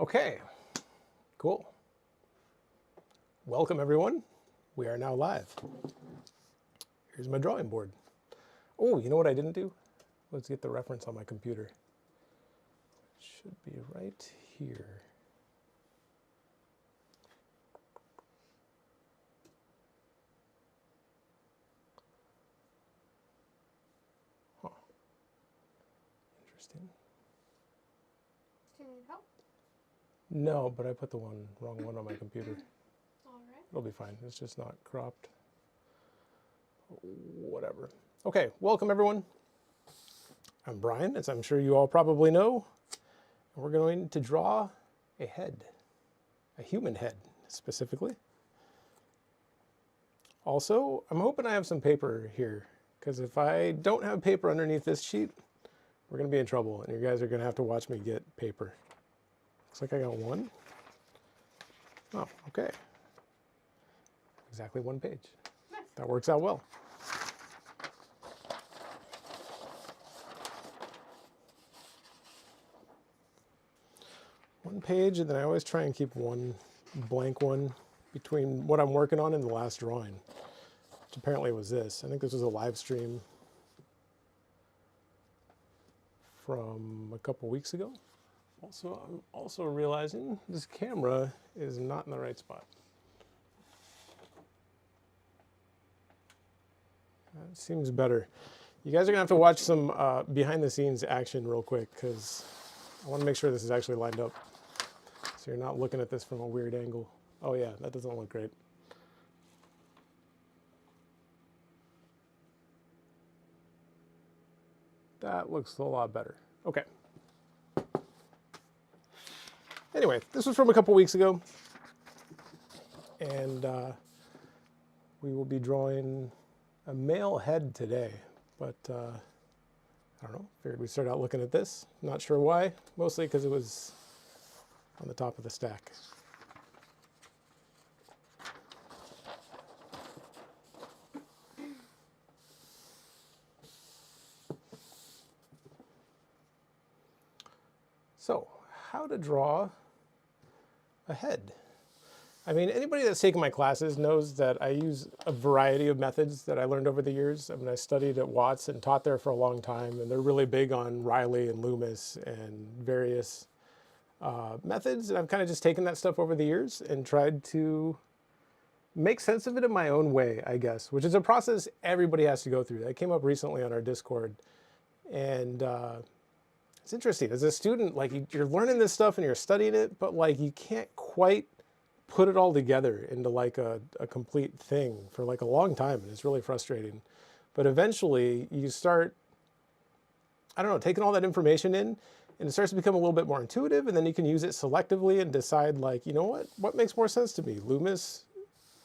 Okay, cool. Welcome everyone. We are now live. Here's my drawing board. Oh, you know what I didn't do? Let's get the reference on my computer. It should be right here. Huh. Interesting. Do you need help? No, but I put the wrong one on my computer. All right. It'll be fine. It's just not cropped. Whatever. Okay, welcome everyone. I'm Brian, as I'm sure you all probably know. And we're going to draw a head, a human head specifically. Also, I'm hoping I have some paper here, because if I don't have paper underneath this sheet, we're going to be in trouble, and you guys are going to have to watch me get paper. Looks like I got one. Oh, okay. Exactly one page. Nice. That works out well. One page, and then I always try and keep one blank one between what I'm working on and the last drawing, which apparently was this. I think this was a live stream from a couple weeks ago. Also, I'm also realizing this camera is not in the right spot. That seems better. You guys are gonna have to watch some behind the scenes action real quick, because I want to make sure this is actually lined up, so you're not looking at this from a weird angle. Oh yeah, that doesn't look great. That looks a lot better. Okay. Anyway, this was from a couple weeks ago, and we will be drawing a male head today, but I don't know, figured we'd start out looking at this. Not sure why, mostly because it was on the top of the stack. So, how to draw a head. I mean, anybody that's taken my classes knows that I use a variety of methods that I learned over the years. I mean, I studied at Watts and taught there for a long time, and they're really big on Riley and Loomis and various methods. And I've kind of just taken that stuff over the years and tried to make sense of it in my own way, I guess, which is a process everybody has to go through. That came up recently on our Discord. And it's interesting. As a student, like, you're learning this stuff and you're studying it, but like you can't quite put it all together into like a complete thing for like a long time, and it's really frustrating. But eventually you start, I don't know, taking all that information in, and it starts to become a little bit more intuitive, and then you can use it selectively and decide, like, you know what makes more sense to me, Loomis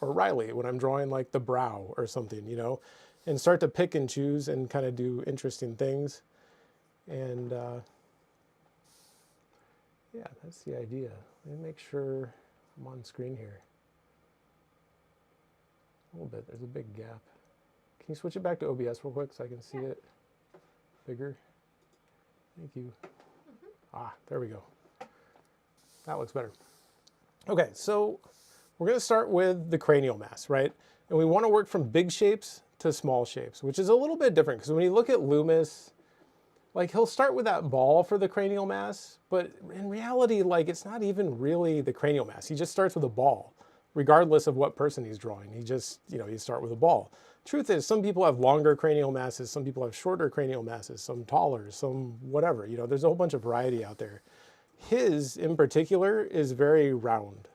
or Riley, when I'm drawing like the brow or something, you know, and start to pick and choose and kind of do interesting things. And yeah, that's the idea. Let me make sure I'm on screen here. A little bit, there's a big gap. Can you switch it back to OBS real quick so I can see it bigger? Thank you. Ah, there we go. That looks better. Okay, so we're gonna start with the cranial mass, right? And we wanna work from big shapes to small shapes, which is a little bit different, because when you look at Loomis, like, he'll start with that ball for the cranial mass, but in reality, like, it's not even really the cranial mass. He just starts with a ball, regardless of what person he's drawing. He just, you know, you start with a ball. Truth is, some people have longer cranial masses, some people have shorter cranial masses, some taller, some whatever. You know, there's a whole bunch of variety out there. His, in particular, is very round.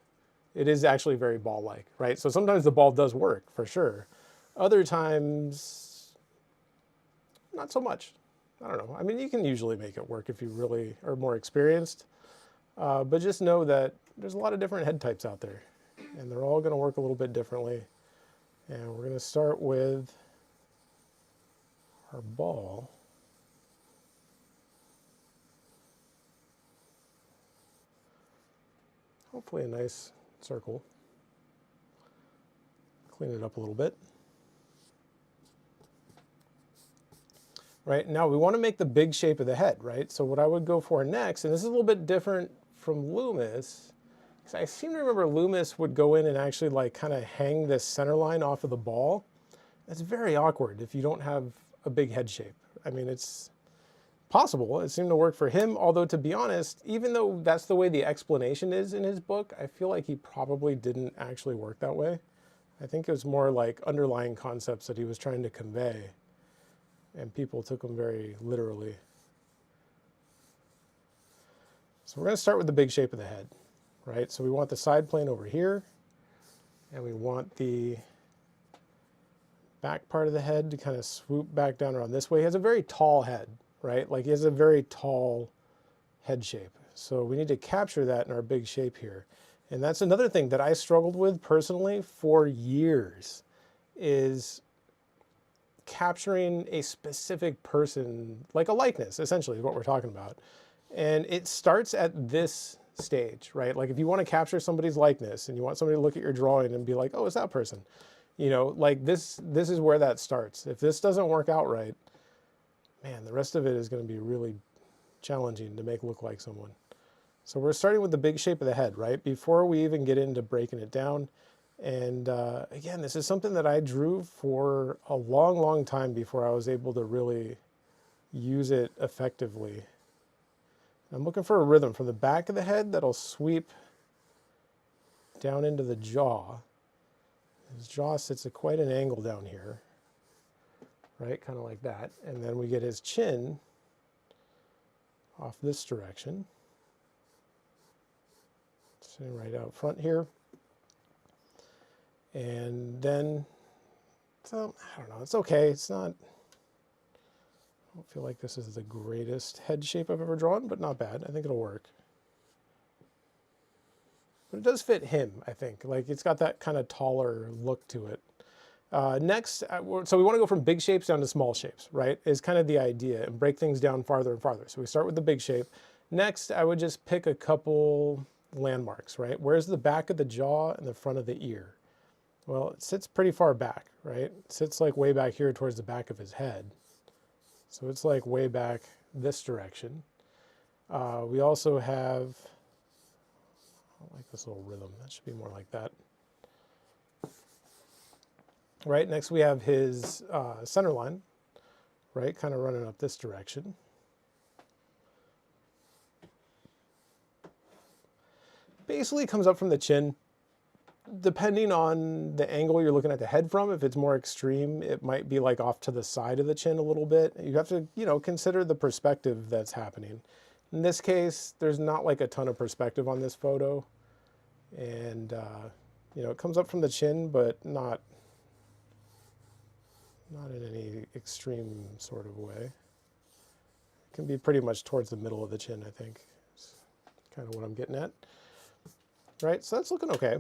It is actually very ball-like, right? So sometimes the ball does work, for sure. Other times, not so much. I don't know. I mean, you can usually make it work if you really are more experienced. But just know that there's a lot of different head types out there, and they're all going to work a little bit differently. And we're going to start with our ball. Hopefully a nice circle. Clean it up a little bit. Right, now we want to make the big shape of the head, right? So what I would go for next, and this is a little bit different from Loomis, because I seem to remember Loomis would go in and actually like kind of hang this center line off of the ball. That's very awkward if you don't have a big head shape. I mean, it's possible. It seemed to work for him, although to be honest, even though that's the way the explanation is in his book, I feel like he probably didn't actually work that way. I think it was more like underlying concepts that he was trying to convey, and people took them very literally. So we're going to start with the big shape of the head, right? So we want the side plane over here, and we want the back part of the head to kind of swoop back down around this way. He has a very tall head, right? Like he has a very tall head shape. So we need to capture that in our big shape here. And that's another thing that I struggled with personally for years, is capturing a specific person, like a likeness, essentially is what we're talking about. And it starts at this stage, right? Like if you want to capture somebody's likeness and you want somebody to look at your drawing and be like, oh, it's that person. You know, like this is where that starts. If this doesn't work out right, man, the rest of it is going to be really challenging to make look like someone. So we're starting with the big shape of the head, right? Before we even get into breaking it down. And again, this is something that I drew for a long, long time before I was able to really use it effectively. I'm looking for a rhythm from the back of the head that'll sweep down into the jaw. His jaw sits at quite an angle down here, right? Kind of like that. And then we get his chin off this direction, sitting right out front here. And then, so, I don't know, it's okay. It's not, I don't feel like this is the greatest head shape I've ever drawn, but not bad. I think it'll work. But it does fit him, I think. Like it's got that kind of taller look to it. Next, so we want to go from big shapes down to small shapes, right? Is kind of the idea, and break things down farther and farther. So we start with the big shape. Next, I would just pick a couple landmarks, right? Where's the back of the jaw and the front of the ear? Well, it sits pretty far back, right? It sits like way back here towards the back of his head. So it's like way back this direction. We also have, I don't like this little rhythm. That should be more like that. Right, next we have his center line, right, kind of running up this direction. Basically comes up from the chin. Depending on the angle you're looking at the head from, if it's more extreme, it might be like off to the side of the chin a little bit. You have to, you know, consider the perspective that's happening. In this case, there's not like a ton of perspective on this photo. And, you know, it comes up from the chin, but not in any extreme sort of way. It can be pretty much towards the middle of the chin, I think. It's kind of what I'm getting at. Right, so that's looking okay.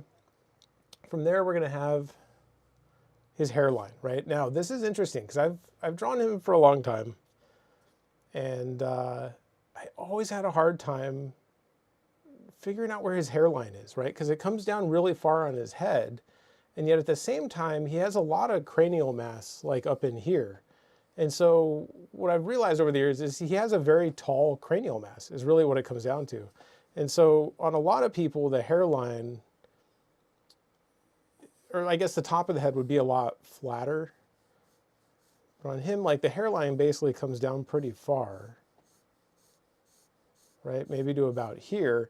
From there, we're going to have his hairline, right? Now, this is interesting because I've drawn him for a long time. And I always had a hard time figuring out where his hairline is, right? Because it comes down really far on his head. And yet at the same time, he has a lot of cranial mass like up in here. And so what I've realized over the years is he has a very tall cranial mass is really what it comes down to. And so on a lot of people, the hairline, or I guess the top of the head would be a lot flatter. But on him, like the hairline basically comes down pretty far, right? Maybe to about here.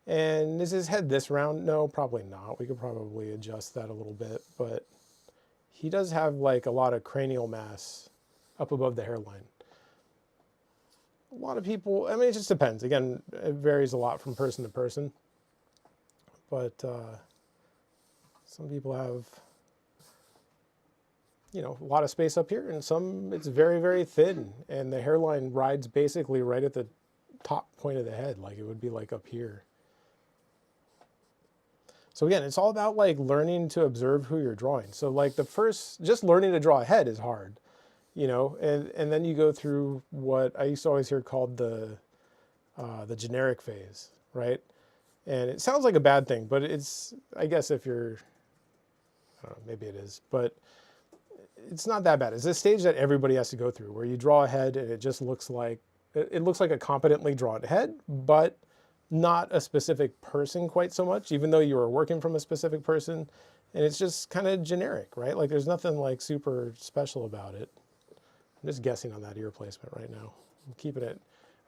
And is his head this round? No, probably not. We could probably adjust that a little bit, but he does have like a lot of cranial mass up above the hairline. A lot of people, I mean, it just depends. Again, it varies a lot from person to person, but some people have, you know, a lot of space up here, and some it's very, very thin, and the hairline rides basically right at the top point of the head, like it would be like up here. So again, it's all about like learning to observe who you're drawing. So like the first, just learning to draw a head is hard, you know, and then you go through what I used to always hear called the generic phase, right? And it sounds like a bad thing, but it's, I guess if you're, I don't know, maybe it is, but it's not that bad. It's a stage that everybody has to go through where you draw a head and it just looks like, it looks like a competently drawn head, but not a specific person quite so much, even though you are working from a specific person. And it's just kind of generic, right? Like there's nothing like super special about it. I'm just guessing on that ear placement right now. I'm keeping it.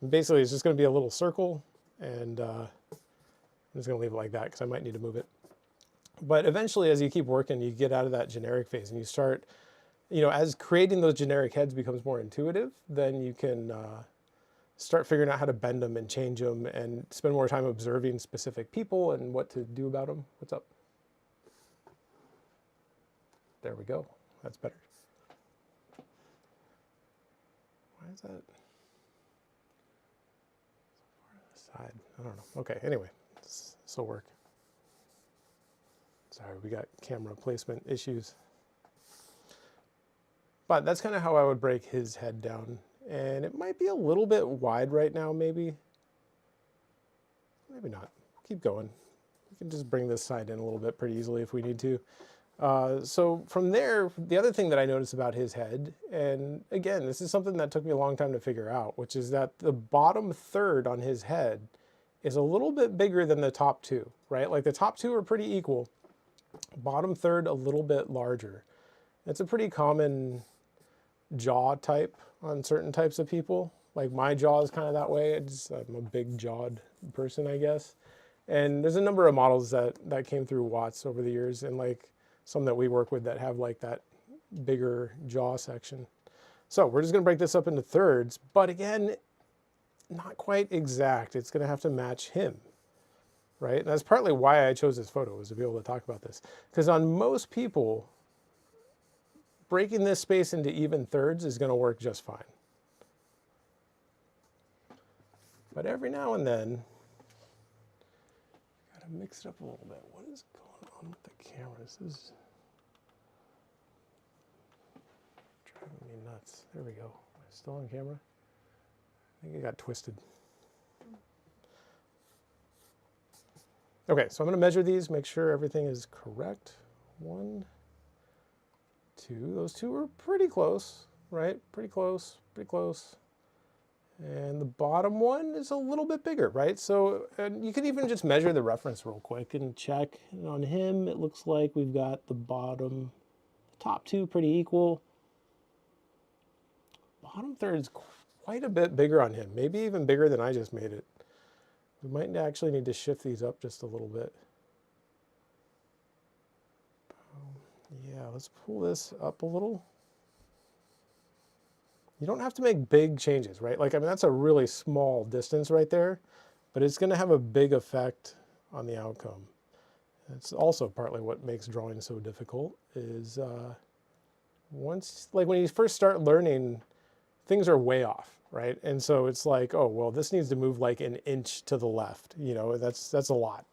Basically, it's just going to be a little circle, and I'm just going to leave it like that because I might need to move it. But eventually, as you keep working, you get out of that generic phase and you start, as creating those generic heads becomes more intuitive, then you can start figuring out how to bend them and change them and spend more time observing specific people and what to do about them. What's up? There we go. That's better. Why is that so far to the side? I don't know. Okay, anyway, this will work. Sorry, we got camera placement issues. But that's kind of how I would break his head down. And it might be a little bit wide right now, maybe. Maybe not. Keep going. We can just bring this side in a little bit pretty easily if we need to. So from there, the other thing that I noticed about his head, and again, this is something that took me a long time to figure out, which is that the bottom third on his head is a little bit bigger than the top two, right? Like the top two are pretty equal. Bottom third a little bit larger. It's a pretty common jaw type on certain types of people. Like my jaw is kind of that way. I'm a big jawed person, I guess. And there's a number of models that came through Watts over the years, and like some that we work with that have like that bigger jaw section. So we're just going to break this up into thirds, but again, not quite exact. It's going to have to match him, right? And that's partly why I chose this photo, was to be able to talk about this. Because on most people, breaking this space into even thirds is going to work just fine. But every now and then, got to mix it up a little bit. What is going on with the camera? This is driving me nuts. There we go. Am I still on camera? I think it got twisted. Okay, so I'm going to measure these, make sure everything is correct. 1, 2. Those two are pretty close, right? Pretty close, pretty close. And the bottom one is a little bit bigger, right? So you can even just measure the reference real quick and check. And on him, it looks like we've got the top two pretty equal. Bottom third is quite a bit bigger on him, maybe even bigger than I just made it. We might actually need to shift these up just a little bit. Yeah, let's pull this up a little. You don't have to make big changes, right? Like, I mean, that's a really small distance right there, but it's going to have a big effect on the outcome. It's also partly what makes drawing so difficult is when you first start learning, things are way off, right? And so it's like, oh, well, this needs to move like an inch to the left. That's a lot.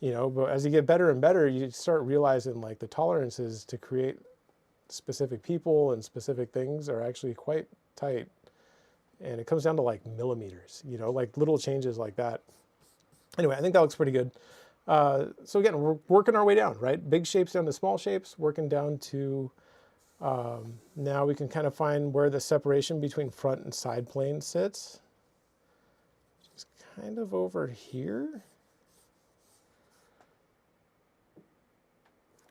But as you get better and better, you start realizing like the tolerances to create specific people and specific things are actually quite tight. And it comes down to like millimeters, like little changes like that. Anyway, I think that looks pretty good. So again, we're working our way down, right? Big shapes down to small shapes, working down to, now we can kind of find where the separation between front and side plane sits. Just kind of over here.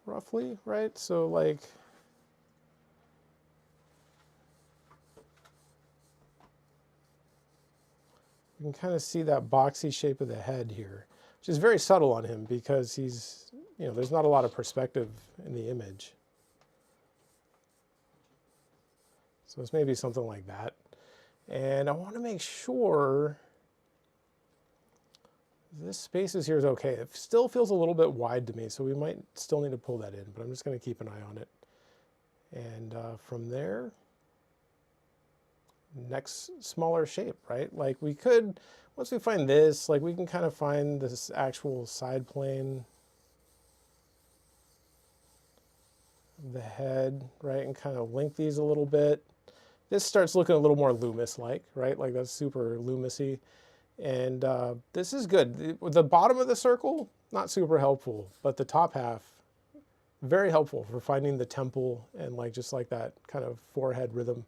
Roughly, right? So like, you can kind of see that boxy shape of the head here, which is very subtle on him because he's, there's not a lot of perspective in the image. So it's maybe something like that. And I want to make sure this spaces here is okay. It still feels a little bit wide to me, so we might still need to pull that in, but I'm just going to keep an eye on it. And from there, next smaller shape, right? Like we could, once we find this, like we can kind of find this actual side plane, the head, right? And kind of link these a little bit. This starts looking a little more Loomis-like, right? Like that's super Loomis-y. And this is good. The bottom of the circle, not super helpful, but the top half, very helpful for finding the temple and like just like that kind of forehead rhythm.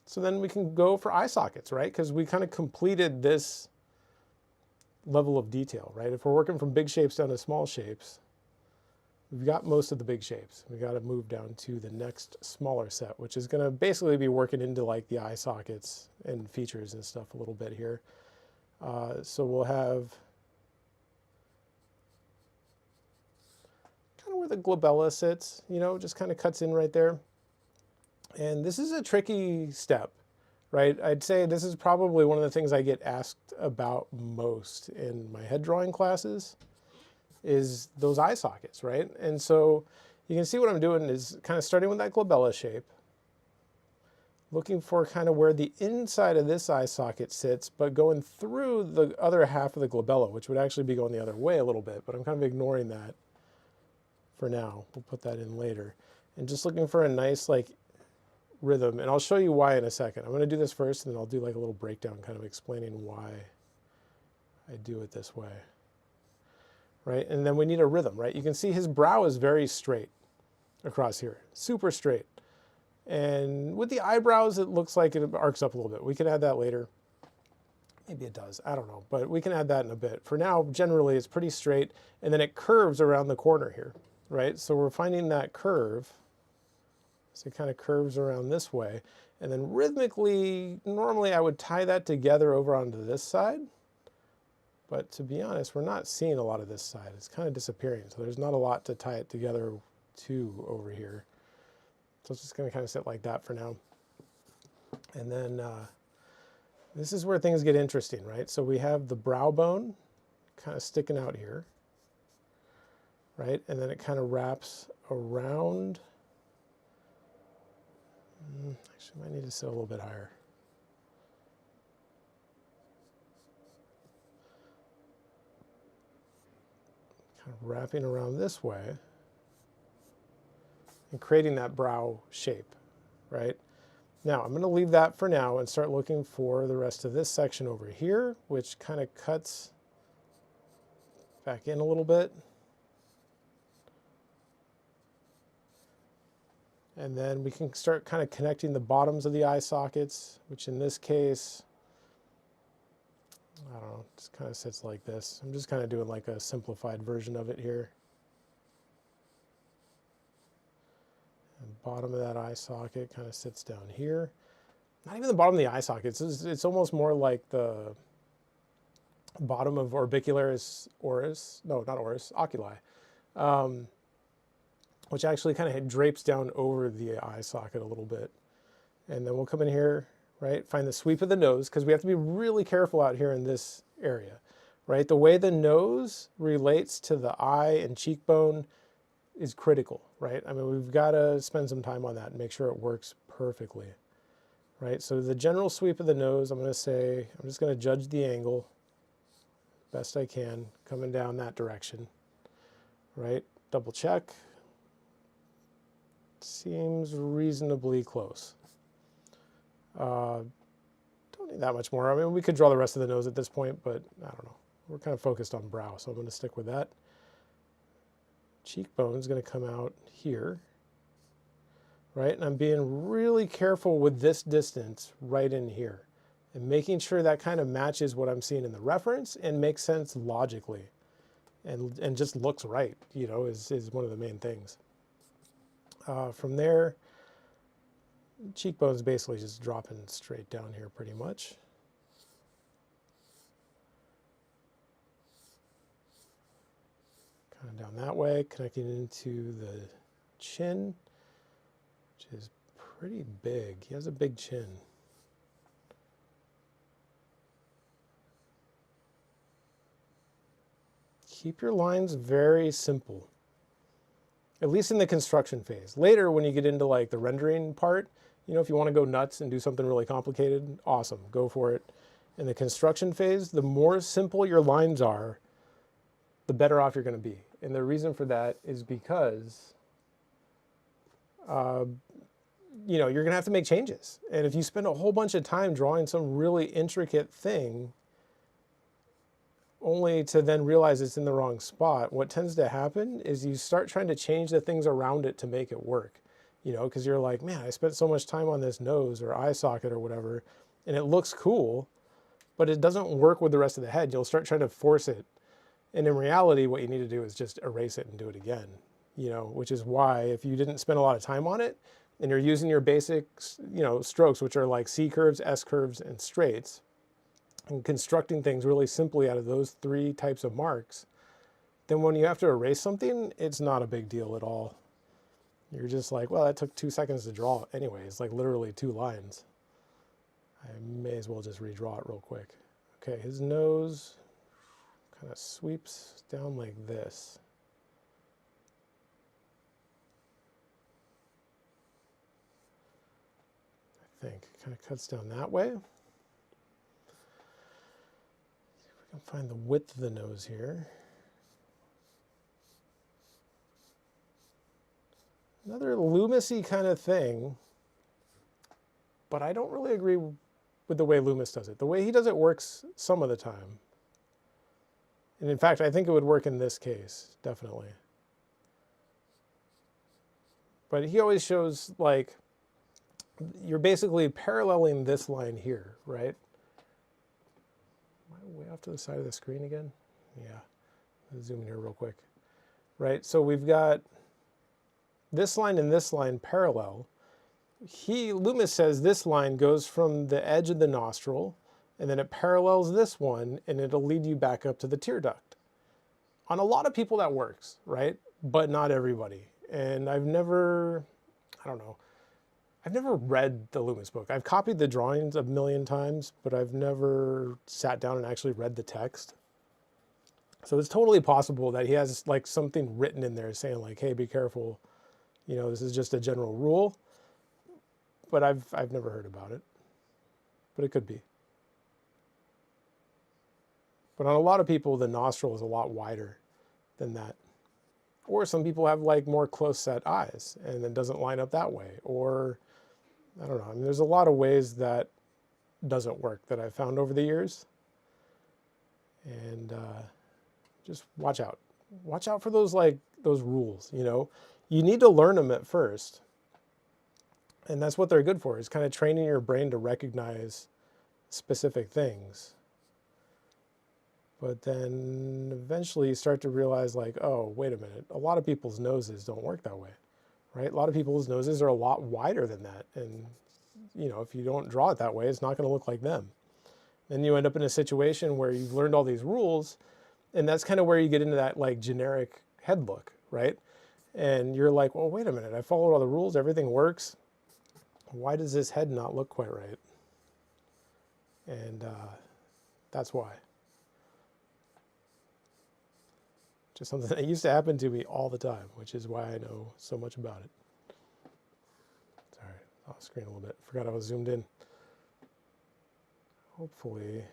So then we can go for eye sockets, right? Because we kind of completed this level of detail, right? If we're working from big shapes down to small shapes, we've got most of the big shapes. We've got to move down to the next smaller set, which is going to basically be working into like the eye sockets and features and stuff a little bit here. So we'll have kind of where the glabella sits, you know, just kind of cuts in right there. And this is a tricky step, right? I'd say this is probably one of the things I get asked about most in my head drawing classes, is those eye sockets, right? And so you can see what I'm doing is kind of starting with that glabella shape, looking for kind of where the inside of this eye socket sits, but going through the other half of the glabella, which would actually be going the other way a little bit, but I'm kind of ignoring that for now. We'll put that in later. And just looking for a nice like rhythm, and I'll show you why in a second. I'm going to do this first, and then I'll do like a little breakdown kind of explaining why I do it this way. Right? And then we need a rhythm, right? You can see his brow is very straight across here, super straight. And with the eyebrows, it looks like it arcs up a little bit. We can add that later. Maybe it does, I don't know, but we can add that in a bit. For now, generally, it's pretty straight, and then it curves around the corner here, right? So we're finding that curve. So it kind of curves around this way. And then rhythmically, normally I would tie that together over onto this side. But to be honest, we're not seeing a lot of this side. It's kind of disappearing. So there's not a lot to tie it together to over here. So it's just going to kind of sit like that for now. And then this is where things get interesting, right? So we have the brow bone kind of sticking out here, right? And then it kind of wraps around. Actually, might need to sit a little bit higher. Kind of wrapping around this way and creating that brow shape, right? Now, I'm going to leave that for now and start looking for the rest of this section over here, which kind of cuts back in a little bit. And then we can start kind of connecting the bottoms of the eye sockets, which in this case, I don't know, just kind of sits like this. I'm just kind of doing like a simplified version of it here. And bottom of that eye socket kind of sits down here. Not even the bottom of the eye socket. It's almost more like the bottom of orbicularis oris. No, not oris, oculi. Which actually kind of drapes down over the eye socket a little bit. And then we'll come in here, right, find the sweep of the nose, because we have to be really careful out here in this area, right? The way the nose relates to the eye and cheekbone is critical, right? I mean, we've got to spend some time on that and make sure it works perfectly, right? So the general sweep of the nose, I'm going to say, I'm just going to judge the angle best I can, coming down that direction, right? Double check. Seems reasonably close. Don't need that much more. I mean, we could draw the rest of the nose at this point, but I don't know. We're kind of focused on brow, so I'm going to stick with that. Cheekbone is going to come out here, right? And I'm being really careful with this distance right in here and making sure that kind of matches what I'm seeing in the reference and makes sense logically and just looks right, you know, is one of the main things. From there, cheekbone's basically just dropping straight down here pretty much. Kind of down that way, connecting into the chin, which is pretty big. He has a big chin. Keep your lines very simple, at least in the construction phase. Later, when you get into like the rendering part, you know, if you want to go nuts and do something really complicated, awesome, go for it. In the construction phase, the more simple your lines are, the better off you're going to be. And the reason for that is because, you know, you're going to have to make changes. And if you spend a whole bunch of time drawing some really intricate thing, only to then realize it's in the wrong spot, what tends to happen is you start trying to change the things around it to make it work. You know, because you're like, man, I spent so much time on this nose or eye socket or whatever, and it looks cool, but it doesn't work with the rest of the head. You'll start trying to force it. And in reality, what you need to do is just erase it and do it again, you know, which is why if you didn't spend a lot of time on it and you're using your basic, you know, strokes, which are like C curves, S curves, and straights, and constructing things really simply out of those 3 types of marks, then when you have to erase something, it's not a big deal at all. You're just like, well, that took 2 seconds to draw anyway. It's like literally 2 lines. I may as well just redraw it real quick. Okay, his nose kind of sweeps down like this. I think it kind of cuts down that way. See if we can find the width of the nose here. Another Loomis-y kind of thing, but I don't really agree with the way Loomis does it. The way he does it works some of the time. And in fact, I think it would work in this case, definitely. But he always shows, like, you're basically paralleling this line here, right? Am I way off to the side of the screen again? Yeah, let's zoom in here real quick. Right, so we've got this line and this line parallel. Loomis says this line goes from the edge of the nostril and then it parallels this one and it'll lead you back up to the tear duct. On a lot of people that works, right? But not everybody. And I've never read the Loomis book. I've copied the drawings a million times, but I've never sat down and actually read the text. So it's totally possible that he has like something written in there saying like, hey, be careful. You know, this is just a general rule, but I've never heard about it, but it could be. But on a lot of people, the nostril is a lot wider than that. Or some people have like more close set eyes and it doesn't line up that way. Or, I don't know, I mean, there's a lot of ways that doesn't work that I've found over the years. And just watch out. Watch out for those rules, you know. You need to learn them at first. And that's what they're good for, is kind of training your brain to recognize specific things. But then eventually you start to realize like, oh, wait a minute, a lot of people's noses don't work that way, right? A lot of people's noses are a lot wider than that. And, you know, if you don't draw it that way, it's not going to look like them. Then you end up in a situation where you've learned all these rules, and that's kind of where you get into that like generic head look, right? And you're like, well, wait a minute, I followed all the rules, everything works. Why does this head not look quite right? And that's why. Just something that used to happen to me all the time, which is why I know so much about it. Sorry, off screen a little bit. Forgot I was zoomed in. Hopefully,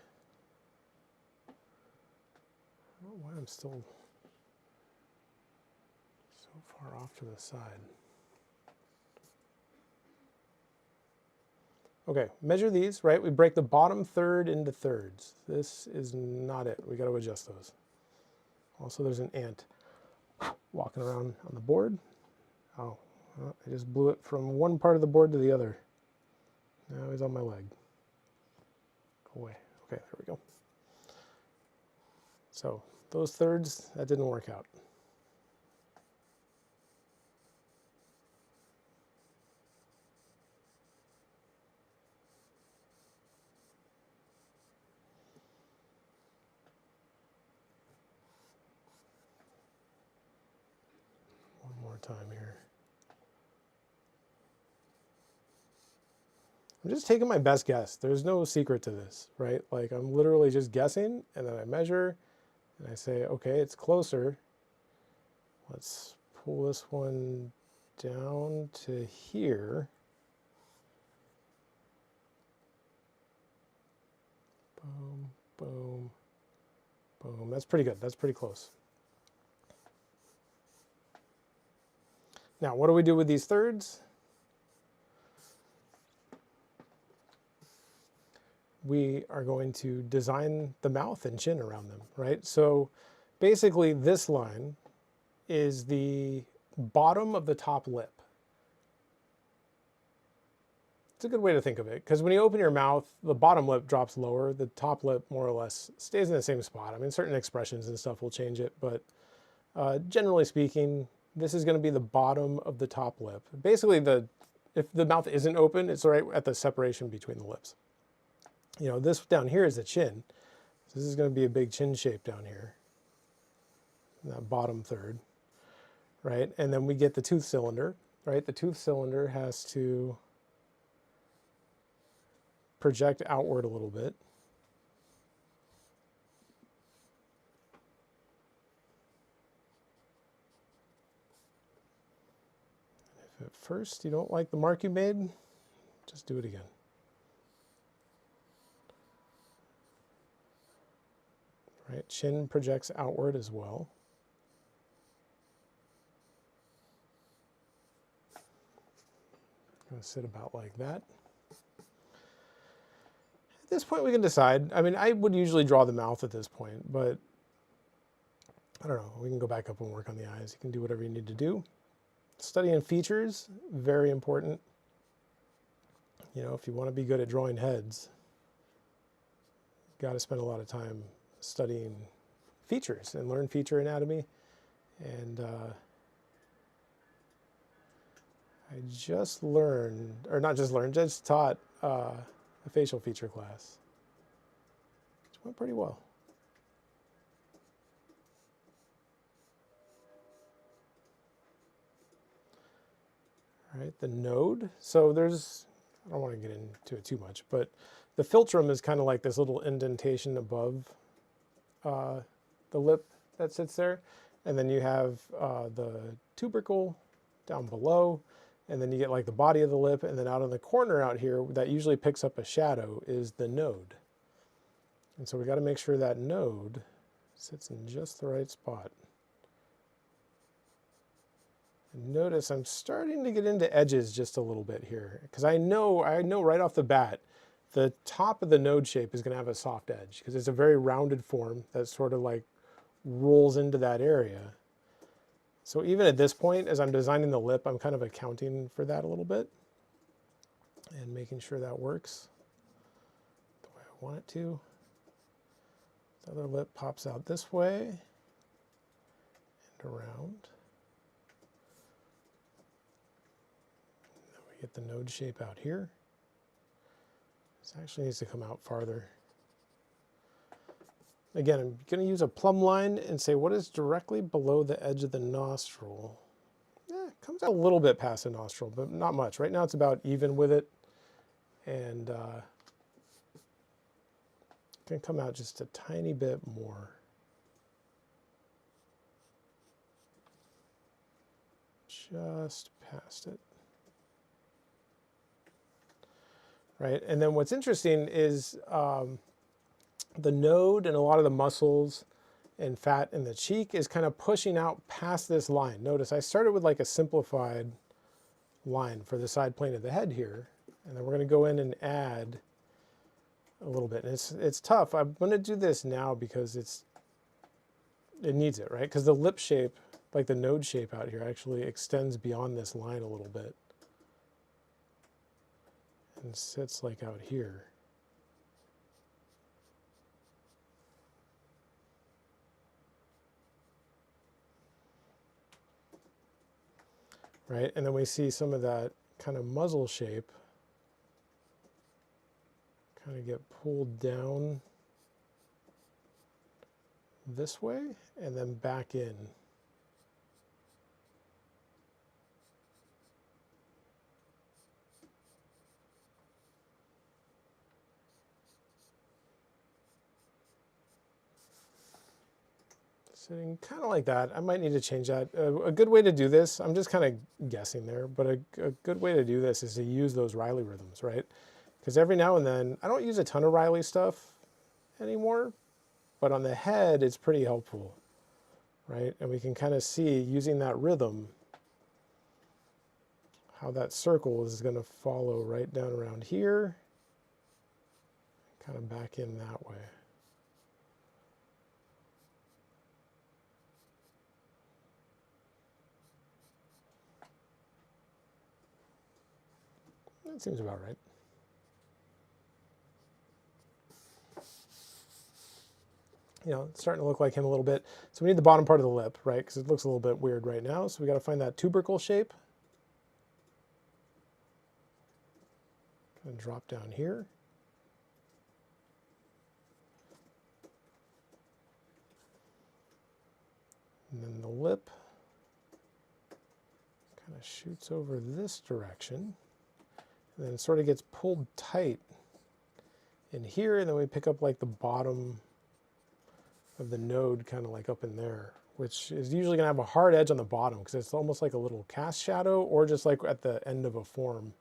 I don't know why I'm still so far off to the side. Okay, measure these, right? We break the bottom third into thirds. This is not it. We got to adjust those. Also, there's an ant walking around on the board. Oh, well, I just blew it from one part of the board to the other. Now he's on my leg. Go away. Okay, there we go. So those thirds, that didn't work out. Time here. I'm just taking my best guess. There's no secret to this, right? Like I'm literally just guessing and then I measure and I say, okay, it's closer. Let's pull this one down to here. Boom, boom, boom. That's pretty good. That's pretty close. Now, what do we do with these thirds? We are going to design the mouth and chin around them, right? So basically this line is the bottom of the top lip. It's a good way to think of it, because when you open your mouth, the bottom lip drops lower, the top lip more or less stays in the same spot. I mean, certain expressions and stuff will change it, but generally speaking, this is going to be the bottom of the top lip. Basically, if the mouth isn't open, it's right at the separation between the lips. You know, this down here is the chin. So this is going to be a big chin shape down here, that bottom third, right? And then we get the tooth cylinder, right? The tooth cylinder has to project outward a little bit. If at first you don't like the mark you made, just do it again. Right, chin projects outward as well. Going to sit about like that. At this point we can decide. I mean, I would usually draw the mouth at this point, but I don't know. We can go back up and work on the eyes. You can do whatever you need to do. Studying features, very important. You know, if you want to be good at drawing heads, you've got to spend a lot of time studying features and learn feature anatomy. And I just learned, or not just learned, just taught a facial feature class, which went pretty well. All right, the node. So there's, I don't want to get into it too much, but the philtrum is kind of like this little indentation above the lip that sits there. And then you have the tubercle down below, and then you get like the body of the lip, and then out on the corner out here that usually picks up a shadow is the node. And so we got to make sure that node sits in just the right spot. And notice I'm starting to get into edges just a little bit here, because I know right off the bat the top of the node shape is going to have a soft edge, because it's a very rounded form that sort of like rolls into that area. So even at this point, as I'm designing the lip, I'm kind of accounting for that a little bit and making sure that works the way I want it to. The other lip pops out this way and around. Then we get the node shape out here. This actually needs to come out farther. Again, I'm going to use a plumb line and say what is directly below the edge of the nostril. It comes out a little bit past the nostril, but not much. Right now it's about even with it. And can come out just a tiny bit more. Just past it. Right, and then what's interesting is the node and a lot of the muscles and fat in the cheek is kind of pushing out past this line. Notice I started with like a simplified line for the side plane of the head here, and then we're going to go in and add a little bit. And it's tough. I'm going to do this now because it needs it, right? Because the lip shape, like the node shape out here, actually extends beyond this line a little bit and sits like out here. Right, and then we see some of that kind of muzzle shape kind of get pulled down this way and then back in. Sitting kind of like that. I might need to change that. A good way to do this, I'm just kind of guessing there, but a good way to do this is to use those Riley rhythms, right? Because every now and then, I don't use a ton of Riley stuff anymore, but on the head, it's pretty helpful, right? And we can kind of see, using that rhythm, how that circle is going to follow right down around here, kind of back in that way. That seems about right. You know, it's starting to look like him a little bit. So we need the bottom part of the lip, right? Because it looks a little bit weird right now. So we got to find that tubercle shape. And drop down here. And then the lip kind of shoots over this direction. And then it sort of gets pulled tight in here, and then we pick up like the bottom of the node kind of like up in there, which is usually going to have a hard edge on the bottom because it's almost like a little cast shadow or just like at the end of a form.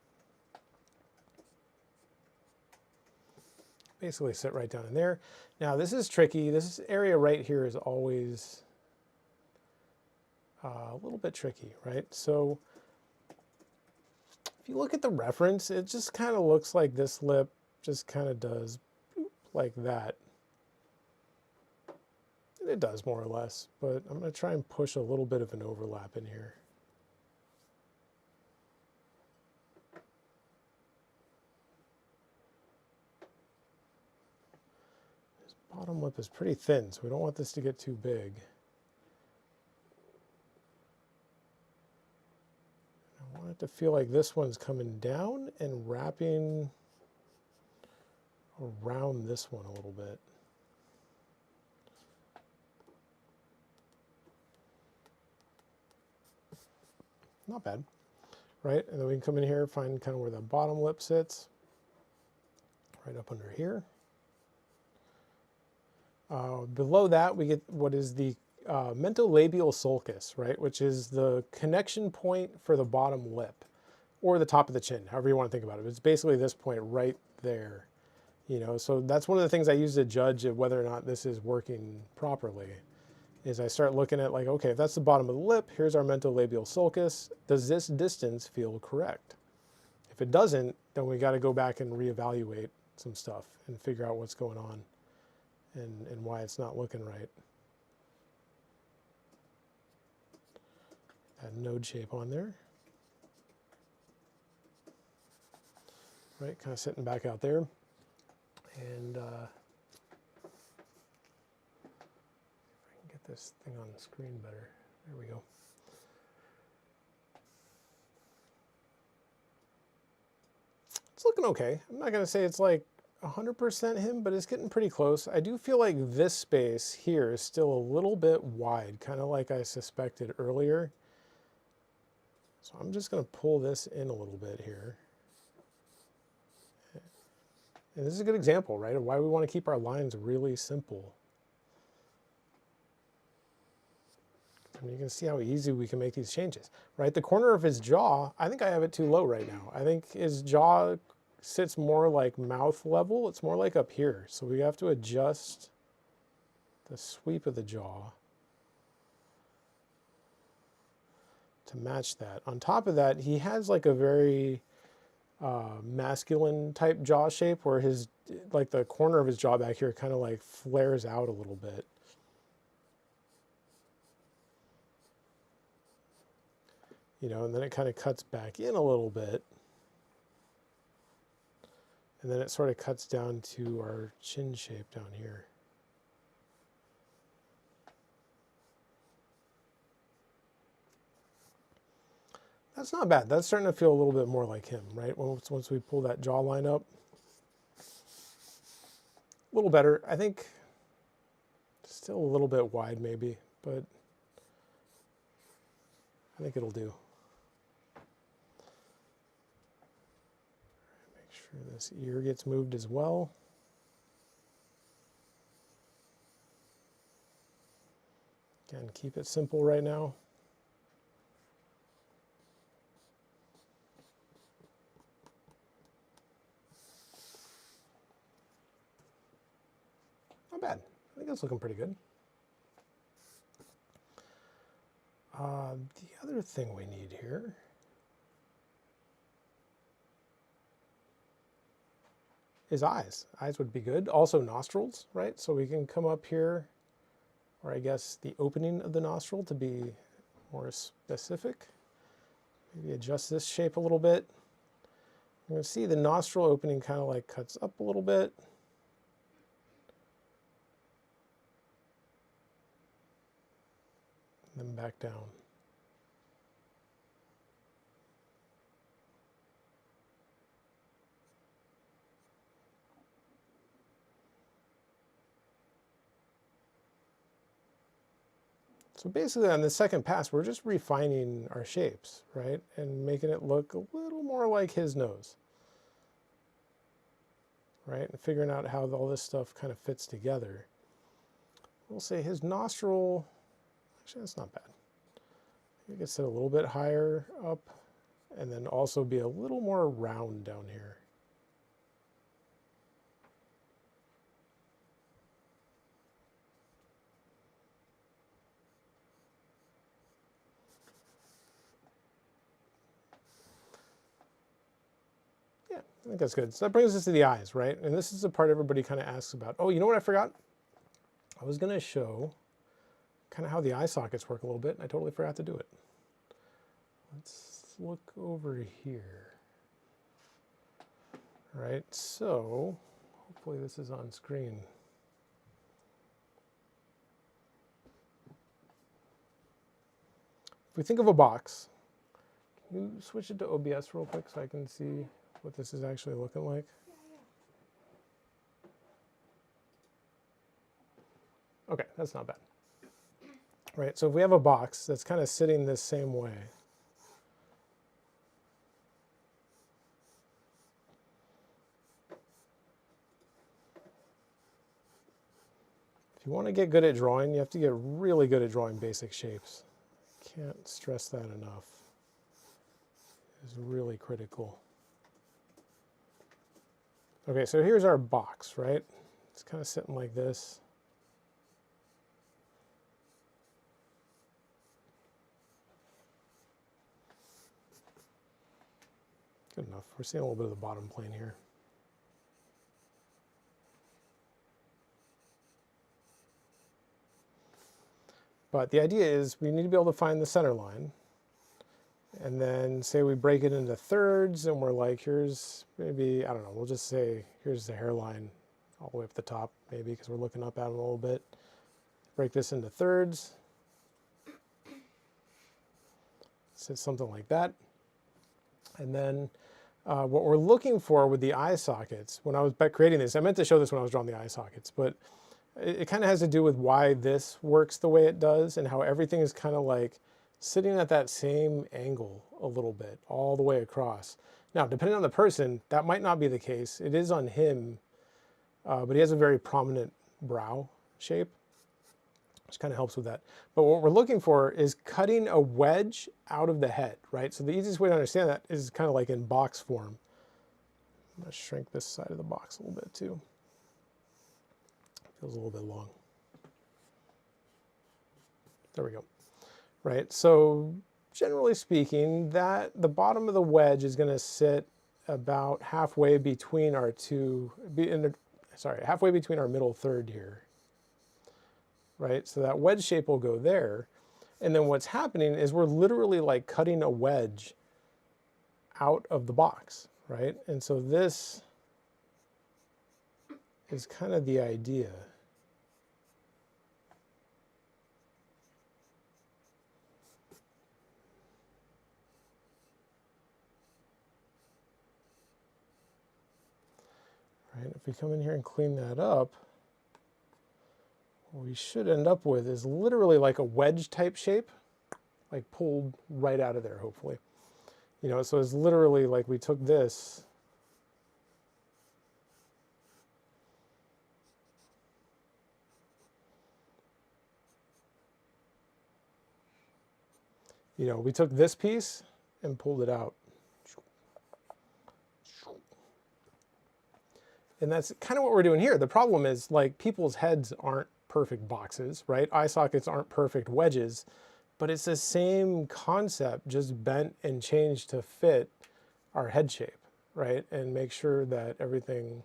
Basically sit right down in there. Now this is tricky. This area right here is always a little bit tricky, right? So if you look at the reference, it just kind of looks like this lip just kind of does like that. And it does more or less, but I'm going to try and push a little bit of an overlap in here. This bottom lip is pretty thin, so we don't want this to get too big. I want it to feel like this one's coming down and wrapping around this one a little bit. Not bad, right? And then we can come in here, find kind of where the bottom lip sits, right up under here. Below that, we get what is the mentolabial sulcus, right? Which is the connection point for the bottom lip, or the top of the chin, however you want to think about it. It's basically this point right there. You know, so that's one of the things I use to judge whether or not this is working properly, is I start looking at like, okay, if that's the bottom of the lip, here's our mentolabial sulcus. Does this distance feel correct? If it doesn't, then we got to go back and reevaluate some stuff and figure out what's going on and why it's not looking right. That node shape on there. Right, kind of sitting back out there. And if I can get this thing on the screen better. There we go. It's looking okay. I'm not going to say it's like 100% him, but it's getting pretty close. I do feel like this space here is still a little bit wide, kind of like I suspected earlier. So I'm just going to pull this in a little bit here. And this is a good example, right, of why we want to keep our lines really simple. I mean, you can see how easy we can make these changes, right? The corner of his jaw, I think I have it too low right now. I think his jaw sits more like mouth level. It's more like up here. So we have to adjust the sweep of the jaw to match that. On top of that, he has like a very masculine type jaw shape where his, like the corner of his jaw back here kind of like flares out a little bit. You know, and then it kind of cuts back in a little bit. And then it sort of cuts down to our chin shape down here. That's not bad. That's starting to feel a little bit more like him, right? Once we pull that jawline up. A little better. I think still a little bit wide maybe, but I think it'll do. Make sure this ear gets moved as well. Again, keep it simple right now. Not bad. I think that's looking pretty good. The other thing we need here is eyes. Eyes would be good. Also nostrils, right? So we can come up here, or I guess the opening of the nostril to be more specific. Maybe adjust this shape a little bit. You're going to see the nostril opening kind of like cuts up a little bit. and back down. So basically on the second pass, we're just refining our shapes, right? And making it look a little more like his nose, right? And figuring out how all this stuff kind of fits together. We'll say his nostril, actually that's not bad. You can sit a little bit higher up and then also be a little more round down here. Yeah, I think that's good. So that brings us to the eyes, right? And this is the part everybody kind of asks about. Oh, you know what I forgot? I was going to show kind of how the eye sockets work a little bit, and I totally forgot to do it. Let's look over here. All right, so hopefully this is on screen. If we think of a box, can you switch it to OBS real quick so I can see what this is actually looking like? Okay, that's not bad. Right, so if we have a box that's kind of sitting this same way, if you want to get good at drawing, you have to get really good at drawing basic shapes. Can't stress that enough. It's really critical. Okay, so here's our box, right? It's kind of sitting like this. Good enough. We're seeing a little bit of the bottom plane here. But the idea is we need to be able to find the center line. And then say we break it into thirds and we're like, here's maybe, I don't know, we'll just say, here's the hairline all the way up the top, maybe, because we're looking up at it a little bit. Break this into thirds. So something like that. And then what we're looking for with the eye sockets, when I was creating this, I meant to show this when I was drawing the eye sockets, but it kind of has to do with why this works the way it does and how everything is kind of like sitting at that same angle a little bit all the way across. Now, depending on the person, that might not be the case. It is on him, but he has a very prominent brow shape, which kind of helps with that. But what we're looking for is cutting a wedge out of the head, right? So the easiest way to understand that is kind of like in box form. I'm going to shrink this side of the box a little bit too. Feels a little bit long. There we go. Right, so generally speaking, the bottom of the wedge is going to sit about halfway between our halfway between our middle third here. Right, so that wedge shape will go there. And then what's happening is we're literally like cutting a wedge out of the box, right? And so this is kind of the idea. Right, if we come in here and clean that up, what we should end up with is literally like a wedge type shape, like pulled right out of there, hopefully. You know, so it's literally like we took this we took this piece and pulled it out. And that's kind of what we're doing here. The problem is, like, people's heads aren't perfect boxes, right? Eye sockets aren't perfect wedges, but it's the same concept, just bent and changed to fit our head shape, right? And make sure that everything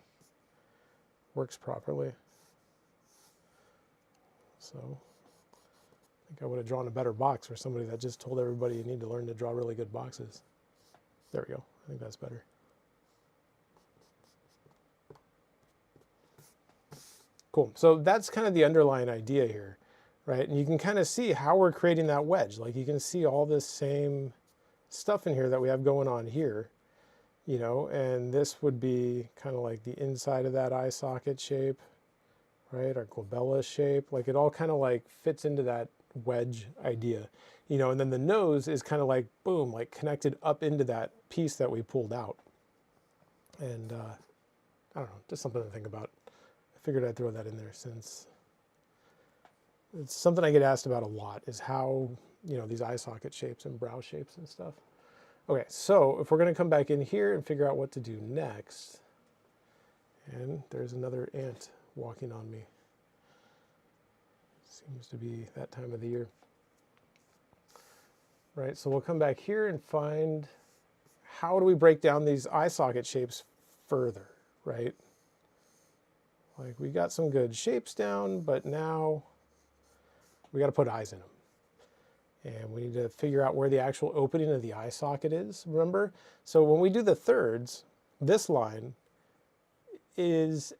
works properly. So I think I would have drawn a better box for somebody that just told everybody you need to learn to draw really good boxes. There we go. I think that's better. Cool. So that's kind of the underlying idea here. right? And you can kind of see how we're creating that wedge. Like you can see all this same stuff in here that we have going on here, you know, and this would be kind of like the inside of that eye socket shape, right? Our glabella shape, like it all kind of like fits into that wedge idea, you know, and then the nose is kind of like, boom, like connected up into that piece that we pulled out. And I don't know, just something to think about. I figured I'd throw that in there since it's something I get asked about a lot, is how, you know, these eye socket shapes and brow shapes and stuff. Okay, so if we're going to come back in here and figure out what to do next, and there's another ant walking on me. Seems to be that time of the year. Right, so we'll come back here and find how do we break down these eye socket shapes further, right? Like we got some good shapes down, but now we got to put eyes in them. And we need to figure out where the actual opening of the eye socket is, remember? So when we do the thirds, this line it's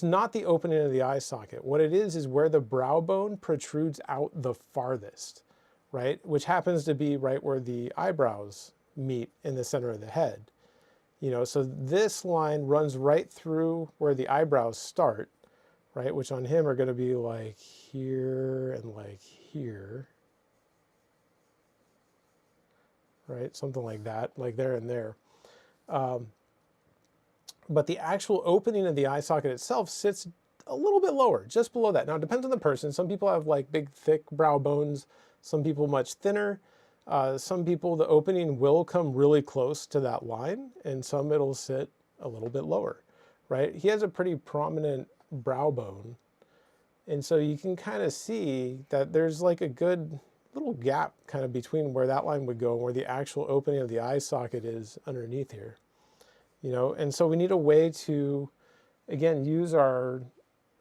not the opening of the eye socket. What it is where the brow bone protrudes out the farthest, right? Which happens to be right where the eyebrows meet in the center of the head. You know, so this line runs right through where the eyebrows start, right? Which on him are going to be like here and like here. Right, something like that, like there and there. But the actual opening of the eye socket itself sits a little bit lower, just below that. Now it depends on the person. Some people have like big, thick brow bones. Some people much thinner. Some people, the opening will come really close to that line, and some it'll sit a little bit lower, right? He has a pretty prominent brow bone. And so you can kind of see that there's like a good little gap kind of between where that line would go and where the actual opening of the eye socket is underneath here, you know. And so we need a way to, again, use our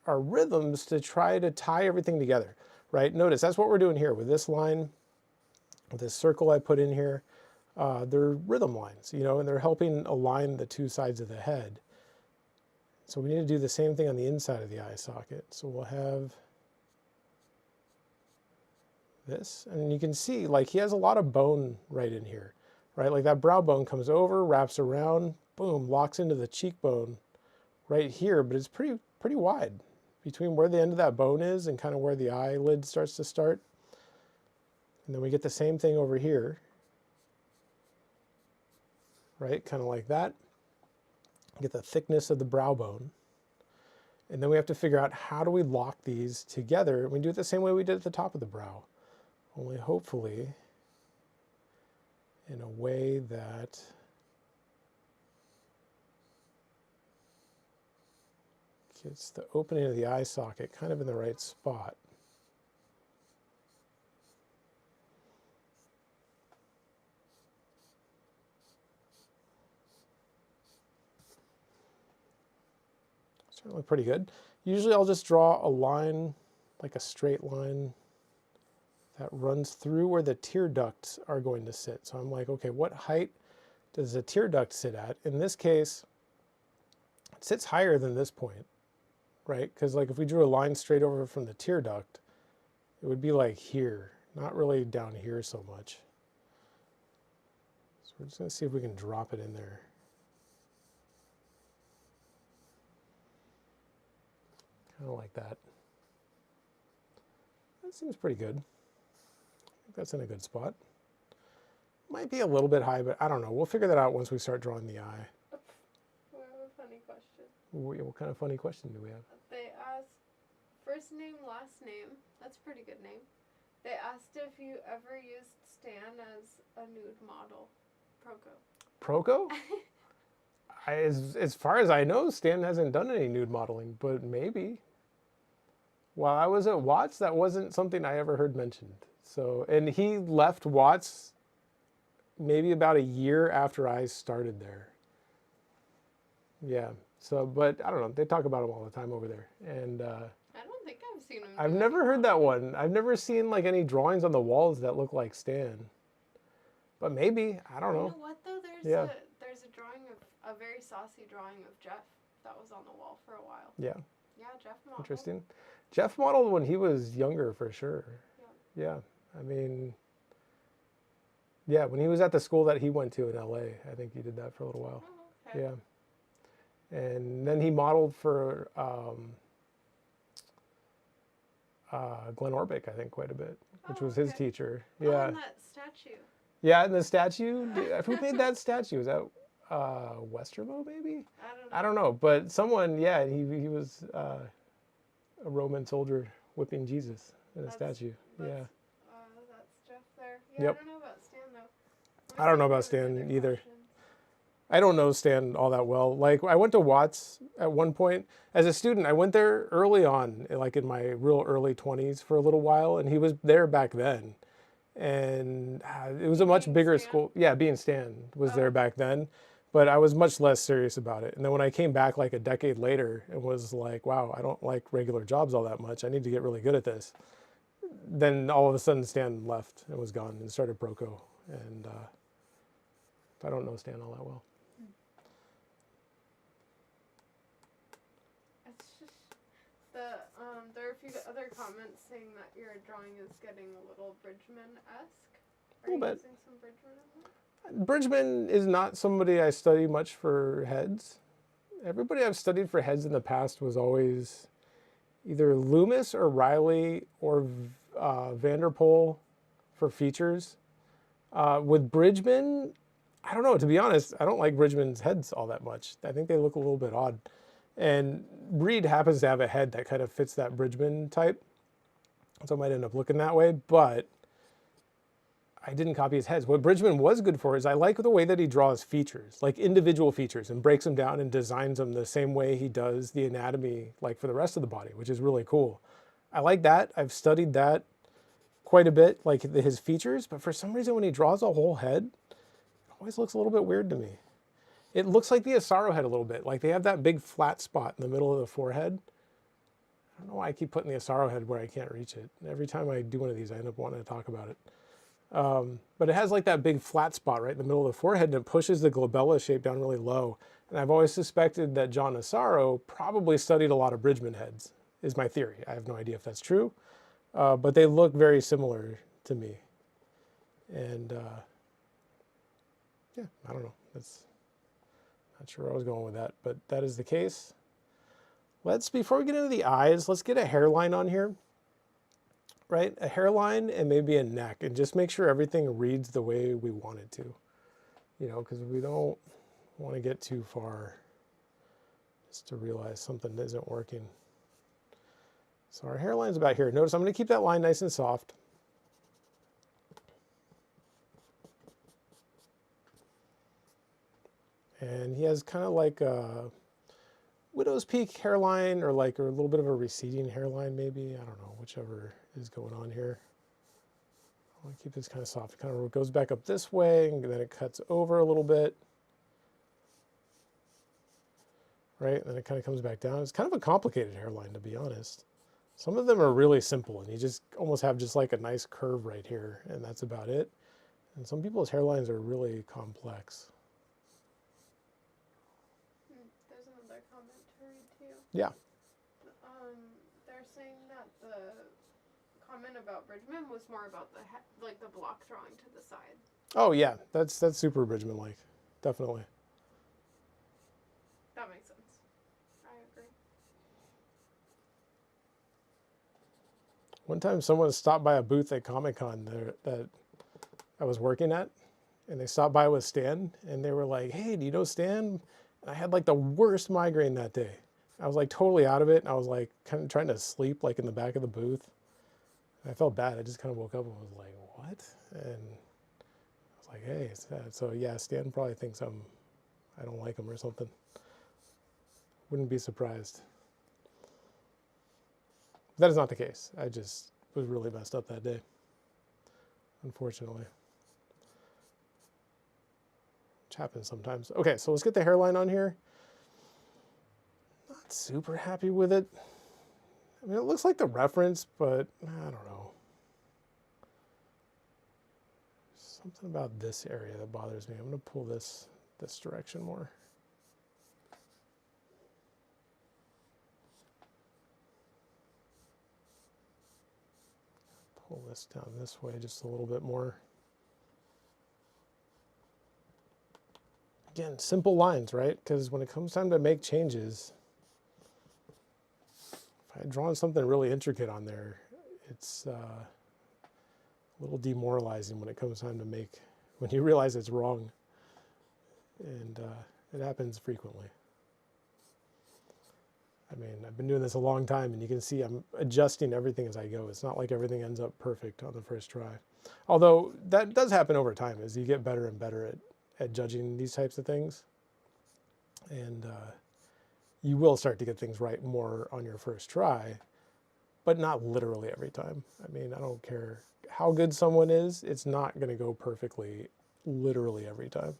rhythms to try to tie everything together, right? Notice that's what we're doing here with this line, with this circle I put in here. They're rhythm lines, you know, and they're helping align the two sides of the head. So we need to do the same thing on the inside of the eye socket. So we'll have this, and you can see like he has a lot of bone right in here, right? Like that brow bone comes over, wraps around, boom, locks into the cheekbone right here, but it's pretty wide between where the end of that bone is and kind of where the eyelid starts to start. And then we get the same thing over here, right? Kind of like that. Get the thickness of the brow bone. And then we have to figure out how do we lock these together. We do it the same way we did at the top of the brow, only hopefully in a way that gets the opening of the eye socket kind of in the right spot. Certainly pretty good. Usually I'll just draw a line, like a straight line that runs through where the tear ducts are going to sit. So I'm like, okay, what height does the tear duct sit at? In this case, it sits higher than this point, right? Because like if we drew a line straight over from the tear duct, it would be like here, not really down here so much. So we're just going to see if we can drop it in there. Kind of like that. That seems pretty good. I think that's in a good spot. Might be a little bit high, but I don't know. We'll figure that out once we start drawing the eye. We have a funny question. What kind of funny question do we have? They asked first name, last name. That's a pretty good name. They asked if you ever used Stan as a nude model. Proco? As far as I know, Stan hasn't done any nude modeling, but maybe. While I was at Watts, that wasn't something I ever heard mentioned. So, and he left Watts maybe about a year after I started there. Yeah. So, but I don't know. They talk about him all the time over there. And I don't think I've seen him. I've never heard that one. I've never seen like any drawings on the walls that look like Stan. But maybe, I don't know. You know what though? There's a drawing of a very saucy drawing of Jeff that was on the wall for a while. Yeah. Yeah, Jeff modeled. Interesting. Jeff modeled when he was younger for sure. Yeah. Yeah. I mean, yeah, when he was at the school that he went to in LA, I think he did that for a little while. Oh, okay. Yeah. And then he modeled for Glenn Orbick, I think, quite a bit, which was his teacher. Oh, Yeah. and that statue. Yeah, and the statue, who made that statue? Was that Westerlo, maybe? I don't know. But someone, yeah, he was a Roman soldier whipping Jesus in a statue. Yeah. That's Jeff there. Yeah, Yep. I don't know about Stan, though. I don't know about Stan either. I don't know Stan all that well. Like, I went to Watts at one point. As a student, I went there early on, like in my real early 20s for a little while, and he was there back then. And it was a much bigger school. Yeah, being Stan was there back then, but I was much less serious about it. And then when I came back like a decade later and was like, wow, I don't like regular jobs all that much. I need to get really good at this. Then all of a sudden Stan left and was gone and started Proco. And I don't know Stan all that well. It's just there are a few other comments saying that your drawing is getting a little Bridgman-esque. Are you using some Bridgman in there? Bridgman is not somebody I study much for heads. Everybody I've studied for heads in the past was always either Loomis or Riley or Vanderpool for features. With Bridgman, I don't know, to be honest, I don't like Bridgman's heads all that much. I think they look a little bit odd. And Reed happens to have a head that kind of fits that Bridgman type. So I might end up looking that way, but I didn't copy his heads. What Bridgman was good for is I like the way that he draws features, like individual features, and breaks them down and designs them the same way he does the anatomy, like for the rest of the body, which is really cool. I like that. I've studied that quite a bit, like his features, but for some reason when he draws a whole head, it always looks a little bit weird to me. It looks like the Asaro head a little bit, like they have that big flat spot in the middle of the forehead. I don't know why I keep putting the Asaro head where I can't reach it. Every time I do one of these, I end up wanting to talk about it. But it has like that big flat spot right in the middle of the forehead, and it pushes the glabella shape down really low. And I've always suspected that John Asaro probably studied a lot of Bridgman heads, is my theory. I have no idea if that's true, but they look very similar to me. And yeah, I don't know. That's not sure where I was going with that, but that is the case. Before we get into the eyes, let's get a hairline on here. Right? A hairline and maybe a neck, and just make sure everything reads the way we want it to. You know, because we don't want to get too far just to realize something isn't working. So our hairline's about here. Notice I'm going to keep that line nice and soft. And he has kind of like a widow's peak hairline, or like a little bit of a receding hairline maybe. I don't know, whichever is going on here. I want to keep this kind of soft. It kind of goes back up this way, and then it cuts over a little bit. Right? And then it kind of comes back down. It's kind of a complicated hairline, to be honest. Some of them are really simple, and you just almost have just like a nice curve right here, and that's about it. And some people's hairlines are really complex. There's another comment to read too. Yeah. They're saying that the comment about Bridgman was more about the like the block drawing to the side. Oh yeah, that's super Bridgman-like, definitely. That makes sense. I agree. One time someone stopped by a booth at Comic-Con that I was working at, and they stopped by with Stan, and they were like, hey, do you know Stan? And I had like the worst migraine that day. I was like totally out of it, and I was like kind of trying to sleep like in the back of the booth. And I felt bad. I just kind of woke up and was like, what? And I was like, hey, it's that. So yeah, Stan probably thinks I don't like him or something. Wouldn't be surprised. That is not the case. I just was really messed up that day, unfortunately. Which happens sometimes. Okay, so let's get the hairline on here. Not super happy with it. I mean, it looks like the reference, but I don't know. Something about this area that bothers me. I'm going to pull this direction more. pull this down this way just a little bit more. Again, simple lines, right? Because when it comes time to make changes, if I had drawn something really intricate on there, it's a little demoralizing when it comes time to make, when you realize it's wrong. And it happens frequently. I mean, I've been doing this a long time, and you can see I'm adjusting everything as I go. It's not like everything ends up perfect on the first try. Although that does happen over time as you get better and better at judging these types of things. And you will start to get things right more on your first try, but not literally every time. I mean, I don't care how good someone is, it's not going to go perfectly literally every time.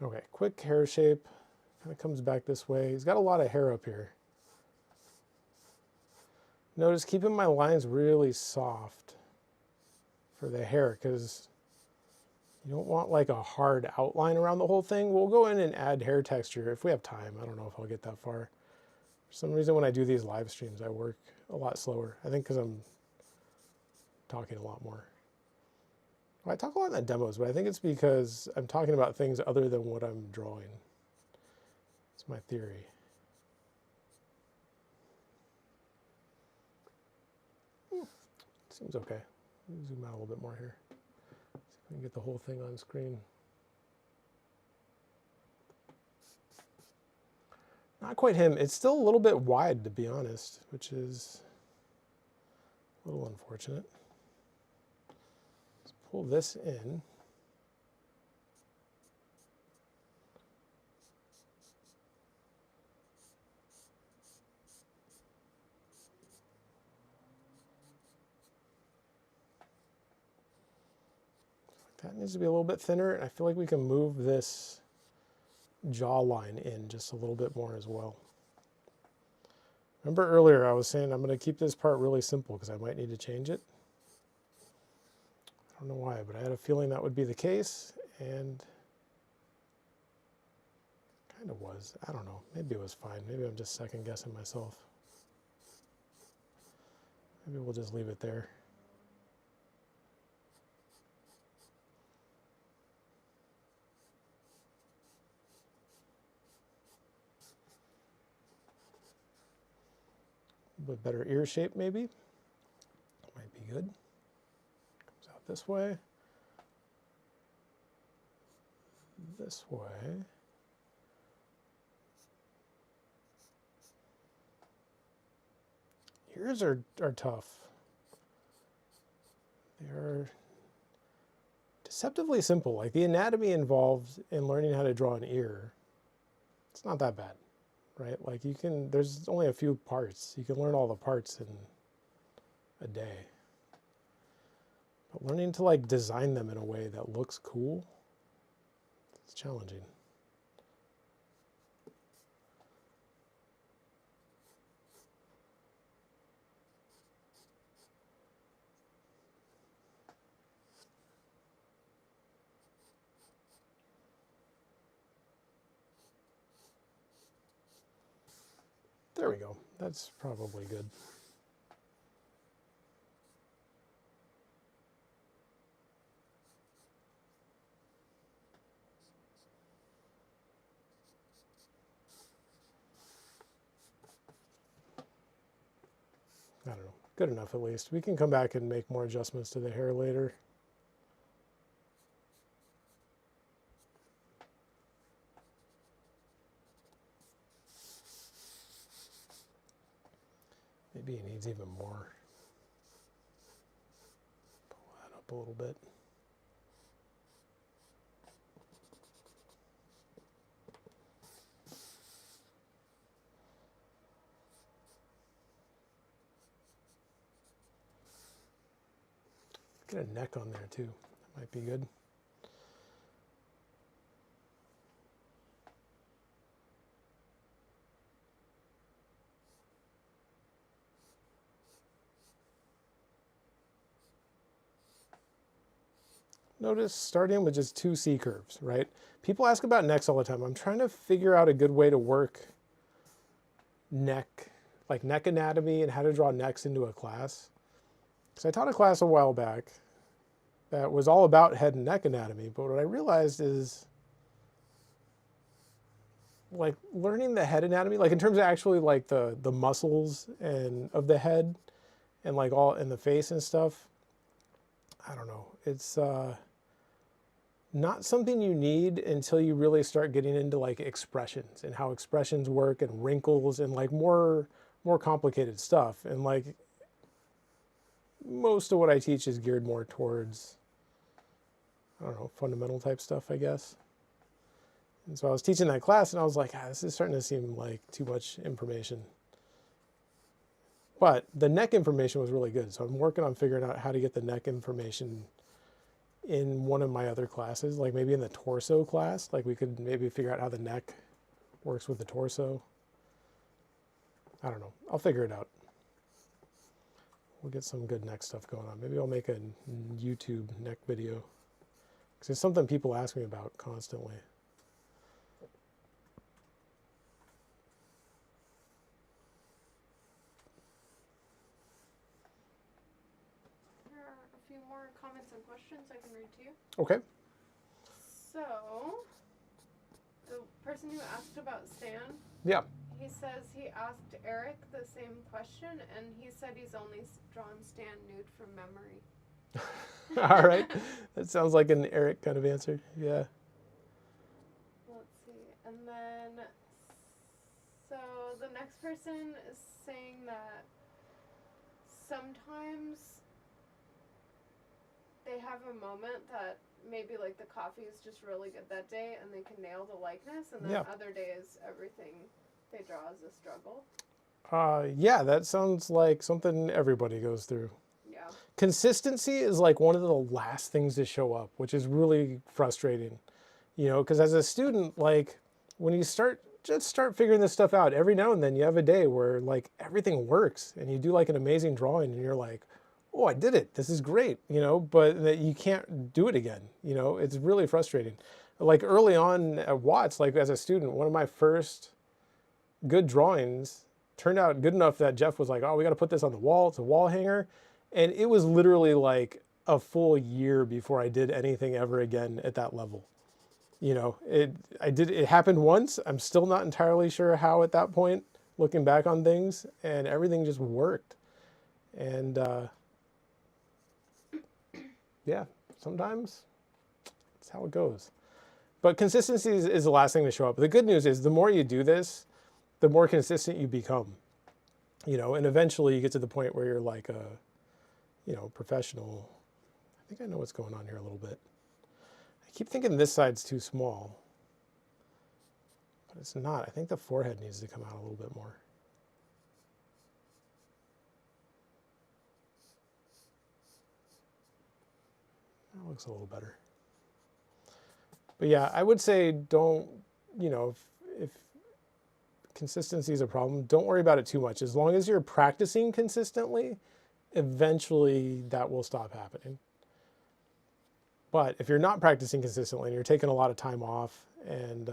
Okay, quick hair shape. Kind of comes back this way. He's got a lot of hair up here. Notice keeping my lines really soft for the hair, because you don't want like a hard outline around the whole thing. We'll go in and add hair texture if we have time. I don't know if I'll get that far. For some reason when I do these live streams, I work a lot slower. I think because I'm talking a lot more. Well, I talk a lot in the demos, but I think it's because I'm talking about things other than what I'm drawing. It's my theory. Seems okay. Zoom out a little bit more here. See if we can get the whole thing on screen. Not quite him. It's still a little bit wide, to be honest, which is a little unfortunate. Let's pull this in. That needs to be a little bit thinner, and I feel like we can move this jawline in just a little bit more as well. Remember earlier I was saying I'm going to keep this part really simple because I might need to change it. I don't know why, but I had a feeling that would be the case, and kind of was. I don't know. Maybe it was fine. Maybe I'm just second guessing myself. Maybe we'll just leave it there. A bit better ear shape, maybe. Might be good. Comes out this way. This way. Ears are tough. They're deceptively simple. Like the anatomy involved in learning how to draw an ear, it's not that bad. Right? Like you can, there's only a few parts. You can learn all the parts in a day. But learning to like design them in a way that looks cool, it's challenging. There we go. That's probably good. I don't know. Good enough at least. We can come back and make more adjustments to the hair later. Maybe he needs even more. Pull that up a little bit. Get a neck on there too. That might be good. notice starting with just 2 C curves, right? People ask about necks all the time. I'm trying to figure out a good way to work neck, like neck anatomy and how to draw necks into a class. Because I taught a class a while back that was all about head and neck anatomy, but what I realized is like learning the head anatomy, like in terms of actually like the muscles and of the head and like all in the face and stuff, I don't know. It's not something you need until you really start getting into like expressions and how expressions work and wrinkles and like more complicated stuff. And like most of what I teach is geared more towards, I don't know, fundamental type stuff, I guess. And so I was teaching that class and I was like, this is starting to seem like too much information. But the neck information was really good. So I'm working on figuring out how to get the neck information in one of my other classes, like maybe in the torso class, like we could maybe figure out how the neck works with the torso. I don't know. I'll figure it out. We'll get some good neck stuff going on. Maybe I'll make a YouTube neck video because it's something people ask me about constantly. More comments and questions I can read to you. Okay. So, the person who asked about Stan, yeah, he says he asked Eric the same question, and he said he's only drawn Stan nude from memory. All right. That sounds like an Eric kind of answer. Yeah. Let's see. And then, so the next person is saying that sometimes they have a moment that maybe like the coffee is just really good that day and they can nail the likeness, and then other days everything they draw is a struggle. Yeah, that sounds like something everybody goes through. Yeah. Consistency is like one of the last things to show up, which is really frustrating, you know, because as a student, like when you start figuring this stuff out, every now and then you have a day where like everything works and you do like an amazing drawing and you're like, oh, I did it. This is great, you know, but that you can't do it again. You know, it's really frustrating. Like early on at Watts, like as a student, one of my first good drawings turned out good enough that Jeff was like, oh, we got to put this on the wall. It's a wall hanger. And it was literally like a full year before I did anything ever again at that level. You know, it happened once. I'm still not entirely sure how at that point, looking back on things, and everything just worked. And, yeah, sometimes that's how it goes. But consistency is the last thing to show up. The good news is the more you do this, the more consistent you become. You know, and eventually you get to the point where you're like a, you know, professional. I think I know what's going on here a little bit. I keep thinking this side's too small, but it's not. I think the forehead needs to come out a little bit more. That looks a little better. But yeah, I would say don't, you know, if consistency is a problem, don't worry about it too much. As long as you're practicing consistently, eventually that will stop happening. But if you're not practicing consistently and you're taking a lot of time off and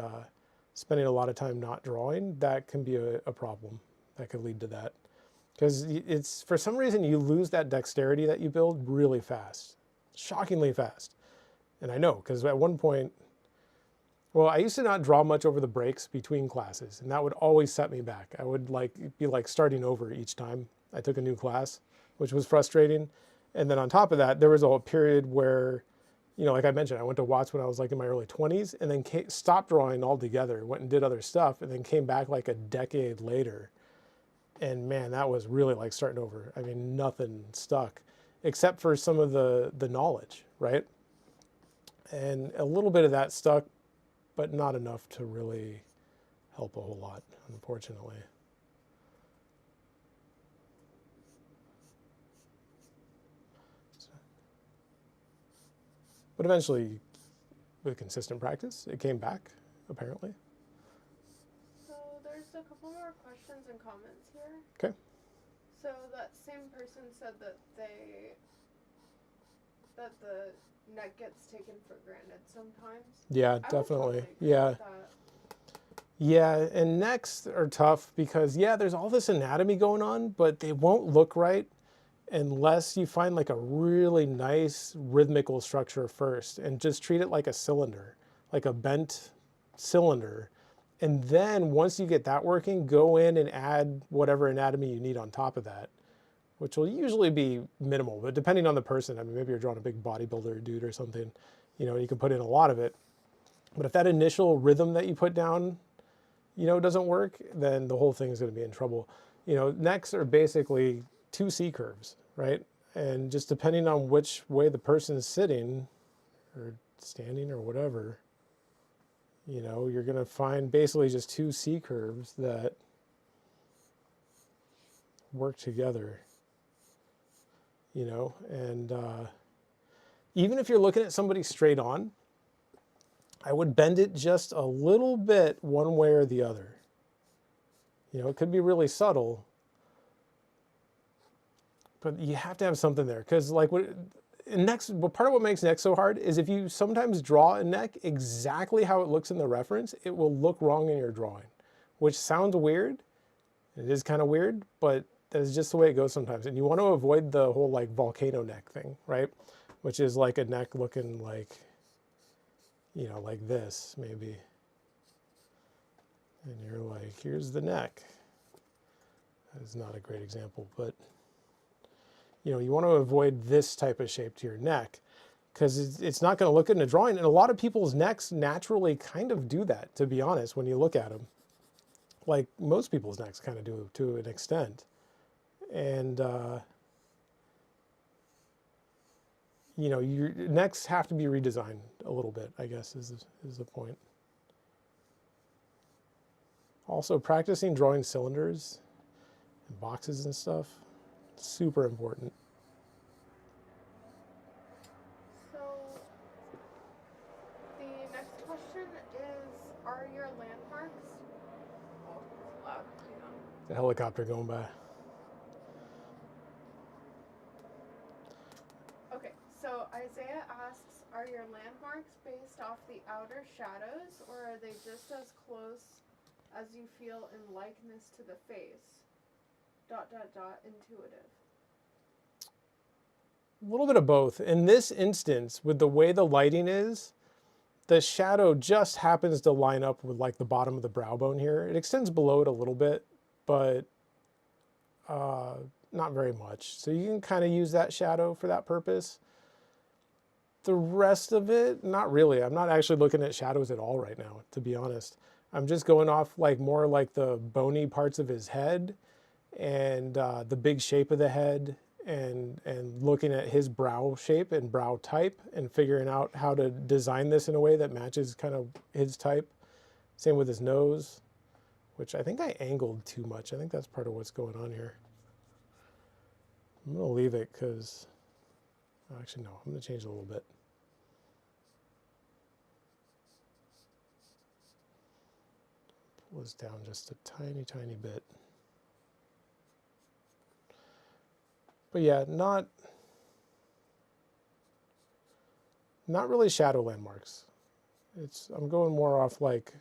spending a lot of time not drawing, that can be a problem. That could lead to that. Because it's, for some reason, you lose that dexterity that you build really fast. Shockingly fast. And I know, because at one point, well, I used to not draw much over the breaks between classes, and that would always set me back. I would be like starting over each time I took a new class, which was frustrating. And then on top of that, there was a whole period where, you know, like I mentioned, I went to Watts when I was like in my early 20s, and then stopped drawing altogether, went and did other stuff, and then came back like a decade later. And man, that was really like starting over. I mean, nothing stuck except for some of the knowledge, right? And a little bit of that stuck, but not enough to really help a whole lot, unfortunately. But eventually, with consistent practice, it came back, apparently. So there's a couple more questions and comments here. Okay. So that same person said that the neck gets taken for granted sometimes. Yeah, I would definitely. totally agree Yeah. with that. Yeah, and necks are tough because, yeah, there's all this anatomy going on, but they won't look right unless you find like a really nice rhythmical structure first and just treat it like a cylinder, like a bent cylinder. And then once you get that working, go in and add whatever anatomy you need on top of that, which will usually be minimal, but depending on the person, I mean, maybe you're drawing a big bodybuilder dude or something, you know, you can put in a lot of it. But if that initial rhythm that you put down, you know, doesn't work, then the whole thing is going to be in trouble. You know, necks are basically two C curves, right? And just depending on which way the person is sitting or standing or whatever, you know, you're going to find basically just two C curves that work together, you know, and even if you're looking at somebody straight on, I would bend it just a little bit one way or the other. You know, it could be really subtle, but you have to have something there because, like, necks. Well, part of what makes neck so hard is if you sometimes draw a neck exactly how it looks in the reference, it will look wrong in your drawing, which sounds weird. It is kind of weird, but that is just the way it goes sometimes. And you want to avoid the whole like volcano neck thing, right? Which is like a neck looking like, you know, like this maybe. And you're like, here's the neck. That is not a great example, but you know, you want to avoid this type of shape to your neck because it's not going to look good in a drawing. And a lot of people's necks naturally kind of do that, to be honest, when you look at them. Like most people's necks kind of do to an extent. And, you know, your necks have to be redesigned a little bit, I guess, is the point. Also, practicing drawing cylinders and boxes and stuff, super important. So the next question is, are your landmarks? Oh, it's loud. Hang on. The helicopter going by. Okay, so Isaiah asks, are your landmarks based off the outer shadows, or are they just as close as you feel in likeness to the face? ... intuitive. A little bit of both. In this instance, with the way the lighting is, the shadow just happens to line up with like the bottom of the brow bone here. It extends below it a little bit, but not very much. So you can kind of use that shadow for that purpose. The rest of it, not really. I'm not actually looking at shadows at all right now, to be honest. I'm just going off like more like the bony parts of his head and the big shape of the head and looking at his brow shape and brow type and figuring out how to design this in a way that matches kind of his type. Same with his nose, which I think I angled too much. I think that's part of what's going on here. I'm going to leave it because, actually no, I'm going to change it a little bit. Pull this down just a tiny, tiny bit. But yeah, not really shadow landmarks. I'm going more off like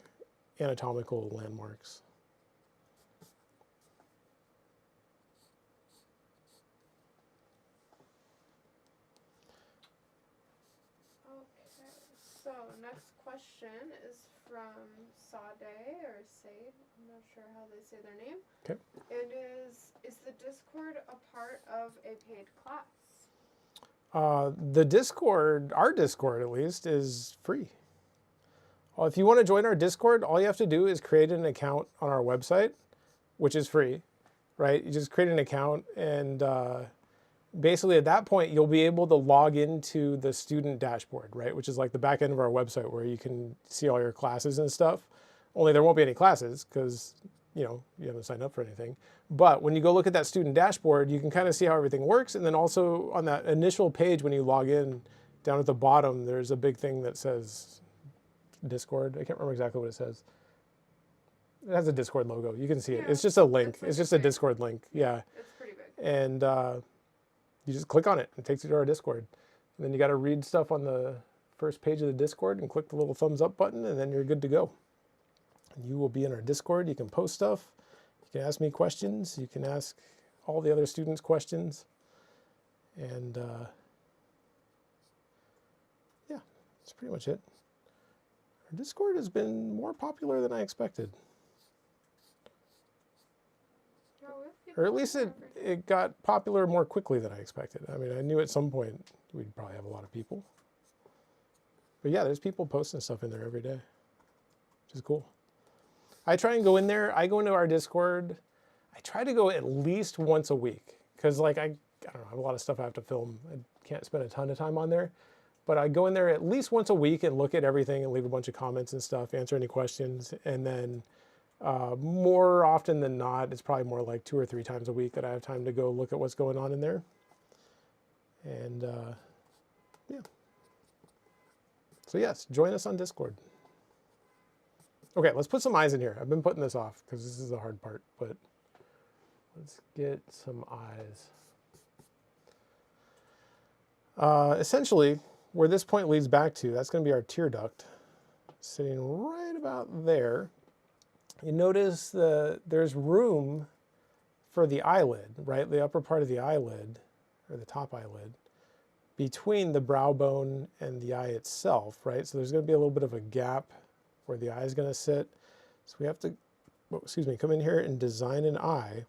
anatomical landmarks. Okay, so next question is from Sade or Sade. I'm not sure how they say their name. Okay. It is the Discord a part of a paid class? The Discord, our Discord at least, is free. Well, if you want to join our Discord, all you have to do is create an account on our website, which is free, right? You just create an account and basically at that point, you'll be able to log into the student dashboard, right? Which is like the back end of our website where you can see all your classes and stuff. Only there won't be any classes because, you know, you haven't signed up for anything. But when you go look at that student dashboard, you can kind of see how everything works. And then also on that initial page, when you log in, down at the bottom, there's a big thing that says Discord. I can't remember exactly what it says. It has a Discord logo. You can see it. Yeah, it's just a link. like It's just a big. Discord link. Yeah. It's pretty big. And you just click on it. It takes you to our Discord. And then you got to read stuff on the first page of the Discord and click the little thumbs up button, and then you're good to go. And you will be in our Discord. You can post stuff. You can ask me questions. You can ask all the other students questions. And yeah, that's pretty much it. Our Discord has been more popular than I expected. Or at least it got popular more quickly than I expected. I mean, I knew at some point we'd probably have a lot of people. But yeah, there's people posting stuff in there every day, which is cool. I try and go in there. I go into our Discord. I try to go at least once a week because, like, I don't know, I have a lot of stuff I have to film. I can't spend a ton of time on there. But I go in there at least once a week and look at everything and leave a bunch of comments and stuff, answer any questions, and then more often than not, it's probably more like 2 or 3 times a week that I have time to go look at what's going on in there. And yeah. So yes, join us on Discord. Okay, let's put some eyes in here. I've been putting this off because this is the hard part, but let's get some eyes. Essentially, where this point leads back to, that's going to be our tear duct, sitting right about there. You notice there's room for the eyelid, right? The upper part of the eyelid, or the top eyelid, between the brow bone and the eye itself, right? So there's going to be a little bit of a gap where the eye is going to sit. So we have to, come in here and design an eye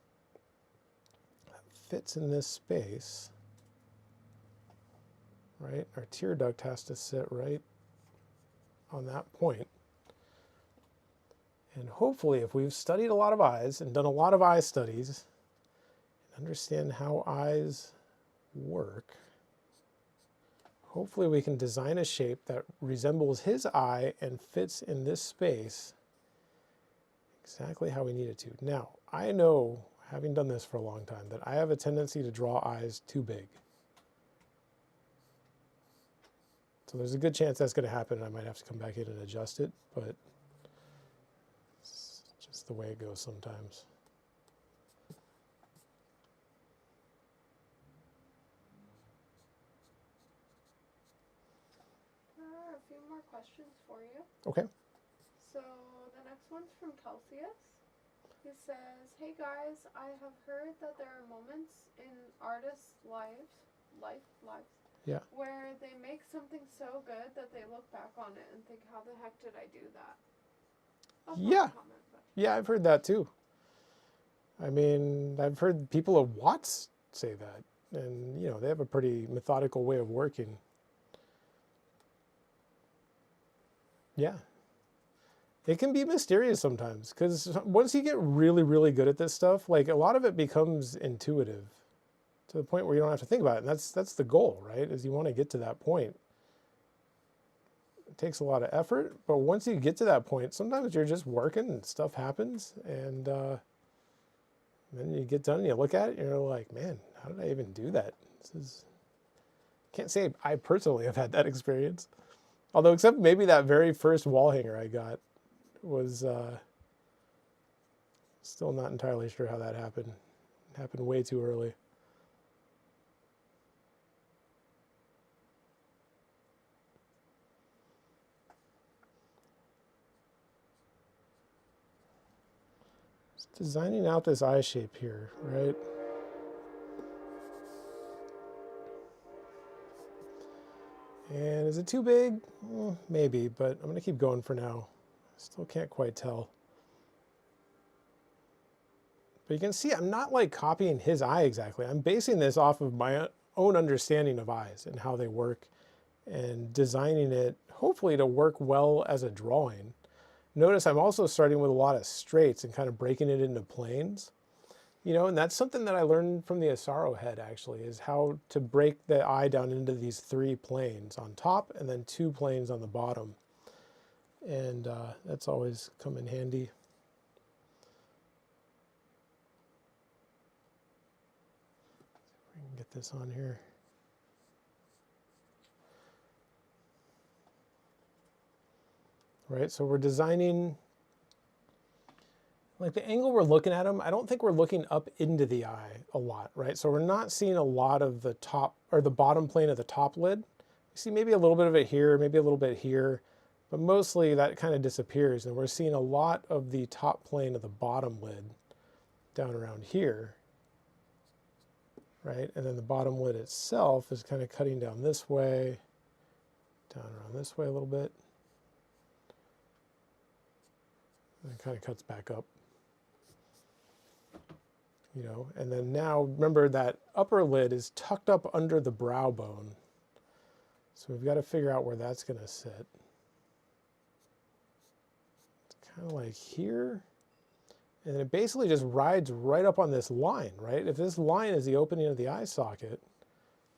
that fits in this space, right? Our tear duct has to sit right on that point. And hopefully, if we've studied a lot of eyes and done a lot of eye studies and understand how eyes work, hopefully we can design a shape that resembles his eye and fits in this space exactly how we need it to. Now, I know, having done this for a long time, that I have a tendency to draw eyes too big. So there's a good chance that's going to happen, and I might have to come back in and adjust it, but it's just the way it goes sometimes. A few more questions for you. Okay. So the next one's from Celsius. He says, "Hey guys, I have heard that there are moments in artists' lives, Yeah. where they make something so good that they look back on it and think, how the heck did I do that?" That's not a comment, but. Yeah, I've heard that too. I mean, I've heard people at Watts say that, and you know, they have a pretty methodical way of working. Yeah. It can be mysterious sometimes, because once you get really, really good at this stuff, like a lot of it becomes intuitive to the point where you don't have to think about it. And that's the goal, right? Is you want to get to that point. It takes a lot of effort, but once you get to that point, sometimes you're just working and stuff happens, and then you get done and you look at it and you're like, man, how did I even do that? Can't say I personally have had that experience. Although, except maybe that very first wall hanger I got was still not entirely sure how that happened. It happened way too early. Just designing out this eye shape here, right? And is it too big? Maybe, but I'm going to keep going for now. Still can't quite tell. But you can see I'm not like copying his eye exactly. I'm basing this off of my own understanding of eyes and how they work, and designing it hopefully to work well as a drawing. Notice I'm also starting with a lot of straights and kind of breaking it into planes. You know, and that's something that I learned from the Asaro head, actually, is how to break the eye down into these 3 planes on top and then 2 planes on the bottom. And that's always come in handy. We can get this on here. Right, so we're designing, like the angle we're looking at them, I don't think we're looking up into the eye a lot, right? So we're not seeing a lot of the top or the bottom plane of the top lid. see maybe a little bit of it here, maybe a little bit here, but mostly that kind of disappears, and we're seeing a lot of the top plane of the bottom lid down around here, right? And then the bottom lid itself is kind of cutting down this way, down around this way a little bit, and it kind of cuts back up. You know, and then now remember that upper lid is tucked up under the brow bone. So we've got to figure out where that's going to sit. It's kind of like here. And then it basically just rides right up on this line, right? If this line is the opening of the eye socket,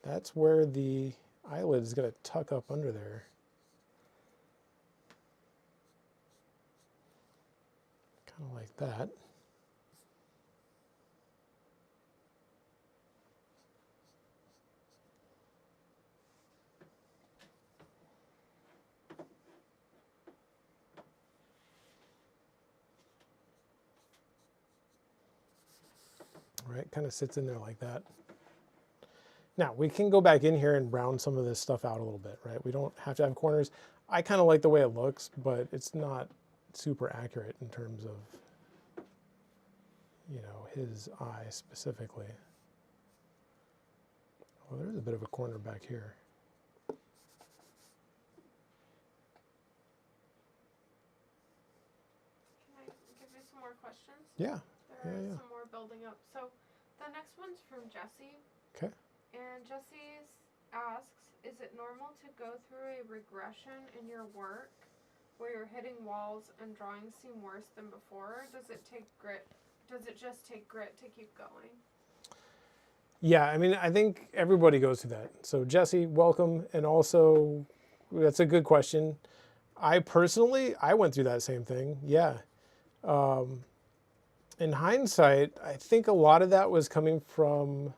that's where the eyelid is going to tuck up under there. Kind of like that. Right, kind of sits in there like that. Now we can go back in here and round some of this stuff out a little bit, right? We don't have to have corners. I kind of like the way it looks, but it's not super accurate in terms of, you know, his eye specifically. Well, there's a bit of a corner back here. Can I give you some more questions? Yeah. There are Yeah. some more building up. So the next one's from Jesse. Okay. And Jesse asks, is it normal to go through a regression in your work where you're hitting walls and drawings seem worse than before? Does it take grit? Does it just take grit to keep going? Yeah, I mean, I think everybody goes through that. So Jesse, welcome. And also, that's a good question. I personally went through that same thing. Yeah. In hindsight, I think a lot of that was coming from,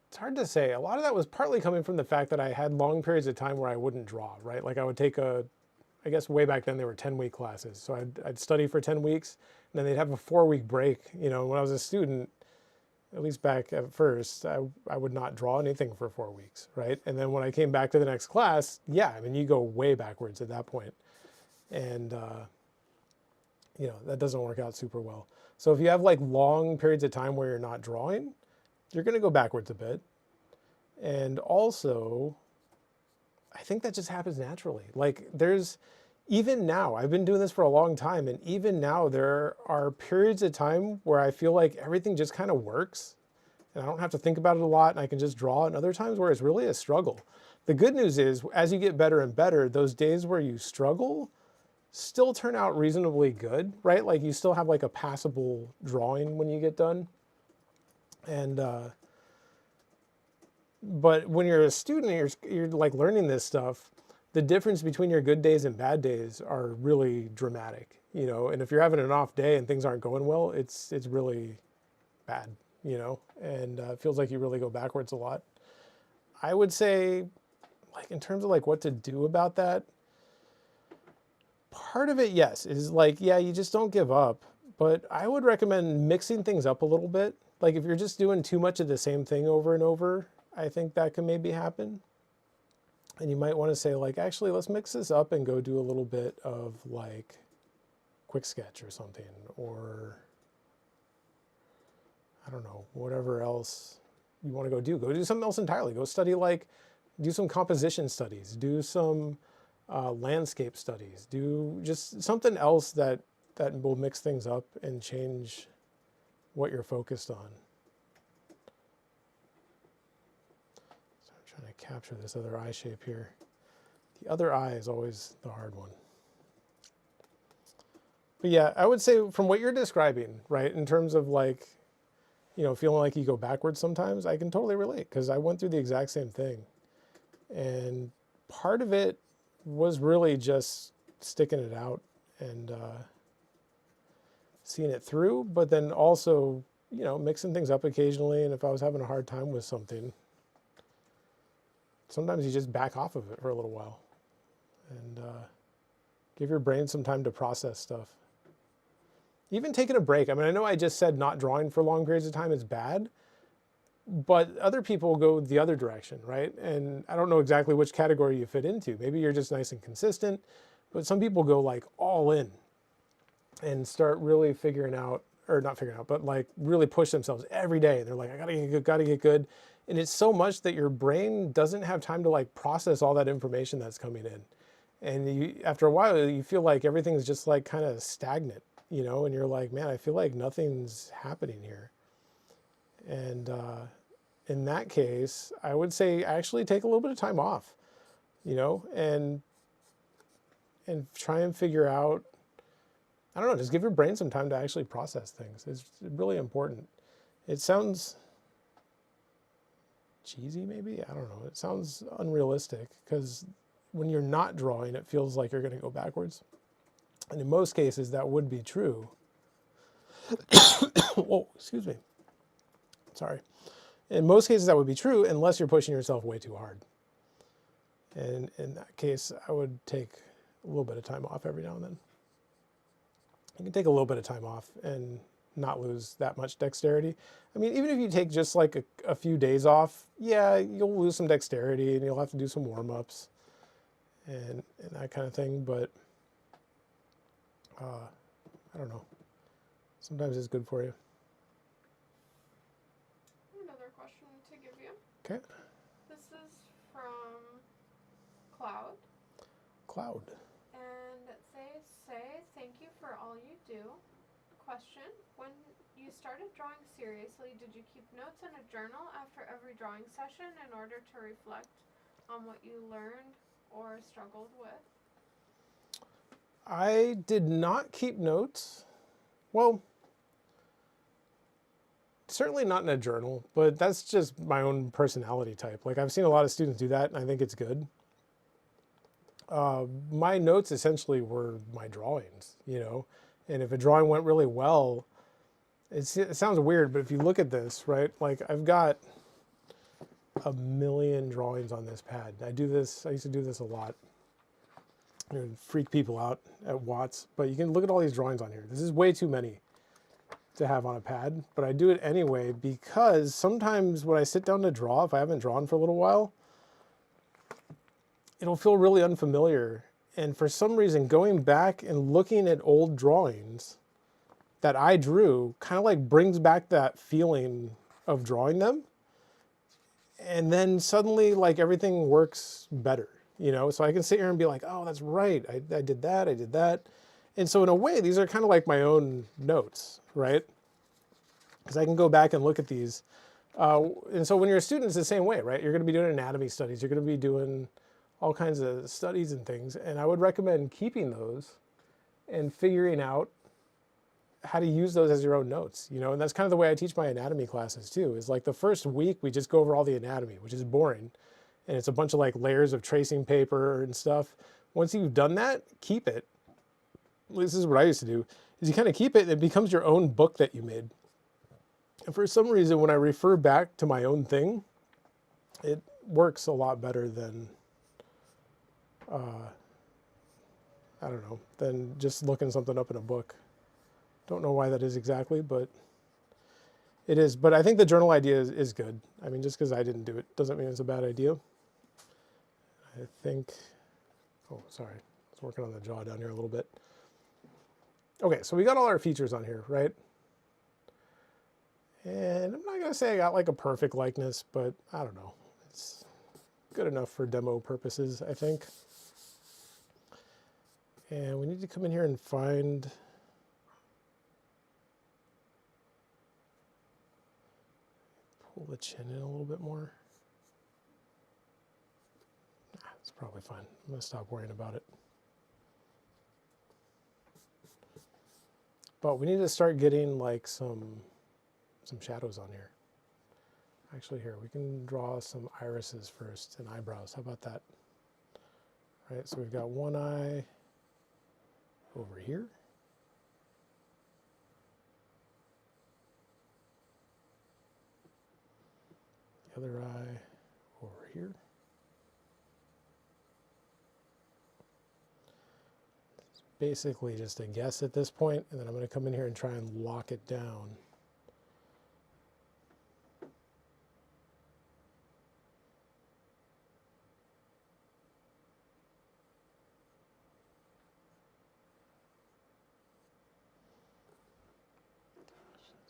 it's hard to say. A lot of that was partly coming from the fact that I had long periods of time where I wouldn't draw, right? Like I would take I guess way back then they were 10-week classes. So I'd study for 10 weeks and then they'd have a 4-week break. You know, when I was a student, at least back at first, I would not draw anything for 4 weeks, right? And then when I came back to the next class, yeah, I mean, you go way backwards at that point. And, you know, that doesn't work out super well. So if you have like long periods of time where you're not drawing, you're going to go backwards a bit. And also, I think that just happens naturally. Like even now, I've been doing this for a long time, and even now there are periods of time where I feel like everything just kind of works and I don't have to think about it a lot and I can just draw, and other times where it's really a struggle. The good news is, as you get better and better, those days where you struggle still turn out reasonably good, right? Like you still have like a passable drawing when you get done. And, but when you're a student, you're like learning this stuff, the difference between your good days and bad days are really dramatic, you know? And if you're having an off day and things aren't going well, it's really bad, you know? And it feels like you really go backwards a lot. I would say, like in terms of like what to do about that, part of it, yes, is like, yeah, you just don't give up. But I would recommend mixing things up a little bit. Like if you're just doing too much of the same thing over and over, I think that can maybe happen. And you might want to say like, actually, let's mix this up and go do a little bit of like quick sketch or something, or I don't know, whatever else you want to go do. Go do something else entirely. Go study do some composition studies, do some landscape studies, do just something else that will mix things up and change what you're focused on. So I'm trying to capture this other eye shape here. The other eye is always the hard one. But yeah, I would say from what you're describing, right, in terms of like, you know, feeling like you go backwards sometimes, I can totally relate because I went through the exact same thing. And part of it was really just sticking it out and seeing it through, but then also, you know, mixing things up occasionally. And if I was having a hard time with something, sometimes you just back off of it for a little while and give your brain some time to process stuff. Even taking a break. I mean, I know I just said not drawing for long periods of time is bad, But other people go the other direction, right? And I don't know exactly which category you fit into. Maybe you're just nice and consistent, but some people go like all in and start really figuring out, or not figuring out, but like really push themselves every day. They're like, I gotta get good, gotta get good. And it's so much that your brain doesn't have time to like process all that information that's coming in. And you, after a while, you feel like everything's just like kind of stagnant, you know, and you're like, man, I feel like nothing's happening here. And in that case, I would say actually take a little bit of time off, you know, and try and figure out, I don't know, just give your brain some time to actually process things. It's really important. It sounds cheesy, maybe? I don't know. It sounds unrealistic because when you're not drawing, it feels like you're going to go backwards. And in most cases, that would be true. Whoa, excuse me. Sorry. In most cases, that would be true unless you're pushing yourself way too hard. And in that case, I would take a little bit of time off every now and then. You can take a little bit of time off and not lose that much dexterity. I mean, even if you take just like a few days off, yeah, you'll lose some dexterity and you'll have to do some warm-ups and that kind of thing. But I don't know. Sometimes it's good for you. Another question to give you. Okay. This is from Cloud. Cloud. And they say, thank you for all you do. Question, when you started drawing seriously, did you keep notes in a journal after every drawing session in order to reflect on what you learned or struggled with? I did not keep notes. Well, certainly not in a journal, but that's just my own personality type. Like I've seen a lot of students do that and I think it's good. My notes essentially were my drawings, you know, and if a drawing went really well, it sounds weird, but if you look at this, right, like I've got a million drawings on this pad. I used to do this a lot. It would freak people out at Watts, but you can look at all these drawings on here. This is way too many to have on a pad, but I do it anyway because sometimes when I sit down to draw, if I haven't drawn for a little while, it'll feel really unfamiliar. And for some reason, going back and looking at old drawings that I drew kind of like brings back that feeling of drawing them. And then suddenly like everything works better, you know? So I can sit here and be like, oh, that's right. I did that, I did that. And so in a way, these are kind of like my own notes, right? Because I can go back and look at these. And so when you're a student, it's the same way, right? You're going to be doing anatomy studies. You're going to be doing all kinds of studies and things. And I would recommend keeping those and figuring out how to use those as your own notes, you know? And that's kind of the way I teach my anatomy classes too, is like the first week, we just go over all the anatomy, which is boring. And it's a bunch of like layers of tracing paper and stuff. Once you've done that, keep it. This is what I used to do, is you kind of keep it, and it becomes your own book that you made. And for some reason, when I refer back to my own thing, it works a lot better than, I don't know, than just looking something up in a book. Don't know why that is exactly, but it is. But I think the journal idea is good. I mean, just because I didn't do it doesn't mean it's a bad idea. I think, oh, sorry. I was working on the jaw down here a little bit. Okay, so we got all our features on here, right? And I'm not going to say I got like a perfect likeness, but I don't know. It's good enough for demo purposes, I think. And we need to come in here and find... pull the chin in a little bit more. Nah, it's probably fine. I'm going to stop worrying about it. But we need to start getting like some shadows on here. Actually, here, we can draw some irises first and eyebrows. How about that? All right, so we've got one eye over here. The other eye over here. It's basically just a guess at this point, and then I'm going to come in here and try and lock it down.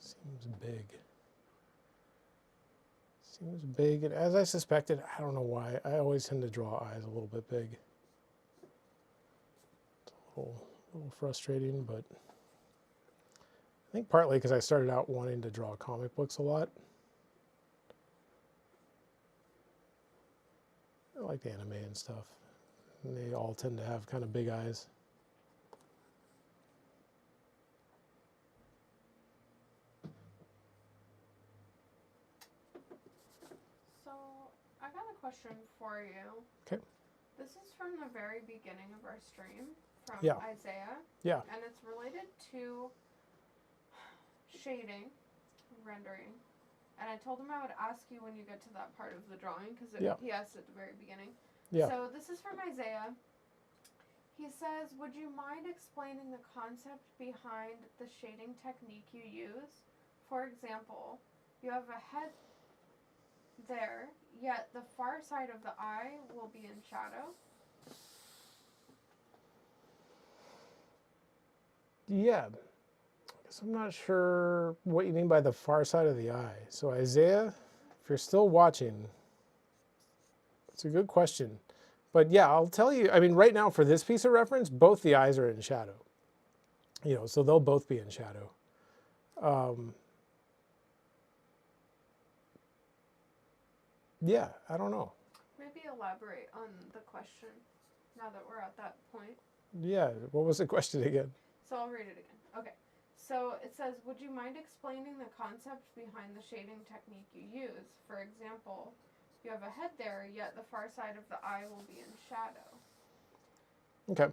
Seems big. Seems big, and as I suspected, I don't know why, I always tend to draw eyes a little bit big. It's a little frustrating, but I think partly because I started out wanting to draw comic books a lot. I like anime and stuff, and they all tend to have kind of big eyes. So, I got a question for you. Okay. This is from the very beginning of our stream, from Yeah. Isaiah. Yeah. And it's related to shading, rendering. And I told him I would ask you when you get to that part of the drawing, because he asked at the very beginning. Yeah. So this is from Isaiah. He says, would you mind explaining the concept behind the shading technique you use? For example, you have a head there, yet the far side of the eye will be in shadow. Yeah. So I'm not sure what you mean by the far side of the eye. So Isaiah, if you're still watching, it's a good question. But yeah, I'll tell you, I mean, right now for this piece of reference, both the eyes are in shadow. You know, so they'll both be in shadow. Yeah, I don't know. Maybe elaborate on the question now that we're at that point. Yeah, what was the question again? So I'll read it again. Okay. So it says, would you mind explaining the concept behind the shading technique you use? For example, you have a head there, yet the far side of the eye will be in shadow. Okay.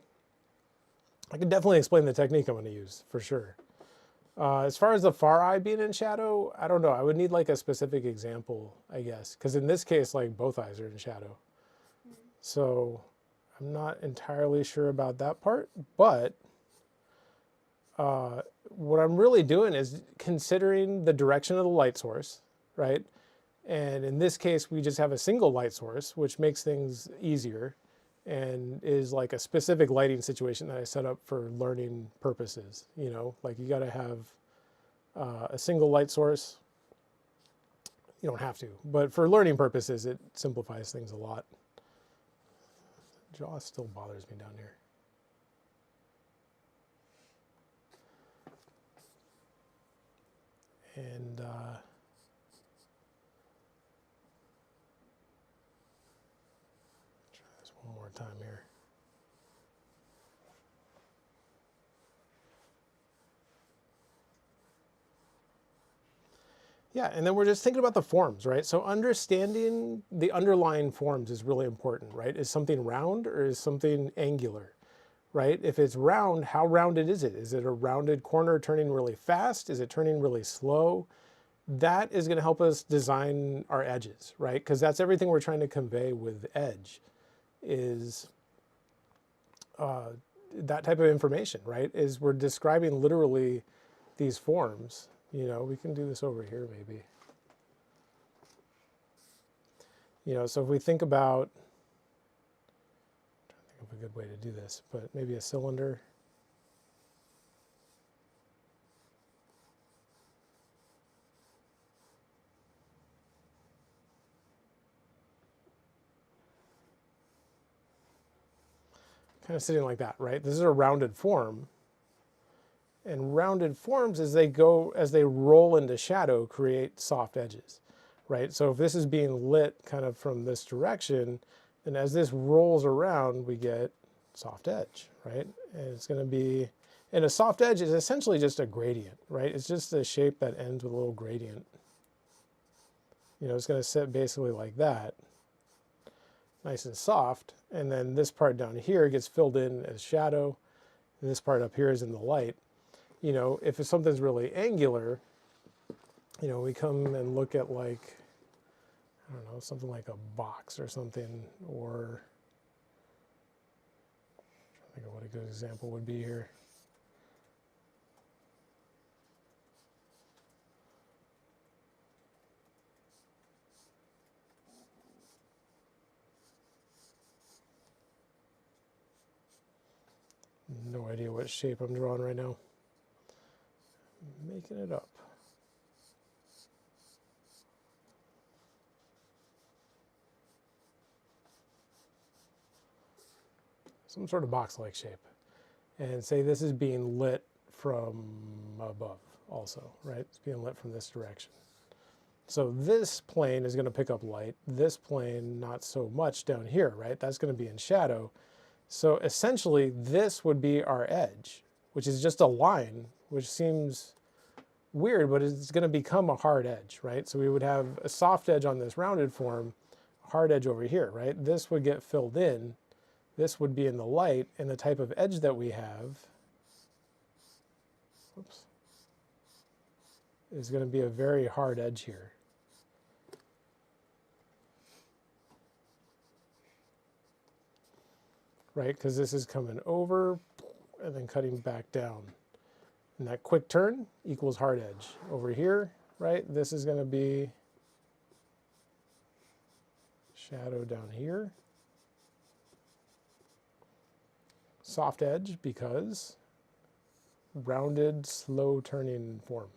I can definitely explain the technique I'm going to use, for sure. As far as the far eye being in shadow, I don't know. I would need like a specific example, I guess. Because in this case, like both eyes are in shadow. So I'm not entirely sure about that part. But what I'm really doing is considering the direction of the light source, right? And in this case, we just have a single light source, which makes things easier and is like a specific lighting situation that I set up for learning purposes. You know, like you got to have a single light source. You don't have to, but for learning purposes, it simplifies things a lot. Jaw still bothers me down here. And try this one more time here. Yeah, and then we're just thinking about the forms, right? So understanding the underlying forms is really important, right? Is something round or is something angular, right? If it's round, how rounded is it? Is it a rounded corner turning really fast? Is it turning really slow? That is going to help us design our edges, right? Because that's everything we're trying to convey with edge is that type of information, right? Is we're describing literally these forms. You know, we can do this over here maybe. You know, so if we think about, I'm trying to think of a good way to do this, but maybe a cylinder. Kind of sitting like that, right? This is a rounded form. And rounded forms, as they roll into shadow, create soft edges, right? So if this is being lit kind of from this direction, then as this rolls around, we get soft edge, right? And it's going to be, and a soft edge is essentially just a gradient, right? It's just a shape that ends with a little gradient. You know, it's going to sit basically like that, nice and soft. And then this part down here gets filled in as shadow. And this part up here is in the light. You know, if something's really angular, you know, we come and look at like, I don't know, something like a box or something, or I'm trying to think of what a good example would be here. No idea what shape I'm drawing right now. Making it up. some sort of box-like shape. And say this is being lit from above also, right? It's being lit from this direction. So this plane is going to pick up light. This plane, not so much down here, right? That's going to be in shadow. So essentially, this would be our edge, which is just a line, which seems weird, but it's going to become a hard edge, right? So we would have a soft edge on this rounded form, a hard edge over here, right? This would get filled in. This would be in the light, and the type of edge that we have, whoops, is going to be a very hard edge here. Right, because this is coming over and then cutting back down. And that quick turn equals hard edge. Over here, right, this is going to be shadow down here. Soft edge because rounded, slow turning form.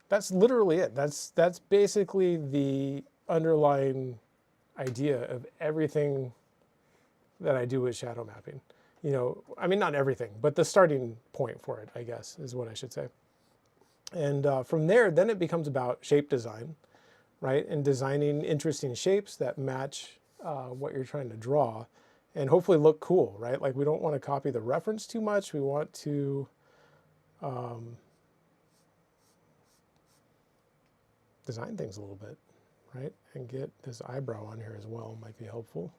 That's literally it. That's basically the underlying idea of everything that I do with shadow mapping. You know, I mean, not everything, but the starting point for it, I guess, is what I should say. And from there, then it becomes about shape design, right? And designing interesting shapes that match what you're trying to draw and hopefully look cool, right? Like we don't want to copy the reference too much. We want to design things a little bit, right? And get this eyebrow on here as well might be helpful.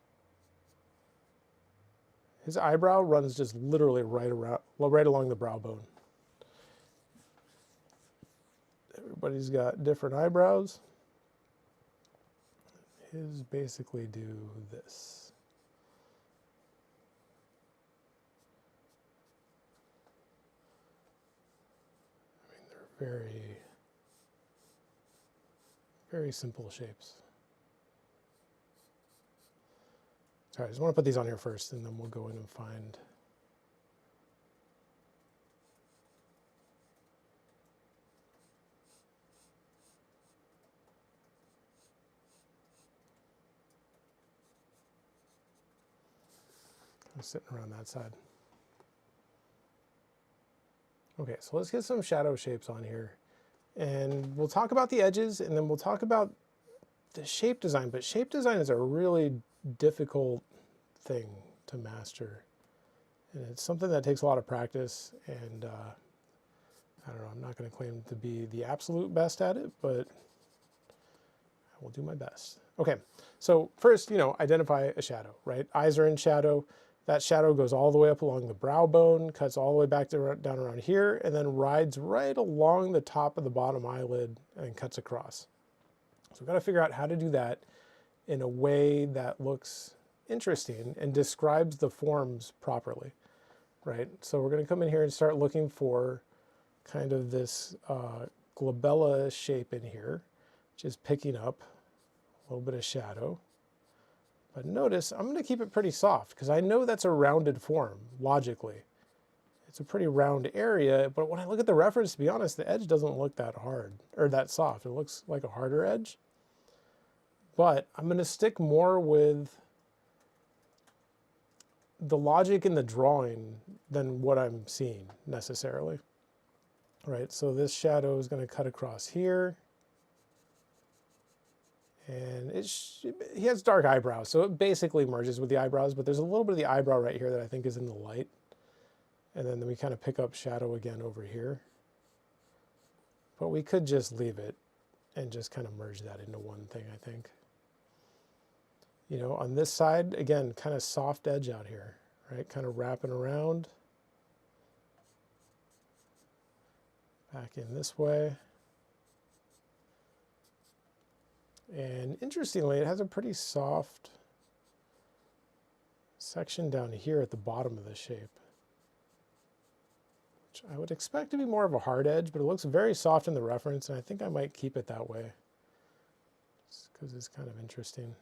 His eyebrow runs just literally right along the brow bone. Everybody's got different eyebrows. His basically do this. I mean, they're very, very simple shapes. All right, I just want to put these on here first, and then we'll go in and find. Kind of sitting around that side. Okay, so let's get some shadow shapes on here. And we'll talk about the edges, and then we'll talk about the shape design. But shape design is a really difficult thing to master, and it's something that takes a lot of practice, and I don't know, I'm not going to claim to be the absolute best at it, but I will do my best. Okay, so first, you know, identify a shadow, right? Eyes are in shadow. That shadow goes all the way up along the brow bone, cuts all the way back down around here, and then rides right along the top of the bottom eyelid and cuts across. So we've got to figure out how to do that in a way that looks interesting and describes the forms properly, right? So we're going to come in here and start looking for kind of this glabella shape in here, which is picking up a little bit of shadow. But notice I'm going to keep it pretty soft because I know that's a rounded form logically. It's a pretty round area, but when I look at the reference, to be honest, the edge doesn't look that hard or that soft. It looks like a harder edge. But I'm going to stick more with the logic in the drawing than what I'm seeing necessarily. Right, so this shadow is going to cut across here. And he has dark eyebrows, so it basically merges with the eyebrows, but there's a little bit of the eyebrow right here that I think is in the light. And then we kind of pick up shadow again over here. But we could just leave it and just kind of merge that into one thing, I think. You know, on this side, again, kind of soft edge out here, right? Kind of wrapping around. Back in this way. And interestingly, it has a pretty soft section down here at the bottom of the shape, which I would expect to be more of a hard edge, but it looks very soft in the reference, and I think I might keep it that way just because it's kind of interesting.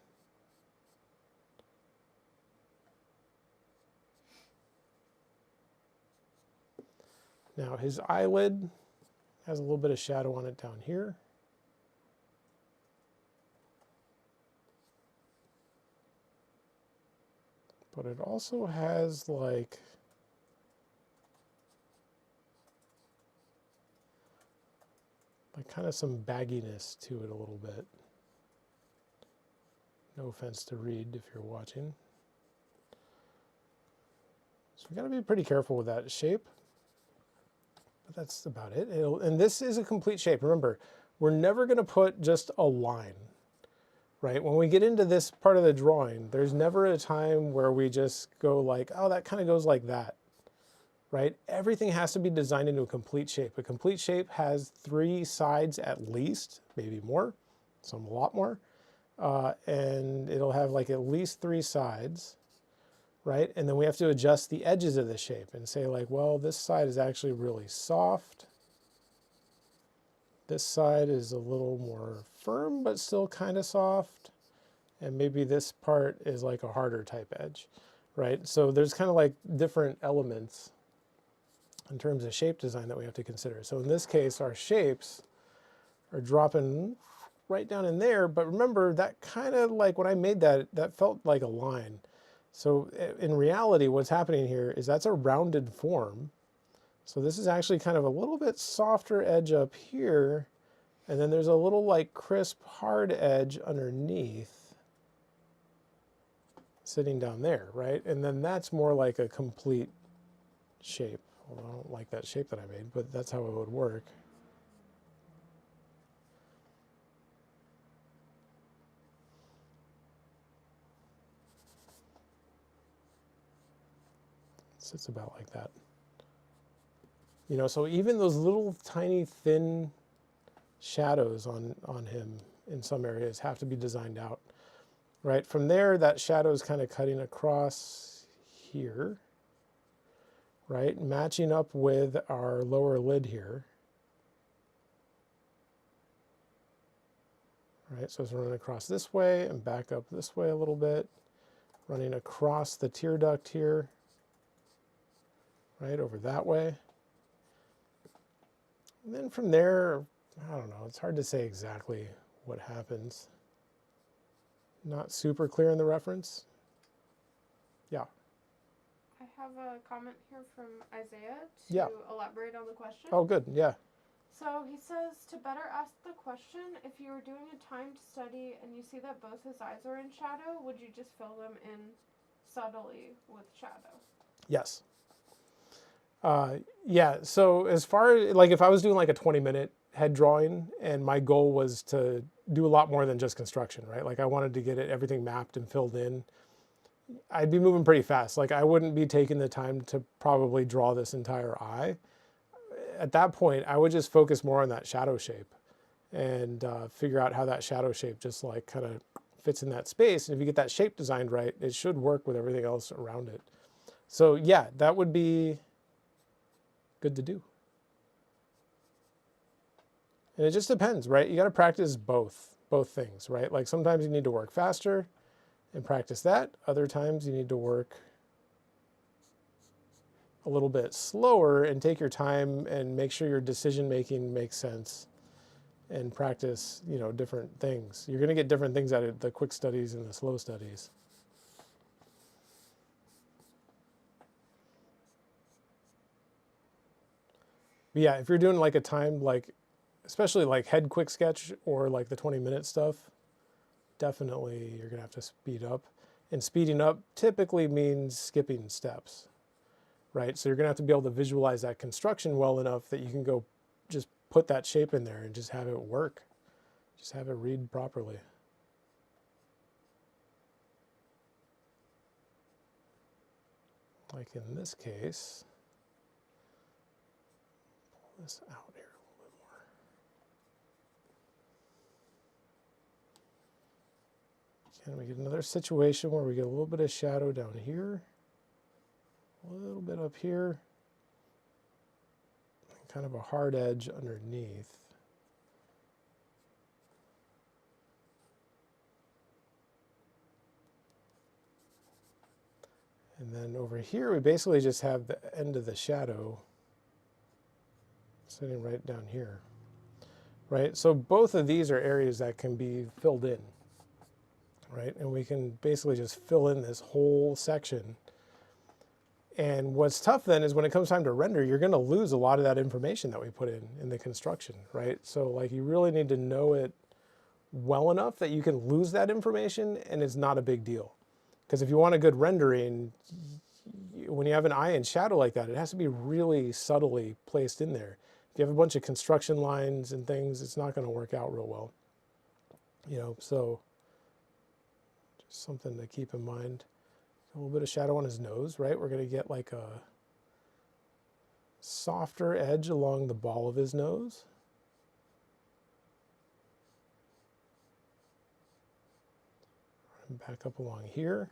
Now his eyelid has a little bit of shadow on it down here. but it also has like kind of some bagginess to it a little bit. No offense to Reed if you're watching. So we got to be pretty careful with that shape. But that's about it. And this is a complete shape. Remember, we're never going to put just a line, right? When we get into this part of the drawing, there's never a time where we just go like, oh, that kind of goes like that, right? Everything has to be designed into a complete shape. A complete shape has 3 sides at least, maybe more, some a lot more. And it'll have like at least 3 sides, right? And then we have to adjust the edges of the shape and say like, well, this side is actually really soft. This side is a little more firm, but still kind of soft. And maybe this part is like a harder type edge, right? So there's kind of like different elements in terms of shape design that we have to consider. So in this case, our shapes are dropping right down in there, but remember that kind of like when I made that, that felt like a line. So in reality, what's happening here is that's a rounded form. So this is actually kind of a little bit softer edge up here, and then there's a little like crisp, hard edge underneath sitting down there, right? And then that's more like a complete shape. Well, I don't like that shape that I made, but that's how it would work. Sits about like that. You know, so even those little tiny thin shadows on him in some areas have to be designed out, right? From there, that shadow is kind of cutting across here, right? Matching up with our lower lid here. Right, so it's running across this way and back up this way a little bit, running across the tear duct here, right, over that way. And then from there, I don't know, it's hard to say exactly what happens. Not super clear in the reference. Yeah. I have a comment here from Isaiah to Yeah. elaborate on the question. Oh, good, yeah. So he says, to better ask the question, if you were doing a timed study and you see that both his eyes are in shadow, would you just fill them in subtly with shadow? Yes. Yeah, so as far as, like if I was doing like a 20-minute head drawing and my goal was to do a lot more than just construction, right? Like I wanted to get it, everything mapped and filled in, I'd be moving pretty fast. Like I wouldn't be taking the time to probably draw this entire eye. At that point, I would just focus more on that shadow shape and figure out how that shadow shape just like kind of fits in that space. And if you get that shape designed right, it should work with everything else around it. So yeah, that would be good to do. And it just depends, right? You got to practice both things, right? Like sometimes you need to work faster and practice that. Other times you need to work a little bit slower and take your time and make sure your decision making makes sense and practice, you know, different things. You're going to get different things out of the quick studies and the slow studies. But yeah, if you're doing like a timed, like, especially like head quick sketch or like the 20-minute stuff, definitely you're going to have to speed up. And speeding up typically means skipping steps, right? So you're going to have to be able to visualize that construction well enough that you can go just put that shape in there and just have it work. Just have it read properly. Like in this case, pull this out here a little bit more. And we get another situation where we get a little bit of shadow down here, a little bit up here, and kind of a hard edge underneath. And then over here, we basically just have the end of the shadow sitting right down here, right? So both of these are areas that can be filled in, right? And we can basically just fill in this whole section. And what's tough then is when it comes time to render, you're going to lose a lot of that information that we put in the construction, right? So like you really need to know it well enough that you can lose that information and it's not a big deal. Because if you want a good rendering, when you have an eye and shadow like that, it has to be really subtly placed in there. If you have a bunch of construction lines and things, it's not going to work out real well. You know, so just something to keep in mind. A little bit of shadow on his nose, right? We're going to get like a softer edge along the ball of his nose. And back up along here.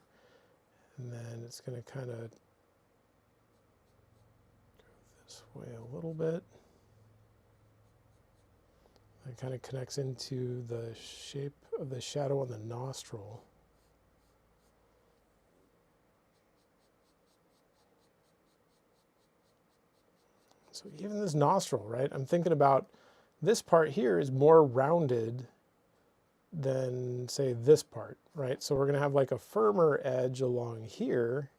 And then it's going to kind of go this way a little bit. It kind of connects into the shape of the shadow on the nostril. So even this nostril, right? I'm thinking about this part here is more rounded than, say, this part, right? So we're going to have like a firmer edge along here,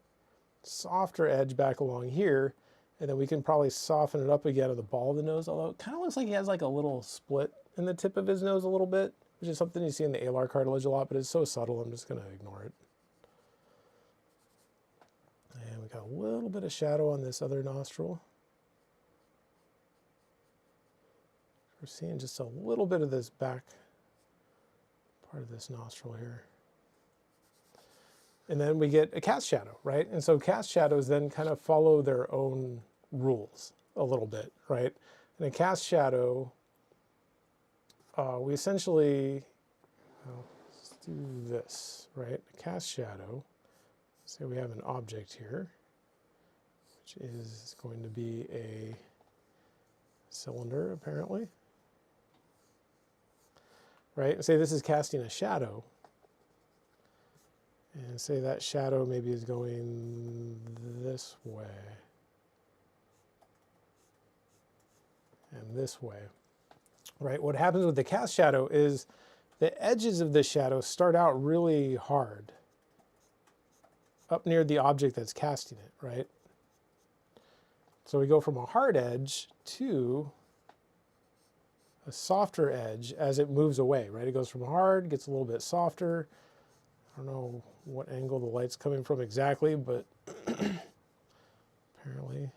softer edge back along here, and then we can probably soften it up again at the ball of the nose, although it kind of looks like he has like a little split in the tip of his nose a little bit, which is something you see in the alar cartilage a lot, but it's so subtle, I'm just going to ignore it. And we got a little bit of shadow on this other nostril. We're seeing just a little bit of this back part of this nostril here. And then we get a cast shadow, right? And so cast shadows then kind of follow their own rules a little bit, right? And a cast shadow, we essentially, well, let's do this, right? A cast shadow, say we have an object here, which is going to be a cylinder apparently. Right? Say this is casting a shadow, and say that shadow maybe is going this way, and this way, right? What happens with the cast shadow is the edges of the shadow start out really hard up near the object that's casting it, right? So we go from a hard edge to a softer edge as it moves away, right? It goes from hard, gets a little bit softer. I don't know what angle the light's coming from exactly, but apparently,